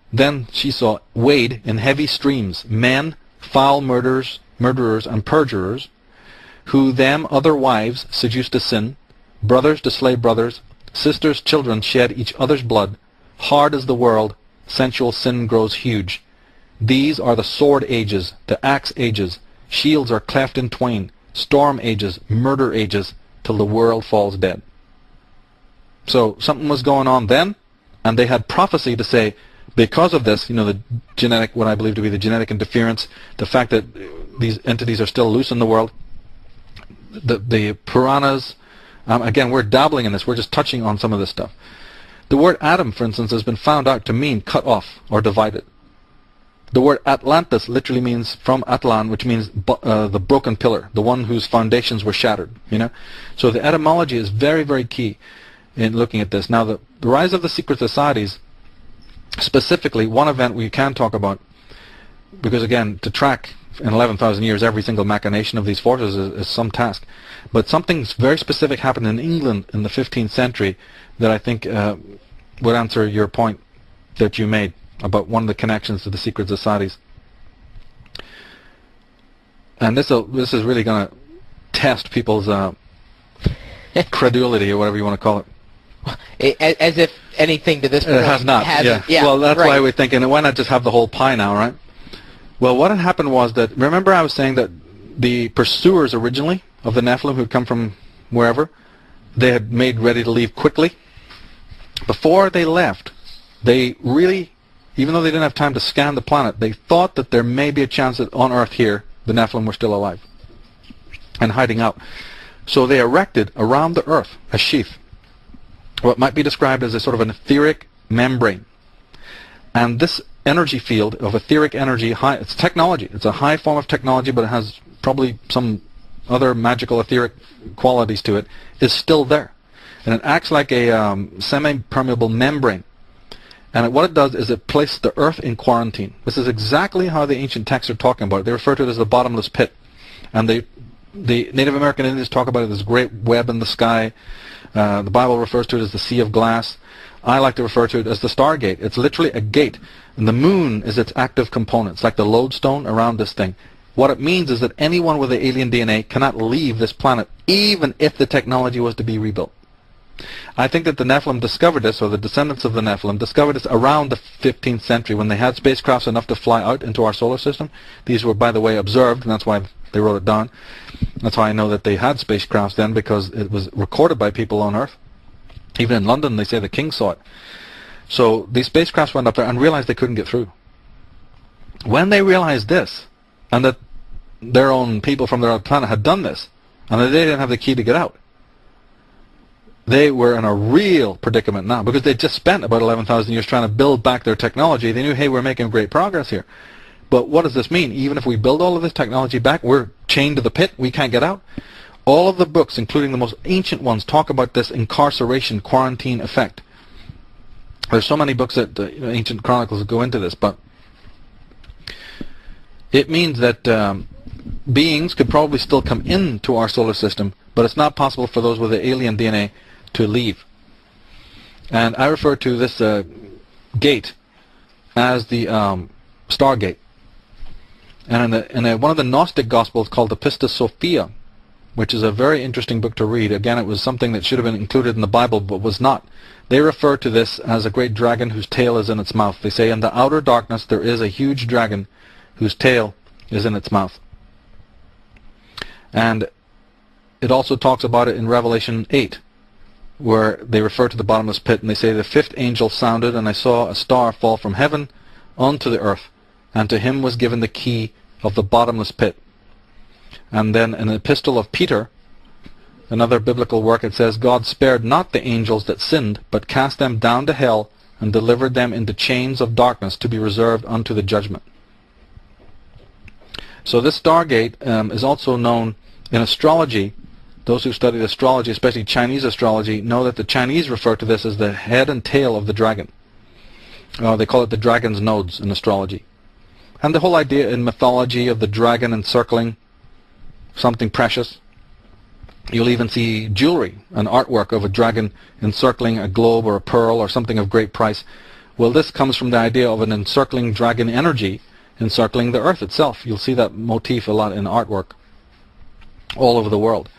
wade in heavy streams men, foul murderers, and perjurers, who them other wives seduced to sin, brothers to slay brothers, sisters' children shed each other's blood. Hard is the world, sensual sin grows huge. These are the sword ages, the axe ages, shields are cleft in twain, storm ages, murder ages, till the world falls dead. So something was going on then, and they had prophecy to say, because of this, the genetic, what I believe to be the genetic interference, the fact that these entities are still loose in the world, the Puranas, again, we're dabbling in this, we're just touching on some of this stuff. The word Adam, for instance, has been found out to mean cut off or divided. The word Atlantis literally means from Atlan, which means the broken pillar, the one whose foundations were shattered. So the etymology is very, very key in looking at this. Now, the rise of the secret societies, specifically, one event we can talk about, because again, to track in 11,000 years every single machination of these forces is some task. But something very specific happened in England in the 15th century that I think would answer your point that you made about one of the connections to the secret societies. And this is really going to test people's credulity, or whatever you want to call it. As if anything to this point it has not. Yeah. Well, that's why we're thinking, why not just have the whole pie now, right? Well, what had happened was that, remember I was saying that the pursuers originally of the Nephilim, who'd come from wherever, they had made ready to leave quickly. Before they left, they really, even though they didn't have time to scan the planet, they thought that there may be a chance that on Earth here, the Nephilim were still alive and hiding out. So they erected around the Earth a sheath, what might be described as a sort of an etheric membrane. And this energy field of etheric energy, it's technology. It's a high form of technology, but it has probably some other magical etheric qualities to it, is still there. And it acts like a semi-permeable membrane. And what it does is it places the Earth in quarantine. This is exactly how the ancient texts are talking about it. They refer to it as the bottomless pit. And the Native American Indians talk about it as great web in the sky. The Bible refers to it as the sea of glass. I like to refer to it as the Stargate. It's literally a gate. And the moon is its active component. It's like the lodestone around this thing. What it means is that anyone with the alien DNA cannot leave this planet, even if the technology was to be rebuilt. I think that the Nephilim discovered this, or the descendants of the Nephilim discovered this around the 15th century when they had spacecrafts enough to fly out into our solar system. These were, by the way, observed, and that's why they wrote it down. That's how I know that they had spacecrafts then, because it was recorded by people on Earth. Even in London, they say the king saw it. So these spacecrafts went up there and realized they couldn't get through. When they realized this, and that their own people from their own planet had done this, and that they didn't have the key to get out, they were in a real predicament now, because they just spent about 11,000 years trying to build back their technology. They knew, hey, we're making great progress here. But what does this mean? Even if we build all of this technology back, we're chained to the pit, we can't get out. All of the books, including the most ancient ones, talk about this incarceration, quarantine effect. There's so many books that ancient chronicles go into this, but it means that beings could probably still come into our solar system, but it's not possible for those with the alien DNA to leave. And I refer to this gate as the Stargate. And in one of the Gnostic Gospels called the Pistis Sophia, which is a very interesting book to read. Again, it was something that should have been included in the Bible, but was not. They refer to this as a great dragon whose tail is in its mouth. They say in the outer darkness there is a huge dragon whose tail is in its mouth. And it also talks about it in Revelation 8, where they refer to the bottomless pit, and they say, the fifth angel sounded, and I saw a star fall from heaven onto the earth, and to him was given the key of the bottomless pit. And then in the epistle of Peter, another biblical work, it says, God spared not the angels that sinned, but cast them down to hell, and delivered them into chains of darkness to be reserved unto the judgment. So this Stargate is also known in astrology. Those who studied astrology, especially Chinese astrology, know that the Chinese refer to this as the head and tail of the dragon. They call it the dragon's nodes in astrology. And the whole idea in mythology of the dragon encircling something precious. You'll even see jewelry, an artwork of a dragon encircling a globe or a pearl or something of great price. Well, this comes from the idea of an encircling dragon energy encircling the earth itself. You'll see that motif a lot in artwork all over the world.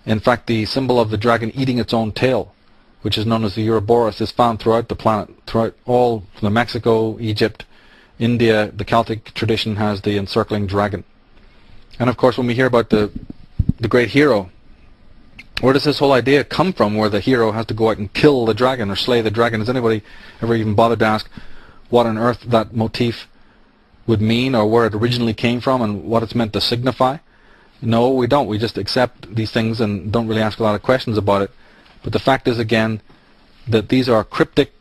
In fact, the symbol of the dragon eating its own tail, which is known as the Ouroboros, is found throughout the planet, throughout all the Mexico, Egypt, India. The Celtic tradition has the encircling dragon. And of course, when we hear about the great hero, where does this whole idea come from, where the hero has to go out and kill the dragon or slay the dragon? Has anybody ever even bothered to ask what on earth that motif would mean, or where it originally came from, and what it's meant to signify? No, we don't. We just accept these things and don't really ask a lot of questions about it. But the fact is, again, that these are cryptic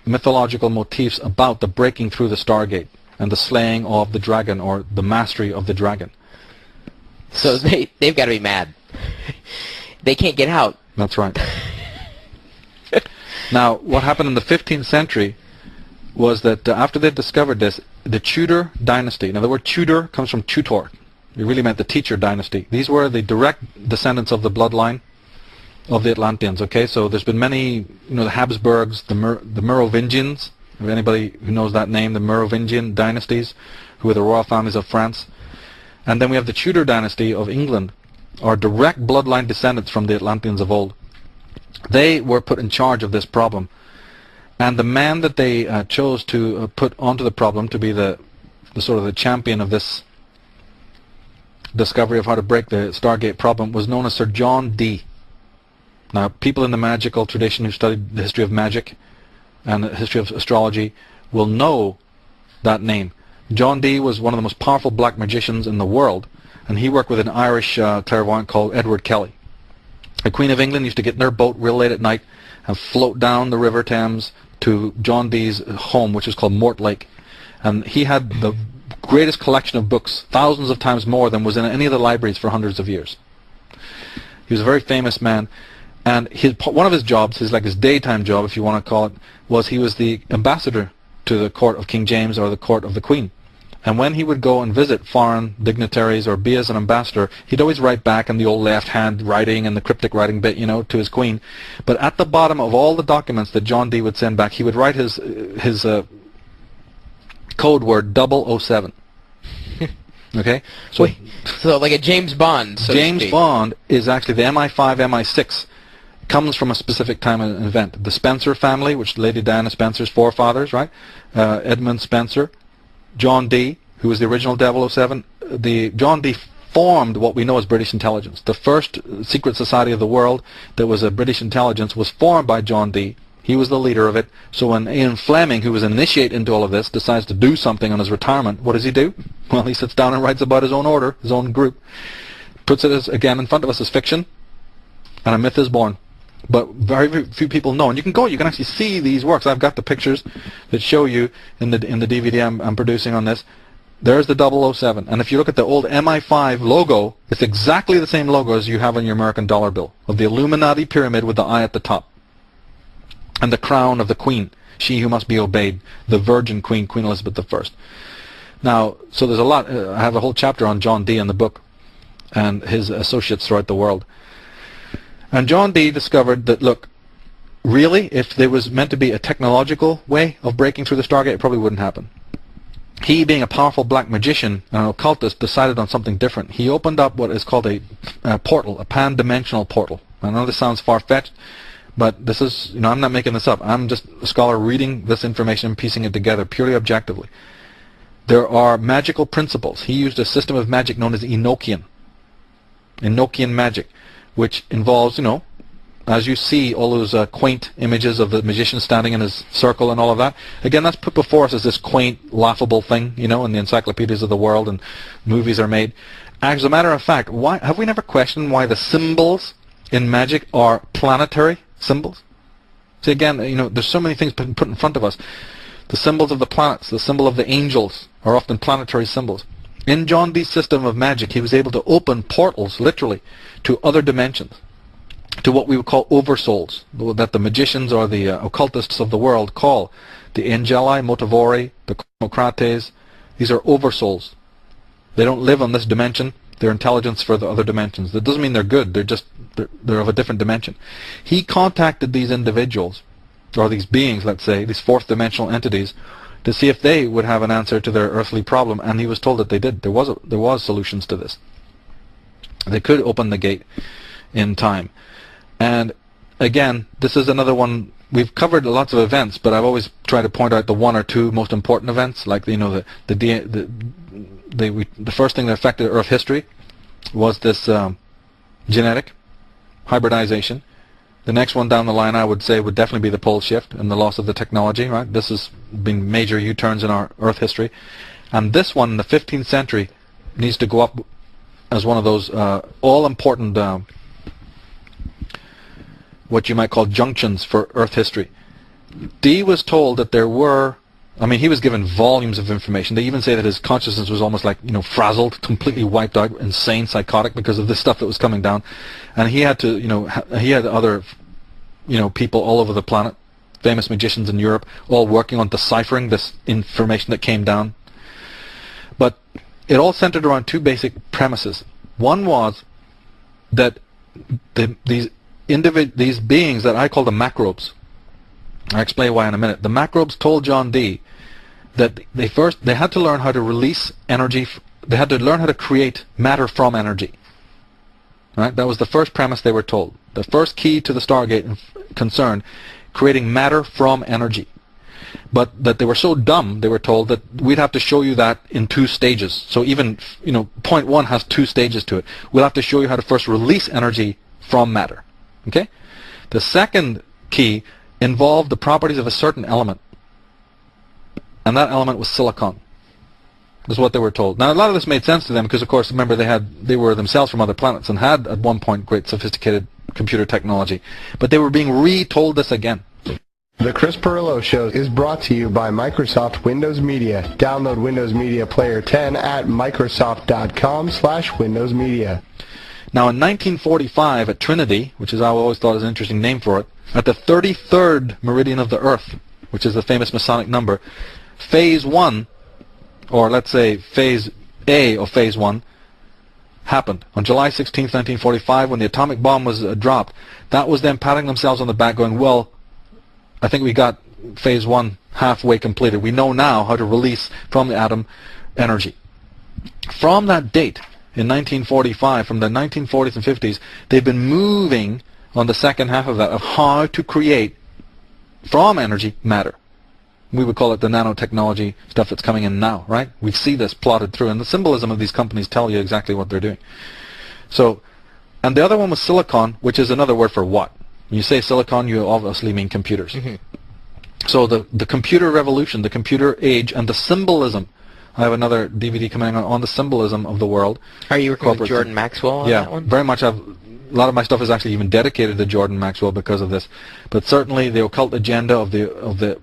mythological motifs about the breaking through the Stargate and the slaying of the dragon, or the mastery of the dragon. So they've got to be mad. They can't get out. That's right. Now, what happened in the 15th century was that after they discovered this, the Tudor dynasty, now the word Tudor comes from tutor. It really meant the teacher dynasty. These were the direct descendants of the bloodline of the Atlanteans, okay? So there's been many, the Habsburgs, the Merovingians, if anybody who knows that name, the Merovingian dynasties, who were the royal families of France. And then we have the Tudor dynasty of England, are direct bloodline descendants from the Atlanteans of old. They were put in charge of this problem. And the man that they chose to put onto the problem to be the sort of the champion of this discovery of how to break the Stargate problem was known as Sir John Dee. Now, people in the magical tradition who studied the history of magic and the history of astrology will know that name. John Dee was one of the most powerful black magicians in the world, and he worked with an Irish clairvoyant called Edward Kelly. The Queen of England used to get in their boat real late at night and float down the River Thames to John Dee's home, which is called Mortlake. And he had the greatest collection of books, thousands of times more than was in any of the libraries for hundreds of years. He was a very famous man. And one of his jobs, his daytime job, if you want to call it, was he was the ambassador to the court of King James or the court of the Queen. And when he would go and visit foreign dignitaries or be as an ambassador, he'd always write back in the old left-hand writing and the cryptic writing bit, to his queen. But at the bottom of all the documents that John Dee would send back, he would write his code word 007. Okay? So like a James Bond, so James to speak. Bond is actually the MI5, MI6. Comes from a specific time and event. The Spencer family, which Lady Diana Spencer's forefathers, right? Edmund Spencer, John Dee, who was the original 007. John Dee formed what we know as British intelligence. The first secret society of the world that was a British intelligence was formed by John Dee. He was the leader of it. So when Ian Fleming, who was an initiate into all of this, decides to do something on his retirement, what does he do? Well, he sits down and writes about his own order, his own group, puts it again in front of us as fiction, and a myth is born. But very few people know, and you can actually see these works. I've got the pictures that show you in the DVD I'm producing on this. There's the 007, and if you look at the old MI5 logo, it's exactly the same logo as you have on your American dollar bill, of the Illuminati pyramid with the eye at the top, and the crown of the Queen, she who must be obeyed, the Virgin Queen, Queen Elizabeth I. Now, so there's a lot. I have a whole chapter on John Dee in the book, and his associates throughout the world. And John Dee discovered that, look, really, if there was meant to be a technological way of breaking through the Stargate, it probably wouldn't happen. He, being a powerful black magician and an occultist, decided on something different. He opened up what is called a portal, a pan-dimensional portal. I know this sounds far-fetched, but this is, I'm not making this up. I'm just a scholar reading this information and piecing it together purely objectively. There are magical principles. He used a system of magic known as Enochian magic, which involves, as you see all those quaint images of the magician standing in his circle and all of that. Again, that's put before us as this quaint, laughable thing, in the encyclopedias of the world, and movies are made. As a matter of fact, why have we never questioned why the symbols in magic are planetary symbols? See, again, there's so many things put in front of us. The symbols of the planets, the symbol of the angels are often planetary symbols. In John Dee's system of magic, he was able to open portals, literally, to other dimensions, to what we would call oversouls, that the magicians or the occultists of the world call the angeli, motivori, the chronocrates. These are oversouls. They don't live on this dimension. They're intelligence for the other dimensions. That doesn't mean they're good. They're of a different dimension. He contacted these individuals, or these beings, let's say, these fourth dimensional entities, to see if they would have an answer to their earthly problem, and he was told that they did. There was solutions to this. They could open the gate in time. And again, this is another one. We've covered lots of events, but I've always tried to point out the one or two most important events, like the first thing that affected Earth history was this genetic hybridization. The next one down the line, I would say, would definitely be the pole shift and the loss of the technology. Right? This has been major U-turns in our Earth history, and this one in the 15th century needs to go up as one of those all-important, what you might call junctions for Earth history. Dee was told that there were, I mean, he was given volumes of information. They even say that his consciousness was almost like, frazzled, completely wiped out, insane, psychotic because of this stuff that was coming down. And he had to, he had other, people all over the planet, famous magicians in Europe, all working on deciphering this information that came down. But it all centered around two basic premises. One was that these beings that I call the macrobes, I'll explain why in a minute. The macrobes told John Dee that they had to learn how to release energy. They had to learn how to create matter from energy. Right? That was the first premise they were told. The first key to the Stargate concerned creating matter from energy. But that they were so dumb, they were told that we'd have to show you that in 2 stages. So even, point 1 has 2 stages to it. We'll have to show you how to first release energy from matter. Okay? The second key involved the properties of a certain element. And that element was silicon. That's what they were told. Now, a lot of this made sense to them because, of course, remember, they were themselves from other planets and had, at one point, great sophisticated computer technology. But they were being retold this again. The Chris Pirillo Show is brought to you by Microsoft Windows Media. Download Windows Media Player 10 at Microsoft.com/Windows Media. Now, in 1945 at Trinity, which is I always thought is an interesting name for it, at the 33rd meridian of the Earth, which is the famous Masonic number, Phase 1, or let's say Phase A of Phase 1, happened on July 16, 1945, when the atomic bomb was dropped. That was them patting themselves on the back going, well, I think we got Phase 1 halfway completed. We know now how to release from the atom energy. From that date, in 1945, from the 1940s and 50s, they've been moving on the second half of that, of how to create from energy matter. We would call it the nanotechnology stuff that's coming in now, right? We see this plotted through, and the symbolism of these companies tell you exactly what they're doing. So, and the other one was silicon, which is another word for what? When you say silicon, you obviously mean computers. Mm-hmm. So the computer revolution, the computer age, and the symbolism. I have another DVD coming on the symbolism of the world. Are you working with Jordan Maxwell on that one? Yeah, very much. A lot of my stuff is actually even dedicated to Jordan Maxwell because of this. But certainly the occult agenda of the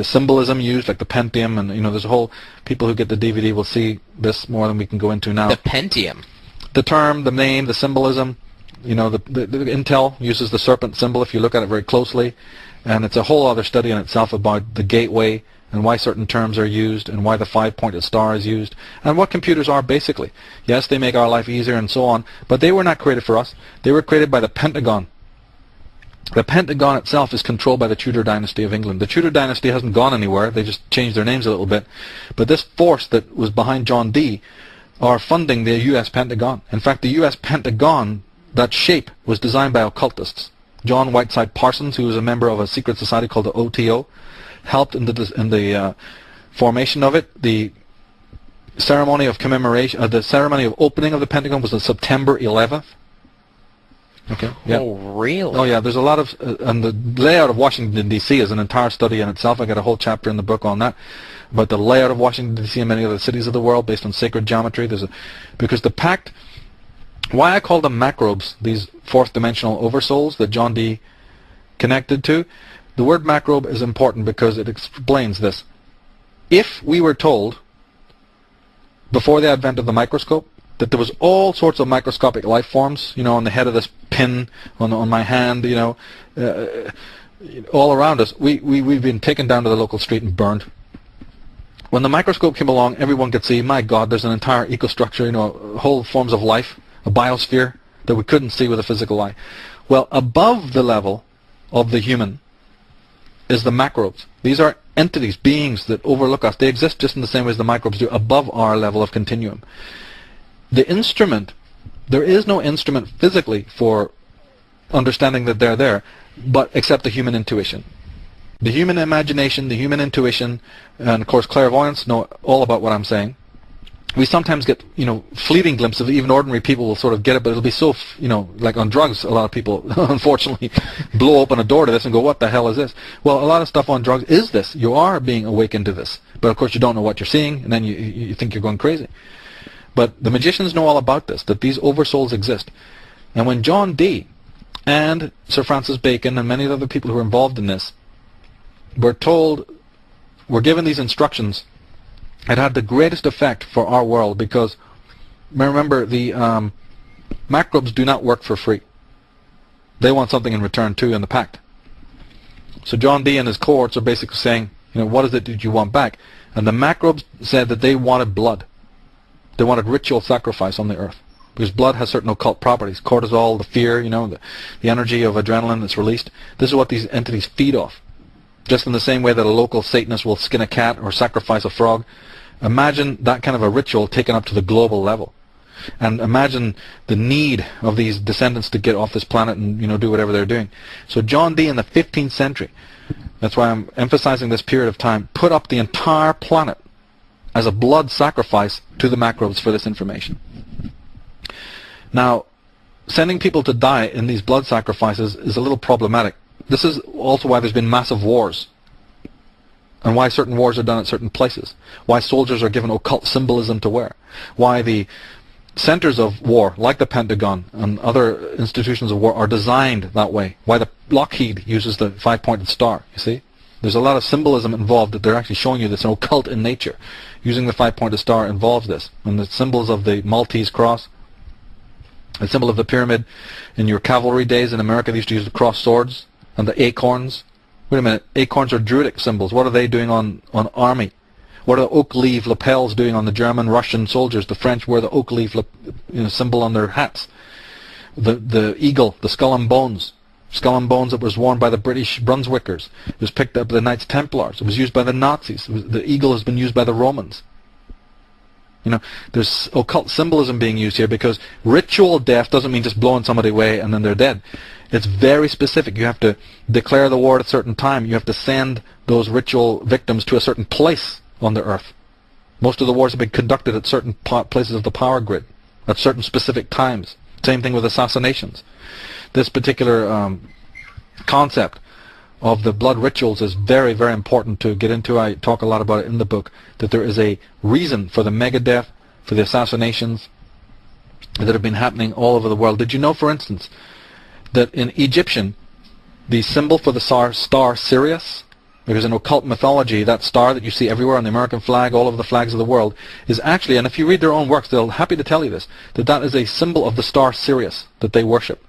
symbolism used, like the Pentium, and there's a whole, people who get the DVD will see this more than we can go into now. The Pentium. The term, the name, the symbolism. The Intel uses the serpent symbol if you look at it very closely, and it's a whole other study in itself about the gateway and why certain terms are used and why the 5-pointed star is used and what computers are basically. Yes, they make our life easier and so on, but they were not created for us. They were created by the Pentagon. The Pentagon itself is controlled by the Tudor dynasty of England. The Tudor dynasty hasn't gone anywhere. They just changed their names a little bit. But this force that was behind John Dee are funding the U.S. Pentagon. In fact, the U.S. Pentagon, that shape, was designed by occultists. John Whiteside Parsons, who was a member of a secret society called the OTO, helped in the formation of it. The ceremony of commemoration, the ceremony of opening of the Pentagon was on September 11th. Okay. Yeah. Oh, really? Oh, yeah. There's a lot of, and the layout of Washington D.C. is an entire study in itself. I got a whole chapter in the book on that. But the layout of Washington D.C. and many other cities of the world, based on sacred geometry. Because the pact. Why I call them macrobes, these fourth-dimensional oversouls that John Dee connected to. The word macrobe is important because it explains this. If we were told, before the advent of the microscope, that there was all sorts of microscopic life forms, on the head of this pin, on my hand, all around us, we've been taken down to the local street and burned. When the microscope came along, everyone could see, my God, there's an entire ecostructure, whole forms of life, a biosphere that we couldn't see with a physical eye. Well, above the level of the human is the macrobes. These are entities, beings that overlook us. They exist just in the same way as the microbes do, above our level of continuum. The instrument, there is no instrument physically for understanding that they're there, but except the human intuition. The human imagination, the human intuition, and of course clairvoyance know all about what I'm saying. We sometimes get, fleeting glimpses of even ordinary people will sort of get it, but it'll be so, like on drugs, a lot of people, unfortunately, blow open a door to this and go, what the hell is this? Well, a lot of stuff on drugs is this. You are being awakened to this. But of course you don't know what you're seeing, and then you think you're going crazy. But the magicians know all about this, that these oversouls exist. And when John Dee and Sir Francis Bacon and many other people who are involved in this we're told, we're given these instructions. It had the greatest effect for our world because, remember, the microbes do not work for free. They want something in return too in the pact. So John Dee and his cohorts are basically saying, what is it that you want back? And the microbes said that they wanted blood. They wanted ritual sacrifice on the earth. Because blood has certain occult properties. Cortisol, the fear, the energy of adrenaline that's released. This is what these entities feed off. Just in the same way that a local Satanist will skin a cat or sacrifice a frog. Imagine that kind of a ritual taken up to the global level. And imagine the need of these descendants to get off this planet and do whatever they're doing. So John Dee in the 15th century, that's why I'm emphasizing this period of time, put up the entire planet as a blood sacrifice to the microbes for this information. Now, sending people to die in these blood sacrifices is a little problematic. This is also why there's been massive wars, and why certain wars are done at certain places, why soldiers are given occult symbolism to wear, why the centers of war, like the Pentagon and other institutions of war, are designed that way, why the Lockheed uses the five-pointed star, you see? There's a lot of symbolism involved that they're actually showing you that's an occult in nature. Using the five-pointed star involves this. And the symbols of the Maltese cross, the symbol of the pyramid, in your cavalry days in America they used to use the crossed swords and the acorns. Wait a minute, acorns are Druidic symbols. What are they doing on army? What are the oak leaf lapels doing on the German, Russian soldiers? The French wear the oak leaf symbol on their hats. The eagle, the skull and bones that was worn by the British Brunswickers. It was picked up by the Knights Templars. It was used by the Nazis. The eagle has been used by the Romans. There's occult symbolism being used here because ritual death doesn't mean just blowing somebody away and then they're dead. It's very specific. You have to declare the war at a certain time. You have to send those ritual victims to a certain place on the earth. Most of the wars have been conducted at certain places of the power grid at certain specific times. Same thing with assassinations. This particular concept of the blood rituals is very, very important to get into. I talk a lot about it in the book, that there is a reason for the megadeath, for the assassinations that have been happening all over the world. Did you know, for instance, that in Egyptian, the symbol for the star Sirius, because in occult mythology, that star that you see everywhere on the American flag, all over the flags of the world, is actually, and if you read their own works, they'll happy to tell you this, that is a symbol of the star Sirius that they worship.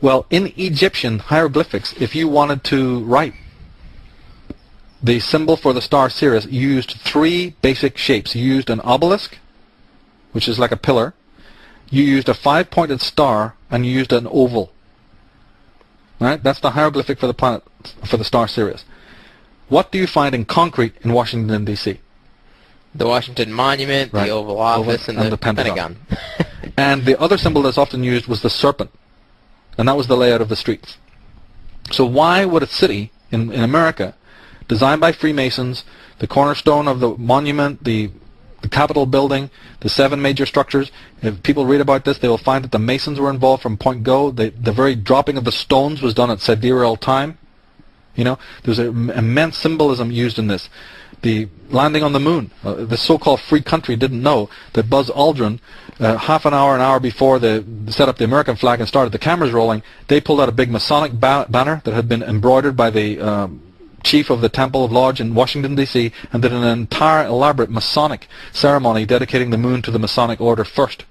Well, in Egyptian hieroglyphics, if you wanted to write the symbol for the star Sirius, you used three basic shapes. You used an obelisk, which is like a pillar. You used a five-pointed star, and you used an oval. Right? That's the hieroglyphic for the planet, for the star Sirius. What do you find in concrete in Washington, D.C.? The Washington Monument, right. The Oval Office, and the Pentagon. And the other symbol that's often used was the serpent. And that was the layout of the streets. So why would a city in America, designed by Freemasons, the cornerstone of the monument, the Capitol building, the 7 major structures, if people read about this, they will find that the Masons were involved from point go. The very dropping of the stones was done at sidereal time. There's an immense symbolism used in this. The landing on the moon, the so-called free country didn't know that Buzz Aldrin, half an hour before they set up the American flag and started the cameras rolling, they pulled out a big Masonic banner that had been embroidered by the chief of the Temple of Lodge in Washington, D.C., and did an entire elaborate Masonic ceremony dedicating the moon to the Masonic order first.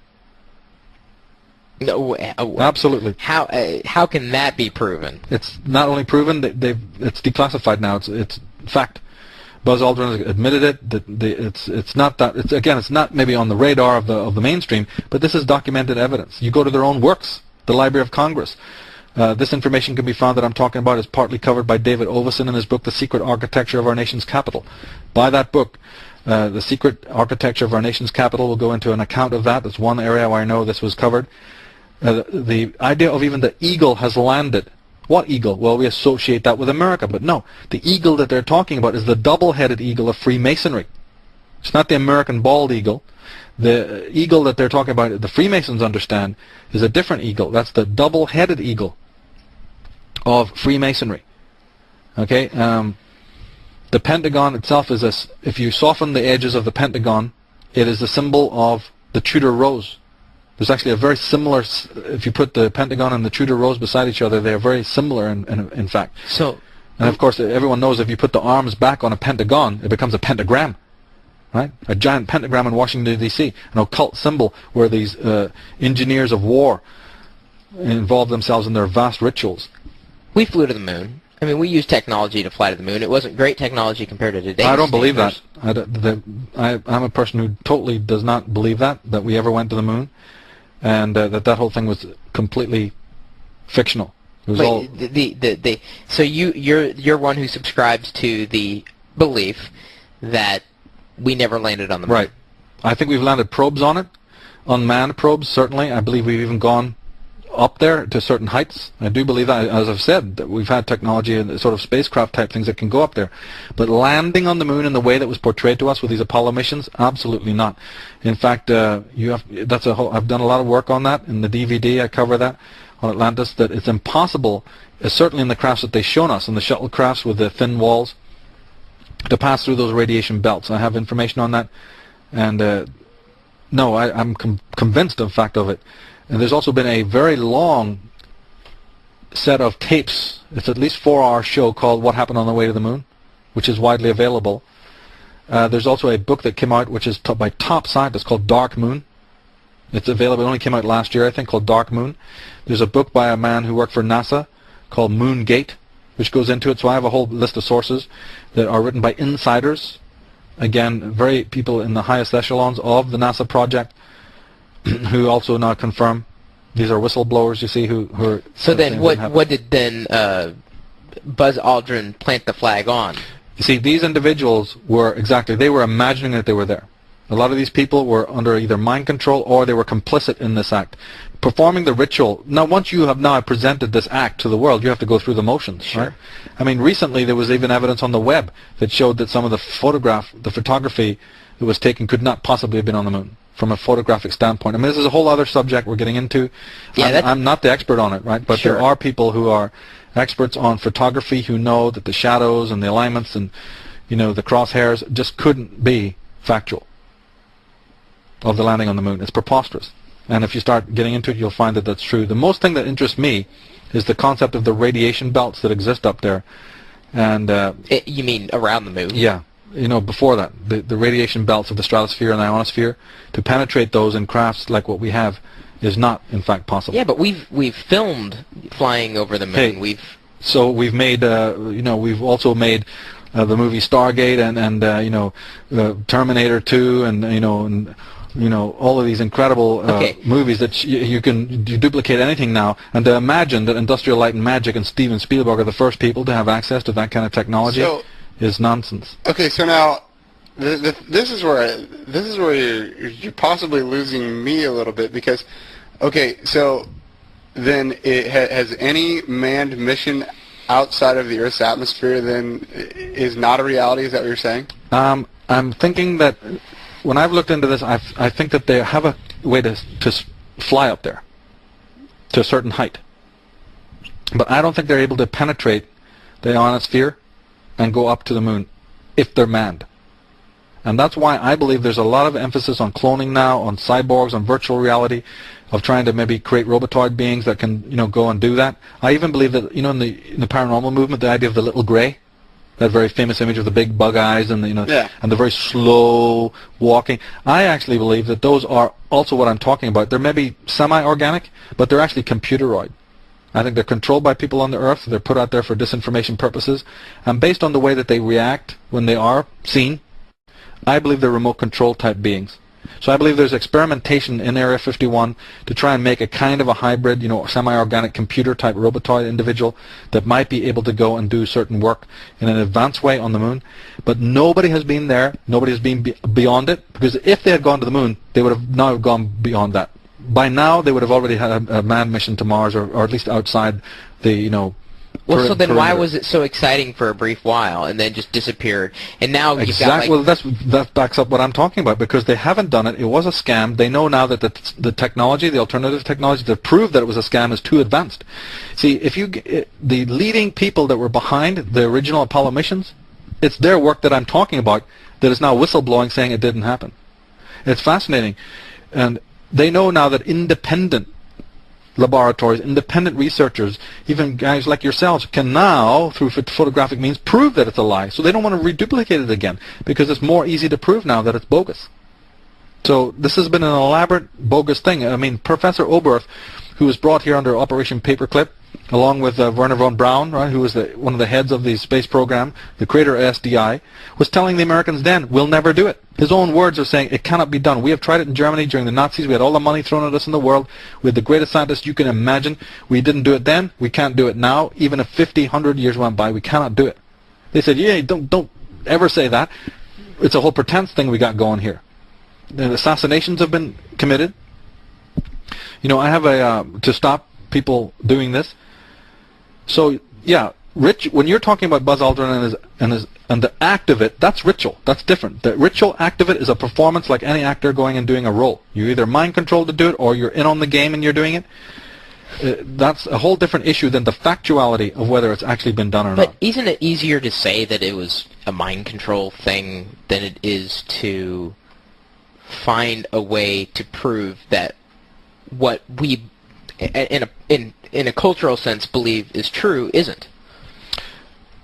No, absolutely. How can that be proven? It's not only proven; it's declassified now. It's fact. Buzz Aldrin has admitted it. It's not that. It's not maybe on the radar of the mainstream, but this is documented evidence. You go to their own works, the Library of Congress. This information can be found that I'm talking about is partly covered by David Oveson in his book, The Secret Architecture of Our Nation's Capital. By that book, The Secret Architecture of Our Nation's Capital will go into an account of that. That's one area where I know this was covered. The idea of even the eagle has landed. What eagle? Well, we associate that with America, but no. The eagle that they're talking about is the double-headed eagle of Freemasonry. It's not the American bald eagle. The eagle that they're talking about, the Freemasons understand, is a different eagle. That's the double-headed eagle of Freemasonry. Okay? The Pentagon itself is this. If you soften the edges of the Pentagon, it is the symbol of the Tudor rose. There's actually a very similar, if you put the Pentagon and the Tudor rose beside each other, they are very similar in fact. So And of course, everyone knows if you put the arms back on a pentagon, it becomes a pentagram, right? A giant pentagram in Washington, D.C., an occult symbol where these engineers of war involve themselves in their vast rituals. We flew to the moon. I mean, we used technology to fly to the moon. It wasn't great technology compared to today. I don't believe that. I'm a person who totally does not believe that we ever went to the moon, and that whole thing was completely fictional. It was all. So you're one who subscribes to the belief that we never landed on the moon. Right. I think we've landed probes on it, unmanned probes, certainly. I believe we've even gone up there to certain heights. I do believe that, as I've said, that we've had technology and sort of spacecraft type things that can go up there. But landing on the moon in the way that was portrayed to us with these Apollo missions, absolutely not. In fact, I've done a lot of work on that. In the DVD, I cover that on Atlantis, that it's impossible, certainly in the crafts that they've shown us, in the shuttle crafts with the thin walls, to pass through those radiation belts. I have information on that, and no, I'm convinced, in fact, of it. And there's also been a very long set of tapes. It's at least 4-hour show called What Happened on the Way to the Moon, which is widely available. There's also a book that came out, which is by top scientists, called Dark Moon. It's available. It only came out last year, I think, called Dark Moon. There's a book by a man who worked for NASA called Moon Gate, which goes into it. So I have a whole list of sources that are written by insiders. Again, very people in the highest echelons of the NASA project, who also now confirm. These are whistleblowers, you see, who are... So then what did then Buzz Aldrin plant the flag on? You see, these individuals they were imagining that they were there. A lot of these people were under either mind control or they were complicit in this act. Performing the ritual. Now, once you have now presented this act to the world, you have to go through the motions, sure. Right? I mean, recently there was even evidence on the web that showed that some of the photography that was taken could not possibly have been on the moon from a photographic standpoint. I mean, this is a whole other subject we're getting into. Yeah, I'm not the expert on it, right? But sure. There are people who are experts on photography who know that the shadows and the alignments and, the crosshairs just couldn't be factual of the landing on the moon. It's preposterous. And if you start getting into it, you'll find that that's true. The most thing that interests me is the concept of the radiation belts that exist up there. And you mean around the moon? Yeah. Before that, the radiation belts of the stratosphere and the ionosphere, to penetrate those in crafts like what we have is not, in fact, possible. Yeah, but we've filmed flying over the moon. Hey, we've made, we've also made the movie Stargate and Terminator 2 and all of these incredible movies that you can duplicate anything now. And to imagine that Industrial Light and Magic and Steven Spielberg are the first people to have access to that kind of technology is nonsense. Okay, so now this is where you're possibly losing me a little bit, because so then has any manned mission outside of the Earth's atmosphere then is not a reality? Is that what you're saying? I'm thinking that when I've looked into this, I think that they have a way to fly up there to a certain height, but I don't think they're able to penetrate the ionosphere and go up to the moon if they're manned. And that's why I believe there's a lot of emphasis on cloning now, on cyborgs, on virtual reality, of trying to maybe create robotoid beings that can go and do that. I even believe that in the paranormal movement, the idea of the little gray, that very famous image of the big bug eyes and and the very slow walking. I actually believe that those are also what I'm talking about. They're maybe semi-organic, but they're actually computeroid. I think they're controlled by people on the Earth. They're put out there for disinformation purposes. And based on the way that they react when they are seen, I believe they're remote control type beings. So I believe there's experimentation in Area 51 to try and make a kind of a hybrid, semi-organic computer type robotoid individual that might be able to go and do certain work in an advanced way on the moon. But nobody has been there. Nobody has been beyond it. Because if they had gone to the moon, they would have now gone beyond that. By now, they would have already had a manned mission to Mars, or at least outside the, Well, so then why was it so exciting for a brief while and then just disappeared? And now you've got Well, that backs up what I'm talking about, because they haven't done it. It was a scam. They know now that the technology, the alternative technology to prove that it was a scam is too advanced. See, the leading people that were behind the original Apollo missions, it's their work that I'm talking about that is now whistleblowing saying it didn't happen. It's fascinating. And they know now that independent laboratories, independent researchers, even guys like yourselves, can now, through photographic means, prove that it's a lie. So they don't want to reduplicate it again, because it's more easy to prove now that it's bogus. So this has been an elaborate, bogus thing. I mean, Professor Oberth, who was brought here under Operation Paperclip, along with Werner von Braun, right, who was one of the heads of the space program, the creator of SDI, was telling the Americans then, we'll never do it. His own words are saying, it cannot be done. We have tried it in Germany during the Nazis. We had all the money thrown at us in the world. We had the greatest scientists you can imagine. We didn't do it then. We can't do it now. Even if 50, 100 years went by, we cannot do it. They said, yeah, don't ever say that. It's a whole pretense thing we got going here. The assassinations have been committed. You know, I have to stop people doing this. So, yeah, when you're talking about Buzz Aldrin and the act of it, that's ritual. That's different. The ritual act of it is a performance like any actor going and doing a role. You're either mind controlled to do it or you're in on the game and you're doing it. That's a whole different issue than the factuality of whether it's actually been done or not. But isn't it easier to say that it was a mind control thing than it is to find a way to prove that what we, in a cultural sense, believe is true isn't?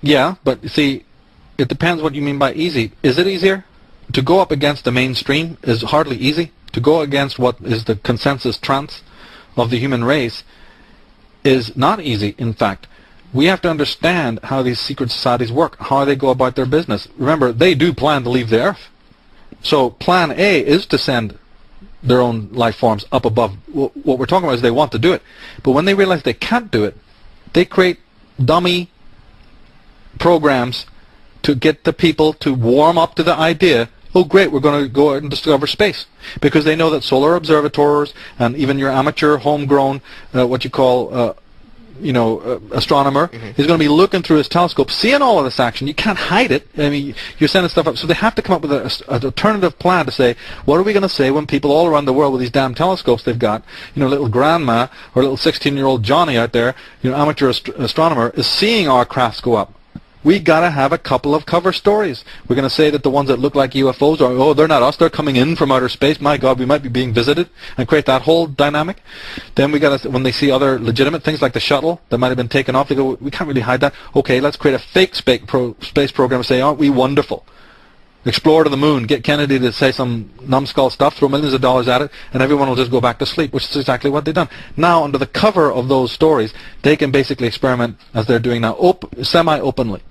Yeah, but see, it depends what you mean by easy. Is it easier? To go up against the mainstream is hardly easy. To go against what is the consensus trance of the human race is not easy, in fact. We have to understand how these secret societies work, how they go about their business. Remember, they do plan to leave the Earth. So plan A is to send their own life forms up above. What we're talking about is they want to do it. But when they realize they can't do it, they create dummy programs to get the people to warm up to the idea, oh great, we're going to go out and discover space. Because they know that solar observatories and even your amateur homegrown, what you call, astronomer is going to be looking through his telescope, seeing all of this action. You can't hide it. I mean, you're sending stuff up. So they have to come up with an alternative plan to say, what are we going to say when people all around the world with these damn telescopes they've got, little grandma or little 16-year-old Johnny out there, amateur astronomer, is seeing our crafts go up. We got to have a couple of cover stories. We're going to say that the ones that look like UFOs are, oh, they're not us, they're coming in from outer space. My God, we might be being visited, and create that whole dynamic. Then we got to, when they see other legitimate things like the shuttle that might have been taken off, they go, we can't really hide that. Okay, let's create a fake space program and say, aren't we wonderful? Explore to the moon, get Kennedy to say some numbskull stuff, throw millions of dollars at it, and everyone will just go back to sleep, which is exactly what they've done. Now, under the cover of those stories, they can basically experiment, as they're doing now, semi-openly.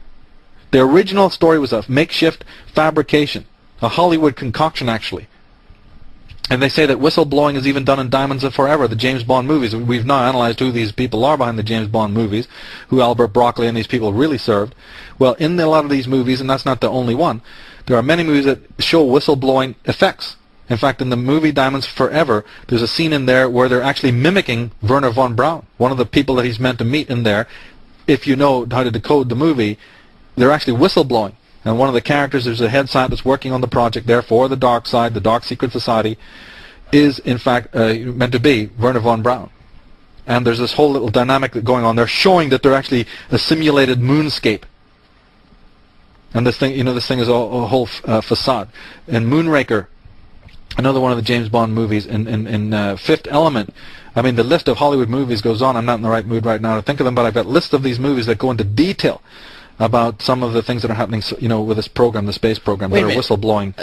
The original story was a makeshift fabrication, a Hollywood concoction, actually. And they say that whistleblowing is even done in Diamonds of Forever, the James Bond movies. We've now analyzed who these people are behind the James Bond movies, who Albert Broccoli and these people really served. Well, in a lot of these movies, and that's not the only one, there are many movies that show whistleblowing effects. In fact, in the movie Diamonds Forever, there's a scene in there where they're actually mimicking Werner von Braun, one of the people that he's meant to meet in there. If you know how to decode the movie, they're actually whistleblowing. And one of the characters, there's a head scientist working on the project there for the dark side, the dark secret society, is in fact meant to be Werner von Braun. And there's this whole little dynamic going on there, showing that they're actually a simulated moonscape. And this thing, this thing is a whole facade. And Moonraker, another one of the James Bond movies, in Fifth Element, I mean, the list of Hollywood movies goes on. I'm not in the right mood right now to think of them, but I've got lists of these movies that go into detail about some of the things that are happening, with this program, the space program, that are whistleblowing.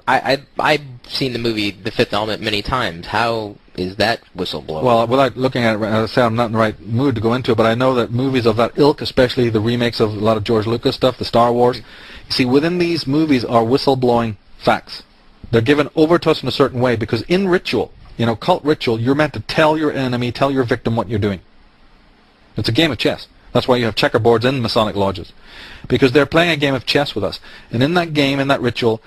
I've seen the movie The Fifth Element many times. How is that whistleblowing? Well, without looking at it, as I say, I'm not in the right mood to go into it, but I know that movies of that ilk, especially the remakes of a lot of George Lucas stuff, the Star Wars, you see, within these movies are whistleblowing facts. They're given over to us in a certain way, because in ritual, cult ritual, you're meant to tell your enemy, tell your victim what you're doing. It's a game of chess. That's why you have checkerboards in Masonic lodges, because they're playing a game of chess with us. And in that game, in that ritual,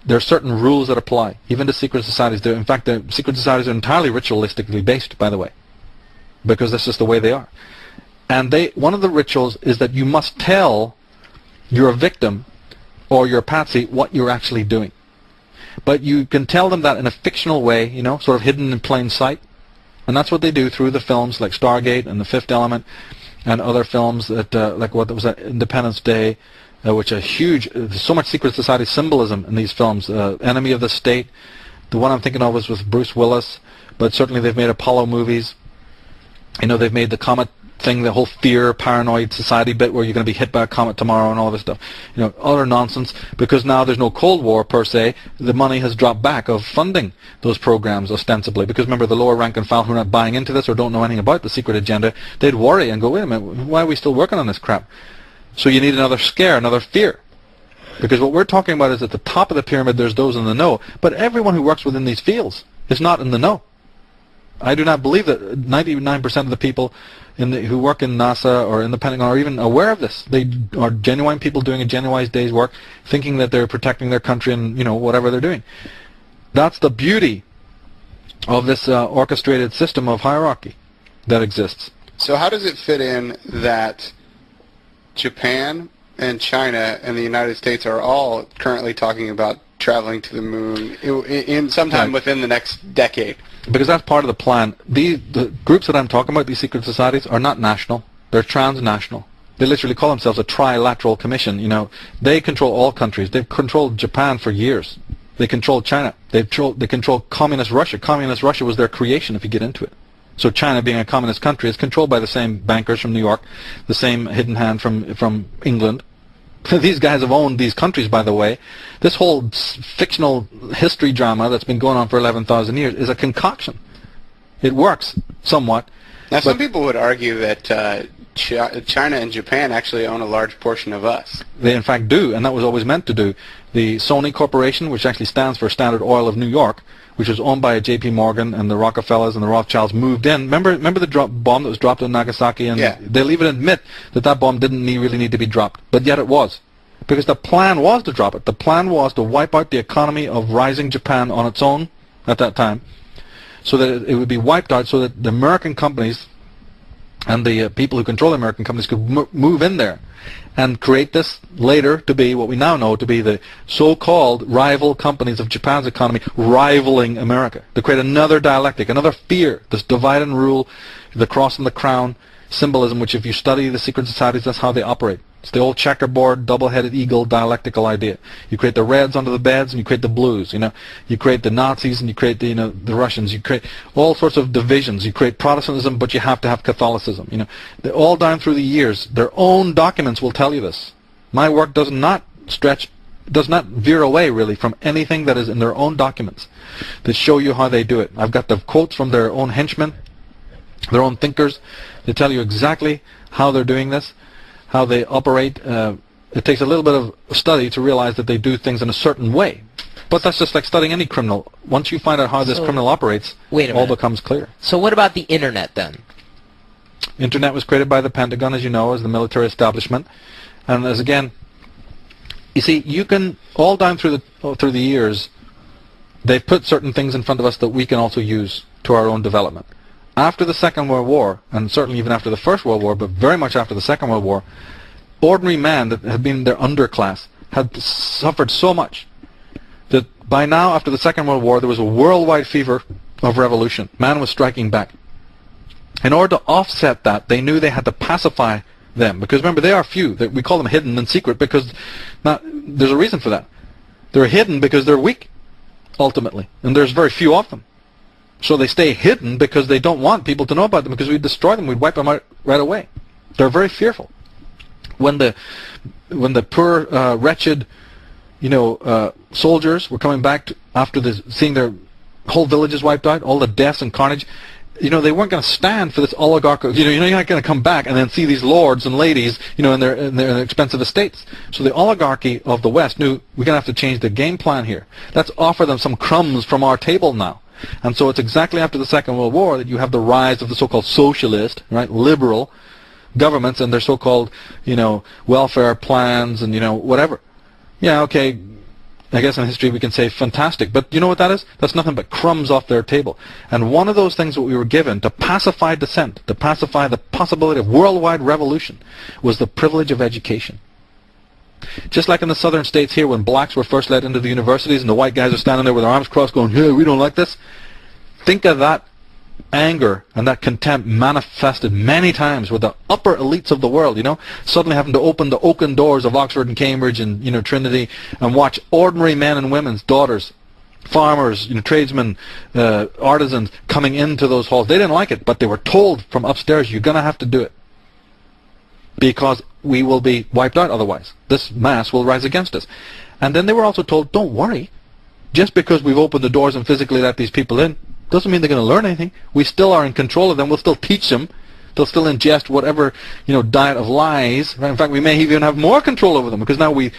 there are certain rules that apply, even to secret societies. In fact, the secret societies are entirely ritualistically based, by the way, because that's just the way they are. And one of the rituals is that you must tell your victim or your patsy what you're actually doing. But you can tell them that in a fictional way, sort of hidden in plain sight. And that's what they do through the films like Stargate and The Fifth Element, and other films that, like what was that, Independence Day, which are huge. There's so much secret society symbolism in these films. Enemy of the State. The one I'm thinking of was with Bruce Willis, but certainly they've made Apollo movies. They've made the comet thing, the whole fear, paranoid society bit where you're going to be hit by a comet tomorrow and all this stuff. Utter nonsense, because now there's no Cold War per se. The money has dropped back of funding those programs ostensibly, because remember, the lower rank and file who are not buying into this or don't know anything about the secret agenda, they'd worry and go, wait a minute, why are we still working on this crap? So you need another scare, another fear. Because what we're talking about is at the top of the pyramid there's those in the know, but everyone who works within these fields is not in the know. I do not believe that 99% of the people who work in NASA or in the Pentagon are even aware of this. They are genuine people doing a genuine day's work, thinking that they're protecting their country and whatever they're doing. That's the beauty of this orchestrated system of hierarchy that exists. So how does it fit in that Japan and China and the United States are all currently talking about traveling to the moon in sometime within the next decade? Because that's part of the plan. The groups that I'm talking about, these secret societies, are not national. They're transnational. They literally call themselves a trilateral commission. They control all countries. They've controlled Japan for years. They control China. They control communist Russia. Communist Russia was their creation, if you get into it. So China, being a communist country, is controlled by the same bankers from New York, the same hidden hand from England. These guys have owned these countries, by the way. This whole fictional history drama that's been going on for 11,000 years is a concoction. It works somewhat. Now, some people would argue that China and Japan actually own a large portion of us. They, in fact, do, and that was always meant to do. The Sony Corporation, which actually stands for Standard Oil of New York, which was owned by J.P. Morgan and the Rockefellers and the Rothschilds, moved in. Remember the bomb that was dropped on Nagasaki? And they'll even admit that bomb didn't really need to be dropped, but yet it was. Because the plan was to drop it. The plan was to wipe out the economy of rising Japan on its own at that time, so that it would be wiped out, so that the American companies and the people who control the American companies could move in there and create this later to be what we now know to be the so-called rival companies of Japan's economy rivaling America, to create another dialectic, another fear, this divide and rule, the cross and the crown symbolism, which if you study the secret societies, that's how they operate. It's the old checkerboard, double-headed eagle dialectical idea. You create the reds under the beds, and you create the blues. You create the Nazis, and you create the Russians. You create all sorts of divisions. You create Protestantism, but you have to have Catholicism. All down through the years, their own documents will tell you this. My work does not veer away really from anything that is in their own documents that show you how they do it. I've got the quotes from their own henchmen, their own thinkers. They tell you exactly how they're doing this, how they operate. It takes a little bit of study to realize that they do things in a certain way. But that's just like studying any criminal. Once you find out how this criminal operates, all becomes clear. So what about the Internet then? Internet was created by the Pentagon, as you know, as the military establishment. And as again, you see, you can, all down through the years, they've put certain things in front of us that we can also use to our own development. After the Second World War, and certainly even after the First World War, but very much after the Second World War, ordinary man that had been their underclass had suffered so much that by now, after the Second World War, there was a worldwide fever of revolution. Man was striking back. In order to offset that, they knew they had to pacify them, because remember, they are few. We call them hidden and secret because there's a reason for that. They're hidden because they're weak, ultimately, and there's very few of them. So they stay hidden because they don't want people to know about them, because we'd destroy them, we'd wipe them out right away. They're very fearful. When the poor, wretched, soldiers were coming back after seeing their whole villages wiped out, all the deaths and carnage, they weren't going to stand for this oligarchical. You're not going to come back and then see these lords and ladies, in their expensive estates. So the oligarchy of the West knew we're going to have to change the game plan here. Let's offer them some crumbs from our table now. And so it's exactly after the Second World War that you have the rise of the so-called socialist, right, liberal governments and their so-called, welfare plans and, whatever. Yeah, okay, I guess in history we can say fantastic, but you know what that is? That's nothing but crumbs off their table. And one of those things that we were given to pacify dissent, to pacify the possibility of worldwide revolution, was the privilege of education. Just like in the southern states here, when blacks were first let into the universities and the white guys are standing there with their arms crossed going, hey, we don't like this. Think of that anger and that contempt manifested many times with the upper elites of the world, suddenly having to open the oaken doors of Oxford and Cambridge and, Trinity and watch ordinary men and women's daughters farmers, tradesmen, artisans coming into those halls. They didn't like it, but they were told from upstairs, you're going to have to do it, because we will be wiped out otherwise. This mass will rise against us. And then they were also told, don't worry, just because we've opened the doors and physically let these people in, doesn't mean they're going to learn anything. We still are in control of them. We'll still teach them. They'll still ingest whatever, diet of lies. In fact, we may even have more control over them, because now we're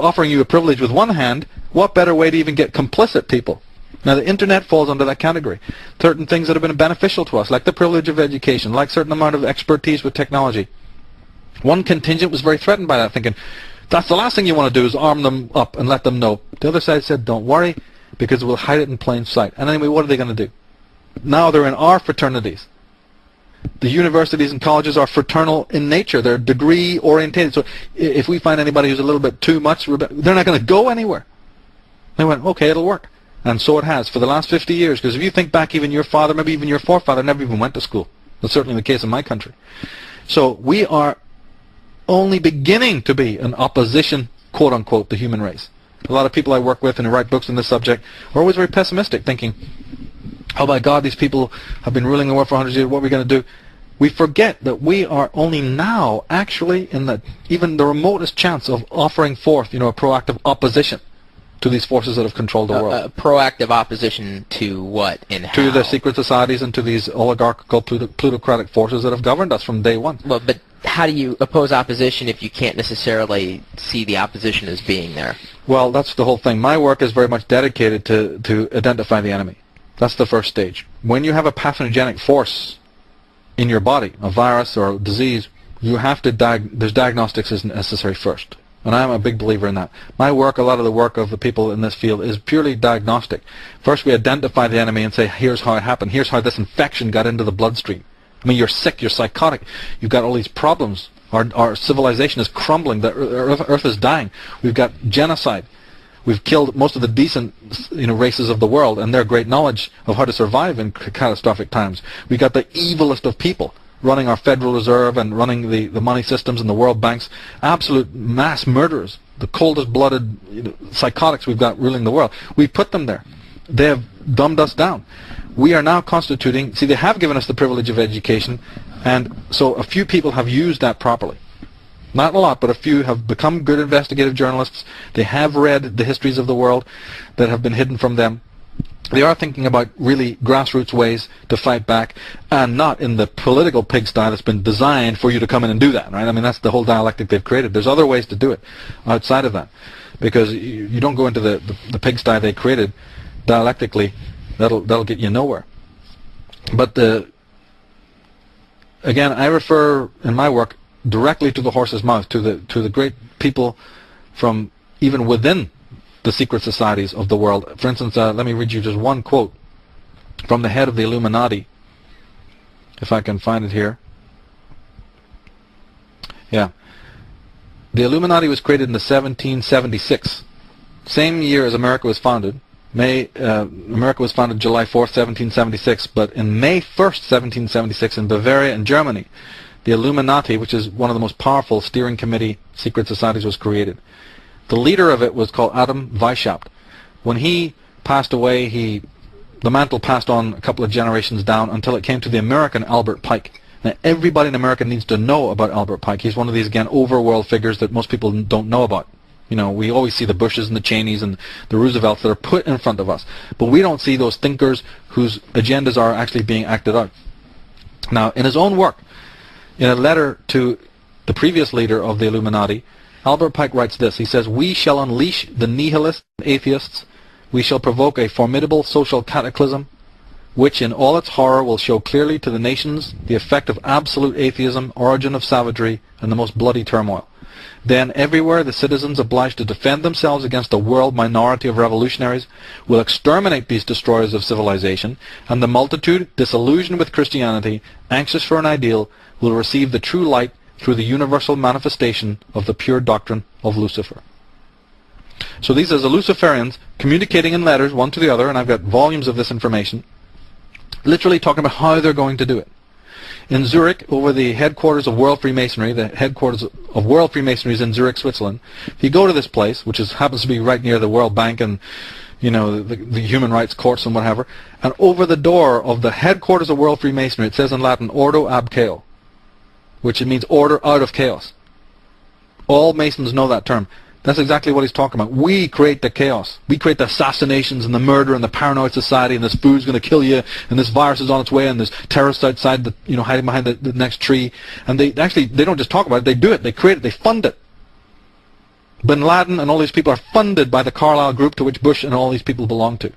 offering you a privilege with one hand. What better way to even get complicit people? Now, the internet falls under that category. Certain things that have been beneficial to us, like the privilege of education, like certain amount of expertise with technology. One contingent was very threatened by that, thinking, that's the last thing you want to do is arm them up and let them know. The other side said, don't worry, because we'll hide it in plain sight. And anyway, what are they going to do? Now they're in our fraternities. The universities and colleges are fraternal in nature. They're degree orientated. So if we find anybody who's a little bit too much, they're not going to go anywhere. They went, okay, it'll work. And so it has for the last 50 years. Because if you think back, even your father, maybe even your forefather, never even went to school. That's certainly the case in my country. So we are only beginning to be an opposition, quote unquote, the human race. A lot of people I work with and who write books on this subject are always very pessimistic, thinking, oh my God, these people have been ruling the world for hundreds of years, what are we going to do? We forget that we are only now actually in even the remotest chance of offering forth, a proactive opposition to these forces that have controlled the world. Proactive opposition to what and how? To the secret societies and to these oligarchical, plutocratic forces that have governed us from day one. Well, but how do you oppose opposition if you can't necessarily see the opposition as being there? Well, that's the whole thing. My work is very much dedicated to identify the enemy. That's the first stage. When you have a pathogenic force in your body, a virus or a disease, you have to there's diagnostics is necessary first. And I'm a big believer in that. My work, a lot of the work of the people in this field, is purely diagnostic. First we identify the enemy and say, here's how it happened. Here's how this infection got into the bloodstream. I mean, you're sick, you're psychotic, you've got all these problems. Our civilization is crumbling, the earth is dying. We've got genocide. We've killed most of the decent races of the world and their great knowledge of how to survive in catastrophic times. We've got the evilest of people running our Federal Reserve and running the money systems and the world banks. Absolute mass murderers, the coldest-blooded psychotics we've got ruling the world. We put them there. They have dumbed us down. We are now constituting, they have given us the privilege of education, and so a few people have used that properly. Not a lot, but a few have become good investigative journalists. They have read the histories of the world that have been hidden from them. They are thinking about really grassroots ways to fight back, and not in the political pigsty that's been designed for you to come in and do that, right? I mean, that's the whole dialectic they've created. There's other ways to do it outside of that, because you don't go into the pigsty they created dialectically. That'll get you nowhere. But again, I refer in my work directly to the horse's mouth, to the great people from even within the secret societies of the world. For instance, let me read you just one quote from the head of the Illuminati, if I can find it here. Yeah. The Illuminati was created in the 1776, same year as America was founded. America was founded July 4th, 1776, but in May 1st, 1776, in Bavaria in Germany, the Illuminati, which is one of the most powerful steering committee secret societies, was created. The leader of it was called Adam Weishaupt. When he passed away, the mantle passed on a couple of generations down until it came to the American Albert Pike. Now, everybody in America needs to know about Albert Pike. He's one of these, again, overworld figures that most people don't know about. We always see the Bushes and the Cheneys and the Roosevelts that are put in front of us. But we don't see those thinkers whose agendas are actually being acted out. Now, in his own work, in a letter to the previous leader of the Illuminati, Albert Pike writes this. He says, "We shall unleash the nihilists and atheists. We shall provoke a formidable social cataclysm, which in all its horror will show clearly to the nations the effect of absolute atheism, origin of savagery, and the most bloody turmoil. Then everywhere the citizens obliged to defend themselves against a world minority of revolutionaries will exterminate these destroyers of civilization, and the multitude, disillusioned with Christianity, anxious for an ideal, will receive the true light through the universal manifestation of the pure doctrine of Lucifer." So these are the Luciferians communicating in letters one to the other, and I've got volumes of this information, literally talking about how they're going to do it. In Zurich, over the headquarters of World Freemasonry, the headquarters of World Freemasonry is in Zurich, Switzerland. If you go to this place, which happens to be right near the World Bank and the human rights courts and whatever. And over the door of the headquarters of World Freemasonry, it says in Latin, Ordo ab chaos, which it means order out of chaos. All Masons know that term. That's exactly what he's talking about. We create the chaos. We create the assassinations and the murder and the paranoid society, and this food's going to kill you, and this virus is on its way, and there's terrorists outside, hiding behind the next tree. And they don't just talk about it, they do it, they create it, they fund it. Bin Laden and all these people are funded by the Carlyle Group, to which Bush and all these people belong to.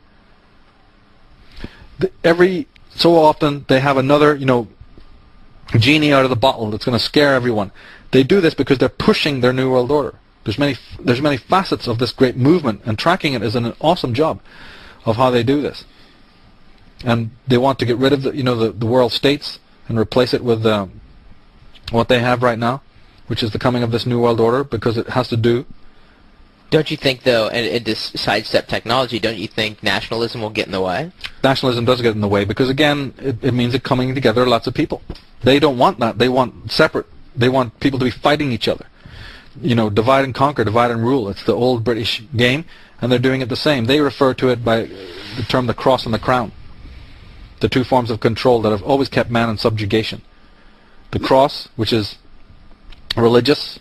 Every so often they have another, genie out of the bottle that's going to scare everyone. They do this because they're pushing their New World Order. There's many facets of this great movement, and tracking it is an awesome job of how they do this. And they want to get rid of the world states and replace it with what they have right now, which is the coming of this New World Order, because it has to do. Don't you think, though, and this sidestep technology, don't you think nationalism will get in the way? Nationalism does get in the way because, again, it means it coming together lots of people. They don't want that. They want separate. They want people to be fighting each other. Divide and conquer, divide and rule. It's the old British game, and they're doing it the same. They refer to it by the term the cross and the crown, the two forms of control that have always kept man in subjugation. The cross, which is religious,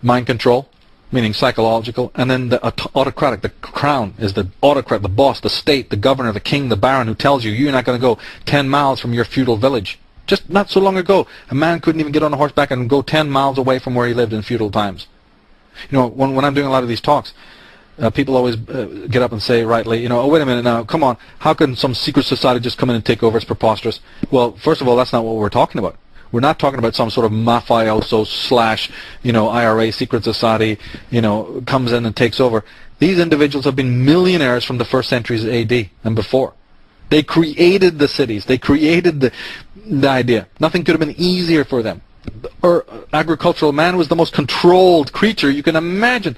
mind control, meaning psychological, and then the autocratic. The crown is the autocrat, the boss, the state, the governor, the king, the baron, who tells you you're not going to go 10 miles from your feudal village. Just not so long ago, a man couldn't even get on a horseback and go 10 miles away from where he lived in feudal times. When I'm doing a lot of these talks, people always get up and say rightly, oh, wait a minute now, come on, how can some secret society just come in and take over? It's preposterous. Well, first of all, that's not what we're talking about. We're not talking about some sort of mafioso / IRA secret society, comes in and takes over. These individuals have been millionaires from the first centuries AD and before. They created the cities. They created the idea. Nothing could have been easier for them. Agricultural man was the most controlled creature you can imagine.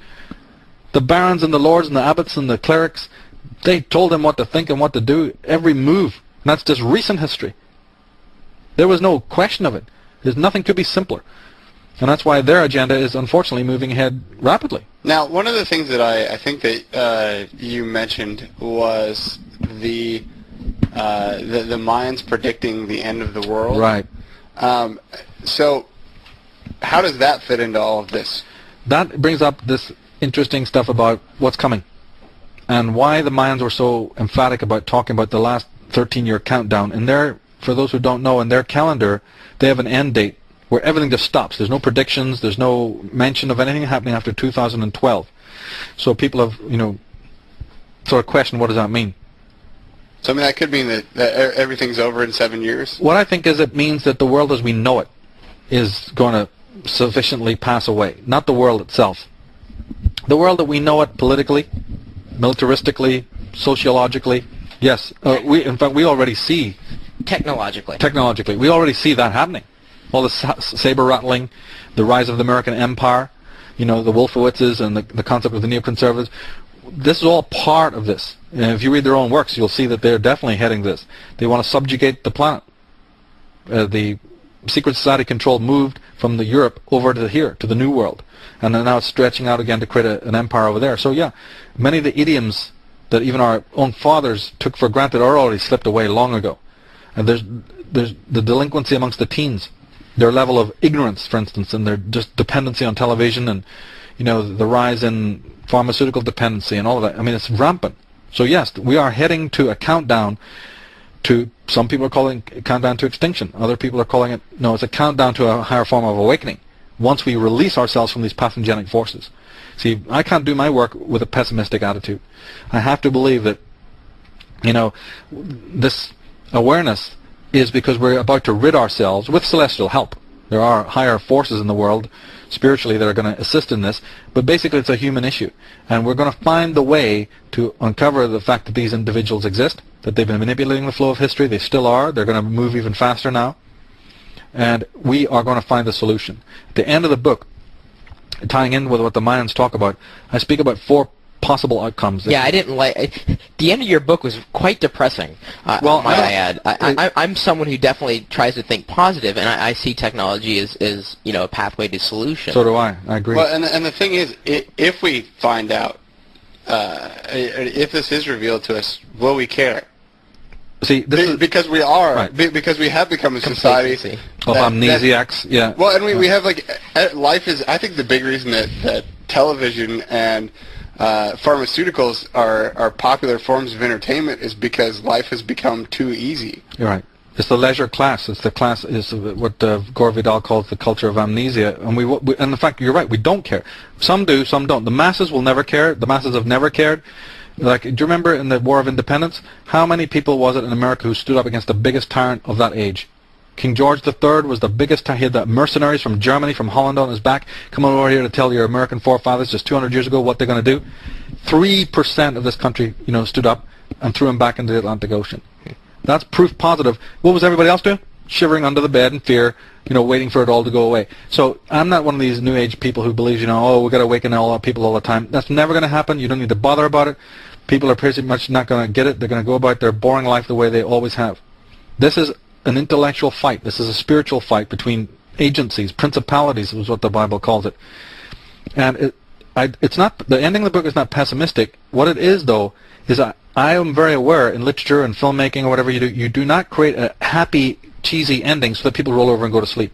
The barons and the lords and the abbots and the clerics, they told him what to think and what to do, every move. And that's just recent history. There was no question of it. Nothing could be simpler. And that's why their agenda is unfortunately moving ahead rapidly. Now, one of the things that I think that you mentioned was the Mayans predicting the end of the world. Right. So how does that fit into all of this? That brings up this interesting stuff about what's coming and why the Mayans were so emphatic about talking about the last 13-year countdown. And for those who don't know, in their calendar, they have an end date where everything just stops. There's no predictions. There's no mention of anything happening after 2012. So people have, sort of questioned, what does that mean? So, that could mean that everything's over in 7 years? What I think is it means that the world as we know it is going to sufficiently pass away. Not the world itself. The world that we know it politically, militaristically, sociologically, yes. In fact, we already see... Technologically. We already see that happening. All the saber rattling, the rise of the American empire, the Wolfowitzes and the concept of the neoconservatives. This is all part of this. And if you read their own works, you'll see that they're definitely heading this. They want to subjugate the planet. The secret society control moved from the Europe over to here, to the New World. And then now it's stretching out again to create an empire over there. So yeah, many of the idioms that even our own fathers took for granted are already slipped away long ago. And there's the delinquency amongst the teens, their level of ignorance, for instance, and their just dependency on television, and the rise in pharmaceutical dependency and all of that. It's rampant. So yes, we are heading to a countdown to, some people are calling it countdown to extinction. Other people are calling it, no, it's a countdown to a higher form of awakening once we release ourselves from these pathogenic forces. See, I can't do my work with a pessimistic attitude. I have to believe that, this awareness is because we're about to rid ourselves, with celestial help. There are higher forces in the world, spiritually, that are going to assist in this, but basically it's a human issue. And we're going to find the way to uncover the fact that these individuals exist, that they've been manipulating the flow of history. They still are. They're going to move even faster now. And we are going to find the solution. At the end of the book, tying in with what the Mayans talk about, I speak about 4 possible outcomes. Yeah, I didn't like... The end of your book was quite depressing, well, might I add. I'm someone who definitely tries to think positive, and I see technology as a pathway to solution. So do I. I agree. Well, and the thing is, if we find out if this is revealed to us, will we care? See, because we are, right. Because we have become a society of amnesiacs. Yeah. Well, and we have life is. I think the big reason that television and pharmaceuticals are popular forms of entertainment is because life has become too easy. You're right. It's the leisure class. It's the class. Is what Gore Vidal calls the culture of amnesia. And and in fact, you're right. We don't care. Some do, some don't. The masses will never care. The masses have never cared. Like, do you remember in the War of Independence, how many people was it in America who stood up against the biggest tyrant of that age? King George III was the biggest tyrant. He had the mercenaries from Germany, from Holland on his back, coming over here to tell your American forefathers just 200 years ago what they're going to do. 3% of this country, stood up and threw him back into the Atlantic Ocean. That's proof positive. What was everybody else doing? Shivering under the bed in fear, waiting for it all to go away. So I'm not one of these new age people who believes, we've got to awaken all our people all the time. That's never going to happen. You don't need to bother about it. People are pretty much not going to get it. They're going to go about their boring life the way they always have. This is an intellectual fight. This is a spiritual fight between agencies, principalities is what the Bible calls it. And it's not, the ending of the book is not pessimistic. What it is, though, is I am very aware in literature and filmmaking or whatever you do not create a happy, cheesy ending so that people roll over and go to sleep.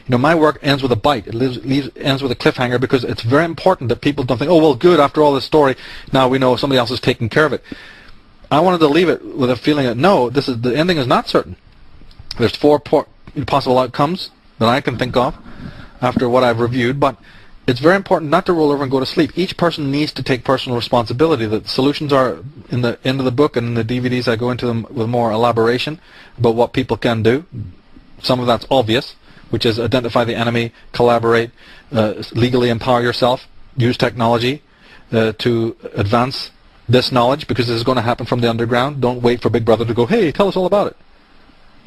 My work ends with a bite. It ends with a cliffhanger because it's very important that people don't think, oh, well, good, after all this story, now we know somebody else is taking care of it. I wanted to leave it with a feeling that, no, the ending is not certain. There's 4 possible outcomes that I can think of after what I've reviewed, but it's very important not to roll over and go to sleep. Each person needs to take personal responsibility. The solutions are in the end of the book, and in the DVDs I go into them with more elaboration about what people can do. Some of that's obvious, which is identify the enemy, collaborate, legally empower yourself, use technology to advance this knowledge, because this is going to happen from the underground. Don't wait for Big Brother to go, hey, tell us all about it.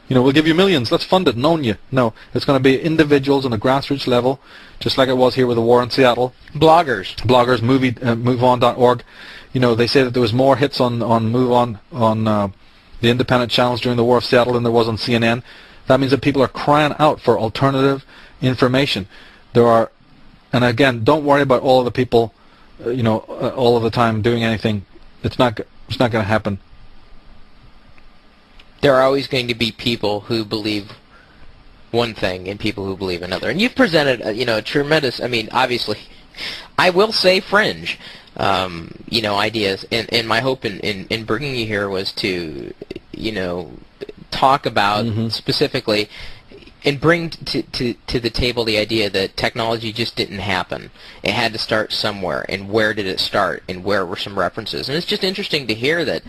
We'll give you millions, let's fund it and own you. No, it's going to be individuals on a grassroots level, just like it was here with the war in Seattle. Bloggers, MoveOn.org. They say that there was more hits on MoveOn on the independent channels during the war of Seattle than there was on CNN. That means that people are crying out for alternative information. And again, don't worry about all of the people, all of the time doing anything. It's not going to happen. There are always going to be people who believe one thing and people who believe another. And you've presented, a tremendous, obviously, I will say fringe, ideas. And my hope in bringing you here was to, talk about specifically and bring to the table the idea that technology just didn't happen. It had to start somewhere. And where did it start? And where were some references? And it's just interesting to hear that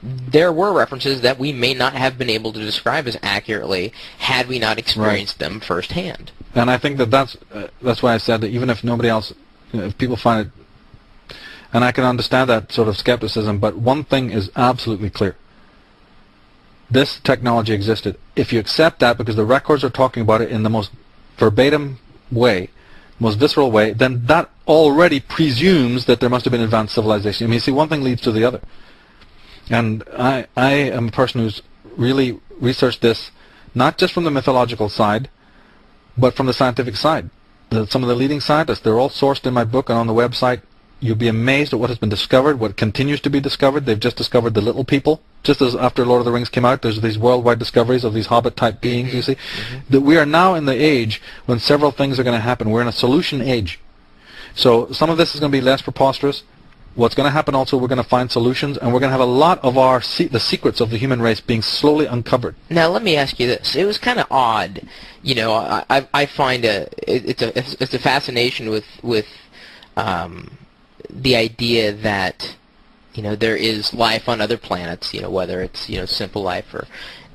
there were references that we may not have been able to describe as accurately had we not experienced them firsthand. And I think that's why I said that even if nobody else, if people find it, and I can understand that sort of skepticism, but one thing is absolutely clear. This technology existed. If you accept that because the records are talking about it in the most verbatim way, most visceral way, then that already presumes that there must have been advanced civilization. See, one thing leads to the other. And I am a person who's really researched this, not just from the mythological side, but from the scientific side. Some of the leading scientists, they're all sourced in my book and on the website. You'll be amazed at what has been discovered, what continues to be discovered. They've just discovered the little people. Just as after Lord of the Rings came out, there's these worldwide discoveries of these hobbit-type beings, you see. That we are now in the age when several things are going to happen. We're in a solution age. So some of this is going to be less preposterous. What's going to happen also, we're going to find solutions, and we're going to have a lot of the secrets of the human race being slowly uncovered. Now, let me ask you this. It was kind of odd. I find it's a fascination with the idea that there is life on other planets, whether it's simple life or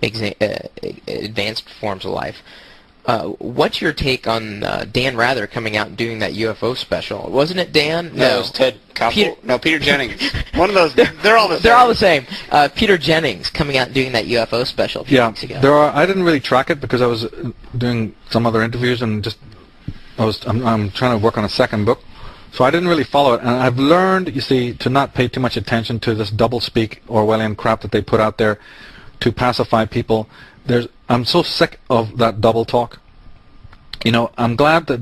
advanced forms of life. What's your take on Dan Rather coming out and doing that UFO special? Wasn't it Dan? No, it was Ted Koppel. Peter Jennings. One of those. They're all the same. They're all the same. Peter Jennings coming out and doing that UFO special a few weeks ago. I didn't really track it because I was doing some other interviews and I'm trying to work on a second book. So I didn't really follow it, and I've learned, you see, to not pay too much attention to this double-speak Orwellian crap that they put out there to pacify people. I'm so sick of that double talk. I'm glad that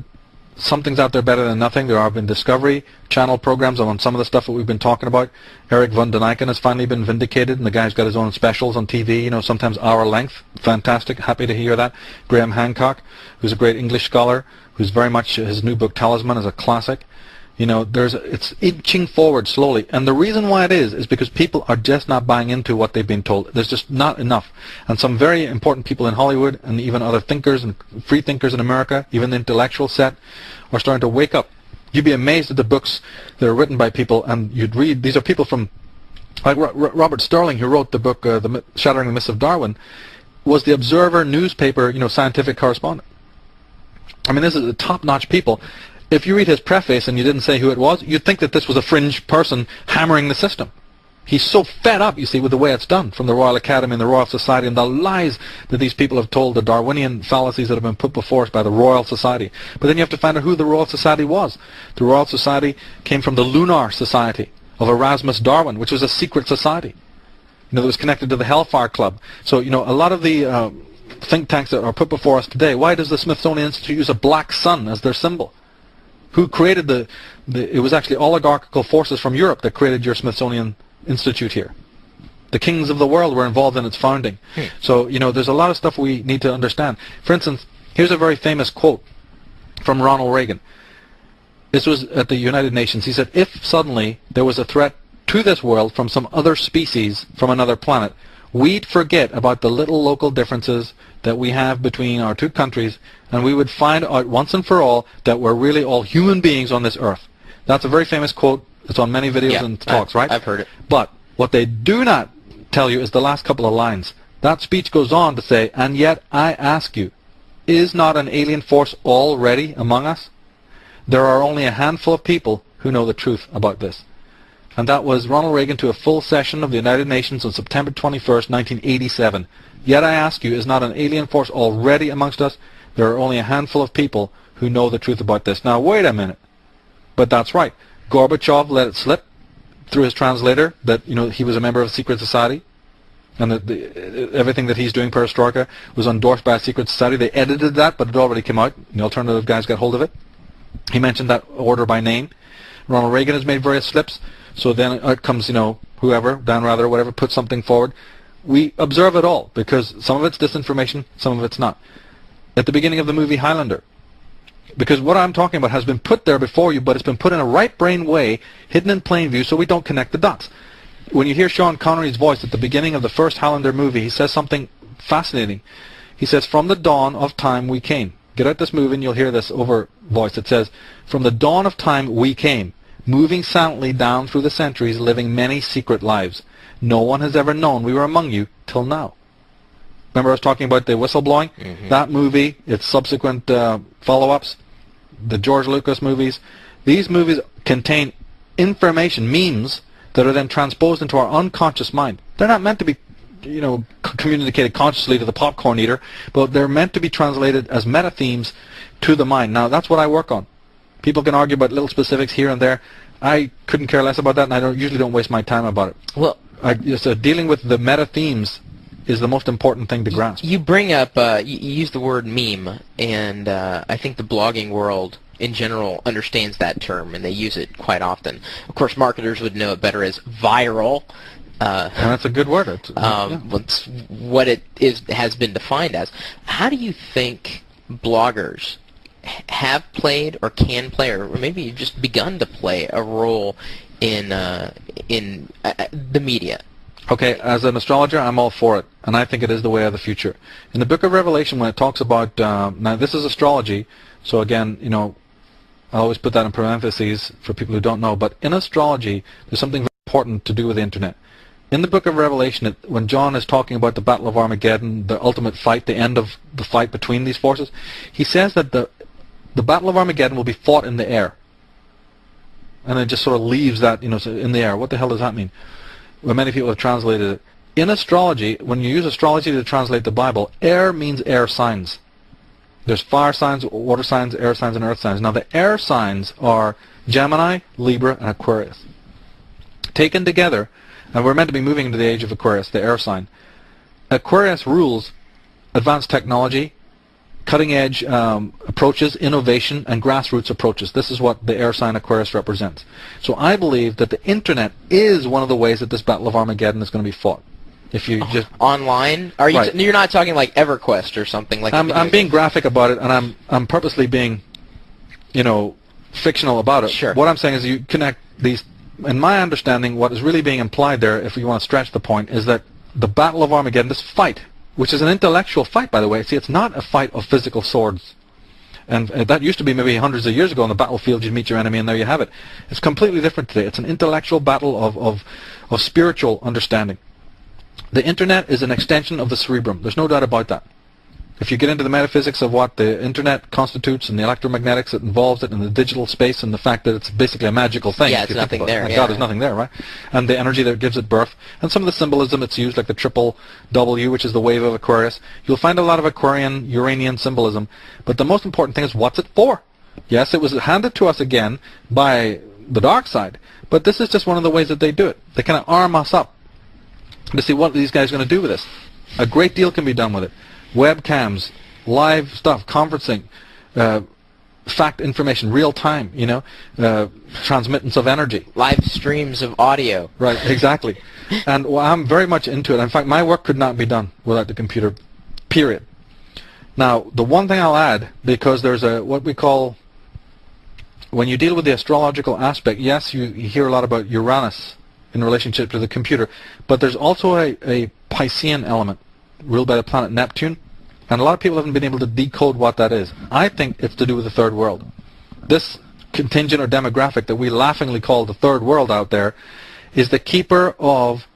something's out there better than nothing. There have been Discovery Channel programs on some of the stuff that we've been talking about. Eric von Daniken has finally been vindicated, and the guy's got his own specials on TV, sometimes hour length. Fantastic. Happy to hear that. Graham Hancock, who's a great English scholar, who's very much, his new book Talisman is a classic. It's inching forward slowly, and the reason why it is because people are just not buying into what they've been told. There's just not enough, and some very important people in Hollywood, and even other thinkers and free thinkers in America, even the intellectual set, are starting to wake up. You'd be amazed at the books that are written by people, and you'd read. These are people from, like Robert Sterling, who wrote the book Shattering the Myths of Darwin, was the Observer newspaper, scientific correspondent. I mean, this is the top-notch people. If you read his preface and you didn't say who it was, you'd think that this was a fringe person hammering the system. He's so fed up, you see, with the way it's done from the Royal Academy and the Royal Society and the lies that these people have told, the Darwinian fallacies that have been put before us by the Royal Society. But then you have to find out who the Royal Society was. The Royal Society came from the Lunar Society of Erasmus Darwin, which was a secret society. That was connected to the Hellfire Club. So, a lot of the think tanks that are put before us today, why does the Smithsonian Institute use a black sun as their symbol? Who created it was actually oligarchical forces from Europe that created your Smithsonian Institute here. The kings of the world were involved in its founding. So, there's a lot of stuff we need to understand. For instance, here's a very famous quote from Ronald Reagan. This was at the United Nations. He said, if suddenly there was a threat to this world from some other species from another planet, we'd forget about the little local differences that we have between our two countries, and we would find out once and for all that we're really all human beings on this earth. That's a very famous quote. It's on many videos and talks, right? I've heard it. But what they do not tell you is the last couple of lines. That speech goes on to say, and yet I ask you, is not an alien force already among us? There are only a handful of people who know the truth about this. And that was Ronald Reagan to a full session of the United Nations on September 21st, 1987. Yet I ask you, is not an alien force already amongst us? There are only a handful of people who know the truth about this. Now, wait a minute. But that's right. Gorbachev let it slip through his translator that, he was a member of a secret society, and that everything that he's doing, perestroika, was endorsed by a secret society. They edited that, but it already came out. The alternative guys got hold of it. He mentioned that order by name. Ronald Reagan has made various slips. So then out comes, whoever, Dan Rather, whatever, put something forward. We observe it all, because some of it's disinformation, some of it's not. At the beginning of the movie Highlander, because what I'm talking about has been put there before you, but it's been put in a right-brain way, hidden in plain view, so we don't connect the dots. When you hear Sean Connery's voice at the beginning of the first Highlander movie, he says something fascinating. He says, from the dawn of time we came. Get out this movie and you'll hear this over voice. It says, from the dawn of time we came, moving silently down through the centuries, living many secret lives. No one has ever known we were among you till now. Remember I was talking about the whistleblowing? Mm-hmm. That movie, its subsequent follow-ups, the George Lucas movies. These movies contain information, memes, that are then transposed into our unconscious mind. They're not meant to be, communicated consciously to the popcorn eater, but they're meant to be translated as meta-themes to the mind. Now, that's what I work on. People can argue about little specifics here and there. I couldn't care less about that, and I usually don't waste my time about it. Well, dealing with the meta-themes is the most important thing to grasp. You bring up, you use the word meme, and I think the blogging world in general understands that term, and they use it quite often. Of course, marketers would know it better as viral. And that's a good word. It's what it has been defined as. How do you think bloggers have played or can play, or maybe you've just begun to play a role in the media? Okay, as an astrologer, I'm all for it, and I think it is the way of the future. In the Book of Revelation, when it talks about, now this is astrology, so again, I always put that in parentheses for people who don't know, but in astrology, there's something very important to do with the internet. In the Book of Revelation, when John is talking about the Battle of Armageddon, the ultimate fight, the end of the fight between these forces, he says that the Battle of Armageddon will be fought in the air. And it just sort of leaves that, in the air. What the hell does that mean? Well, many people have translated it. In astrology, when you use astrology to translate the Bible, air means air signs. There's fire signs, water signs, air signs, and earth signs. Now, the air signs are Gemini, Libra, and Aquarius. Taken together, and we're meant to be moving into the age of Aquarius, the air sign. Aquarius rules advanced technology, cutting-edge approaches, innovation, and grassroots approaches. This is what the air sign Aquarius represents. So I believe that the internet is one of the ways that this Battle of Armageddon is going to be fought. If you just online, are you? Right. You're not talking like EverQuest or something like. I'm being graphic about it, and I'm purposely being, fictional about it. Sure. What I'm saying is you connect these. In my understanding, what is really being implied there, if you want to stretch the point, is that the Battle of Armageddon, this fight, which is an intellectual fight, by the way. See, it's not a fight of physical swords. And that used to be maybe hundreds of years ago on the battlefield. You'd meet your enemy, and there you have it. It's completely different today. It's an intellectual battle of spiritual understanding. The internet is an extension of the cerebrum. There's no doubt about that. If you get into the metaphysics of what the internet constitutes and the electromagnetics that involves it and the digital space and the fact that it's basically a magical thing. Yeah, it's nothing there. God, there's nothing there, right? And the energy that gives it birth. And some of the symbolism it's used, like the triple W, which is the wave of Aquarius. You'll find a lot of Aquarian, Uranian symbolism. But the most important thing is what's it for? Yes, it was handed to us again by the dark side. But this is just one of the ways that they do it. They kind of arm us up to see what these guys are going to do with this. A great deal can be done with it. Webcams, live stuff, conferencing, fact information, real time, transmittance of energy. Live streams of audio. Right, exactly. And I'm very much into it. In fact, my work could not be done without the computer, period. Now, the one thing I'll add, because there's what we call, when you deal with the astrological aspect, yes, you hear a lot about Uranus in relationship to the computer, but there's also a Piscean element ruled by the planet Neptune, and a lot of people haven't been able to decode what that is. I think it's to do with the third world. This contingent or demographic that we laughingly call the third world out there is the keeper of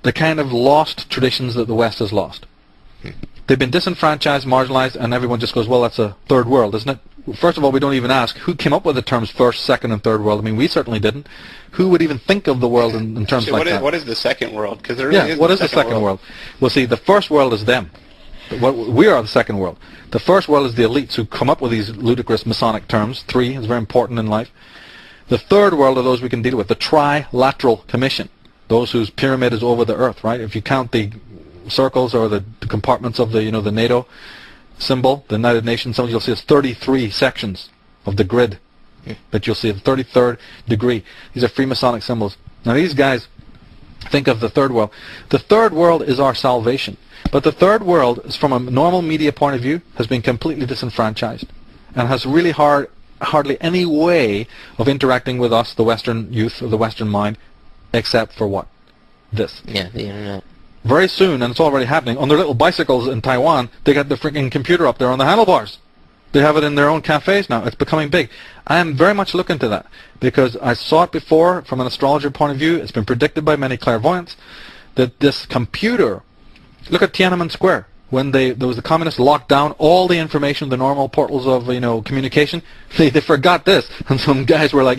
the kind of lost traditions that the West has lost. They've been disenfranchised, marginalized, and everyone just goes, well, that's a third world, isn't it? First of all, we don't even ask who came up with the terms first, second, and third world. I mean, we certainly didn't. Who would even think of the world in terms like that? What is the second world? Because there really is what is the second world? Well, see, the first world is them. We are the second world. The first world is the elites who come up with these ludicrous Masonic terms. 3 is very important in life. The third world are those we can deal with. The Trilateral Commission, those whose pyramid is over the earth, right? If you count the circles or the compartments of the the NATO symbol, the United Nations symbol, you'll see it's 33 sections of the grid that you'll see at the 33rd degree. These are Freemasonic symbols. Now these guys think of the third world. The third world is our salvation. But the third world, is from a normal media point of view, has been completely disenfranchised and has really hardly any way of interacting with us, the Western youth or the Western mind, except for what? This. Yeah, the internet. Very soon, and it's already happening, on their little bicycles in Taiwan, they got the freaking computer up there on the handlebars. They have it in their own cafes now. It's becoming big. I am very much looking to that because I saw it before from an astrologer point of view. It's been predicted by many clairvoyants that this computer, look at Tiananmen Square. When there was the communists locked down all the information, the normal portals of communication, they forgot this, and some guys were like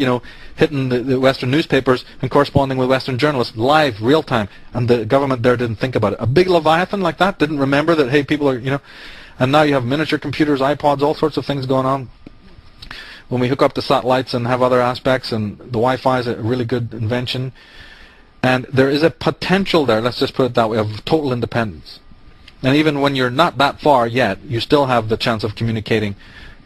hitting the Western newspapers and corresponding with Western journalists live, real time, and the government there didn't think about it. A big leviathan like that didn't remember that hey, people are and now you have miniature computers, iPods, all sorts of things going on. When we hook up to satellites and have other aspects, and the Wi-Fi is a really good invention, and there is a potential there. Let's just put it that way of total independence. And even when you're not that far yet, you still have the chance of communicating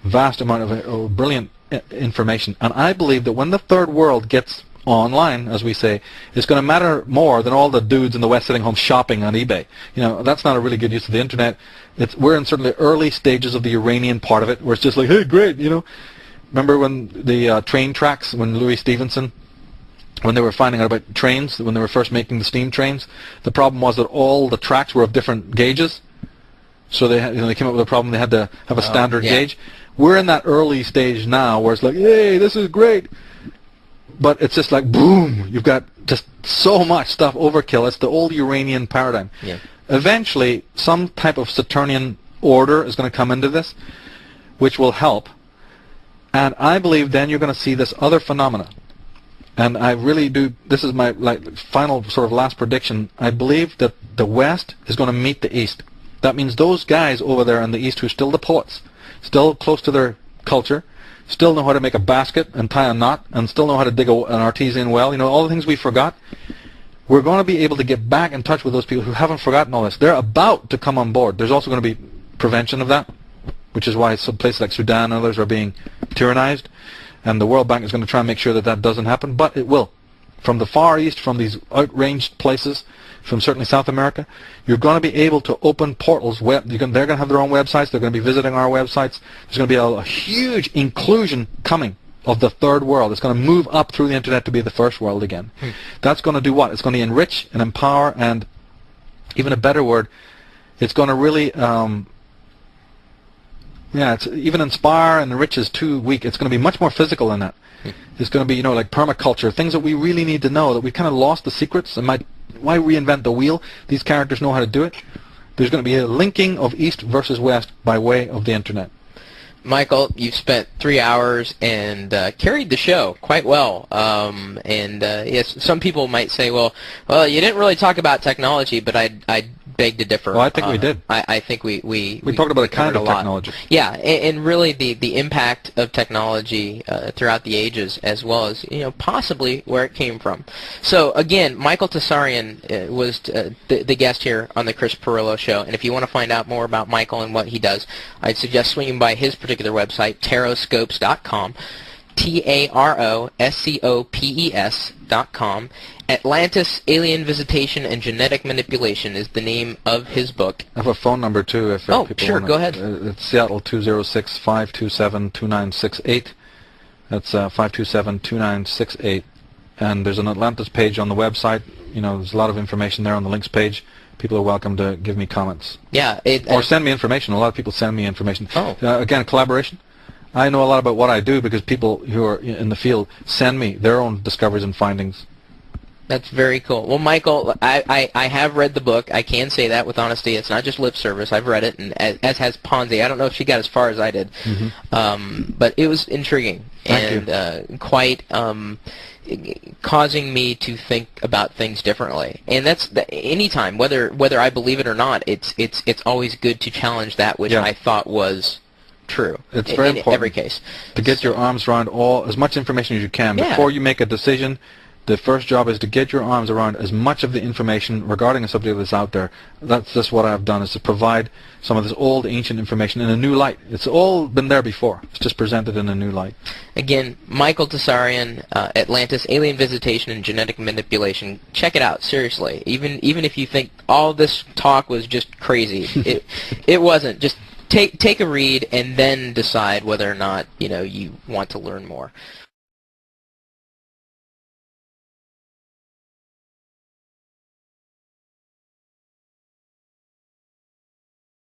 vast amount of brilliant information. And I believe that when the third world gets online, as we say, it's going to matter more than all the dudes in the West sitting home shopping on eBay. That's not a really good use of the internet. We're in certainly early stages of the Uranian part of it, where it's just like, hey, great, Remember when the train tracks, when Louis Stevenson, when they were finding out about trains, when they were first making the steam trains, the problem was that all the tracks were of different gauges. So they came up with a problem. They had to have a standard gauge. We're in that early stage now where it's like, hey, this is great. But it's just like, boom, you've got just so much stuff, overkill. It's the old Uranian paradigm. Yeah. Eventually, some type of Saturnian order is going to come into this, which will help. And I believe then you're going to see this other phenomena. And I really do, this is my final sort of last prediction, I believe that the West is going to meet the East. That means those guys over there in the East who are still the poets, still close to their culture, still know how to make a basket and tie a knot, and still know how to dig an artesian well, all the things we forgot. We're going to be able to get back in touch with those people who haven't forgotten all this. They're about to come on board. There's also going to be prevention of that. which is why some places like Sudan and others are being tyrannized, and the World Bank is going to try and make sure that that doesn't happen, but it will. From the Far East, from these outranged places, from certainly South America, you're going to be able to open portals. They're going to have their own websites. They're going to be visiting our websites. There's going to be a huge inclusion coming of the third world. It's going to move up through the internet to be the first world again. That's going to do what? It's going to enrich and empower, and even a better word, it's going to really, it's even inspire and enrich is too weak. It's going to be much more physical than that. It's going to be, like permaculture, things that we really need to know, that we kind of lost the secrets. And why reinvent the wheel? These characters know how to do it. There's going to be a linking of East versus West by way of the internet. Michael, you've spent 3 hours and carried the show quite well. Yes, some people might say, well, you didn't really talk about technology, but I beg to differ. Well, I think we did. I think we talked about a kind of technology. Yeah, and really the impact of technology throughout the ages, as well as possibly where it came from. So again, Micheal Tsarion was the guest here on the Chris Pirillo Show, and if you want to find out more about Micheal and what he does, I'd suggest swinging by his particular website, taroscopes.com. TAROSCOPES.com. Atlantis, Alien Visitation, and Genetic Manipulation is the name of his book. I have a phone number too. If people sure, go ahead. It's Seattle 206-527-2968. That's 527-2968. And there's an Atlantis page on the website. There's a lot of information there on the links page. People are welcome to give me comments. Yeah. Or send me information. A lot of people send me information. Oh. Again, collaboration. I know a lot about what I do because people who are in the field send me their own discoveries and findings. That's very cool. Well, Micheal, I have read the book. I can say that with honesty. It's not just lip service. I've read it, and as has Ponzi. I don't know if she got as far as I did, but it was intriguing and quite causing me to think about things differently. And that's anytime, whether I believe it or not, it's always good to challenge that which I thought was true. It's very important in every case to get your arms around as much information as you can before you make a decision. The first job is to get your arms around as much of the information regarding a subject that's out there. That's just what I've done, is to provide some of this old, ancient information in a new light. It's all been there before. It's just presented in a new light. Again, Micheal Tsarion, Atlantis, Alien Visitation, and Genetic Manipulation. Check it out, seriously. Even if you think all this talk was just crazy, it wasn't. Just take a read and then decide whether or not you want to learn more.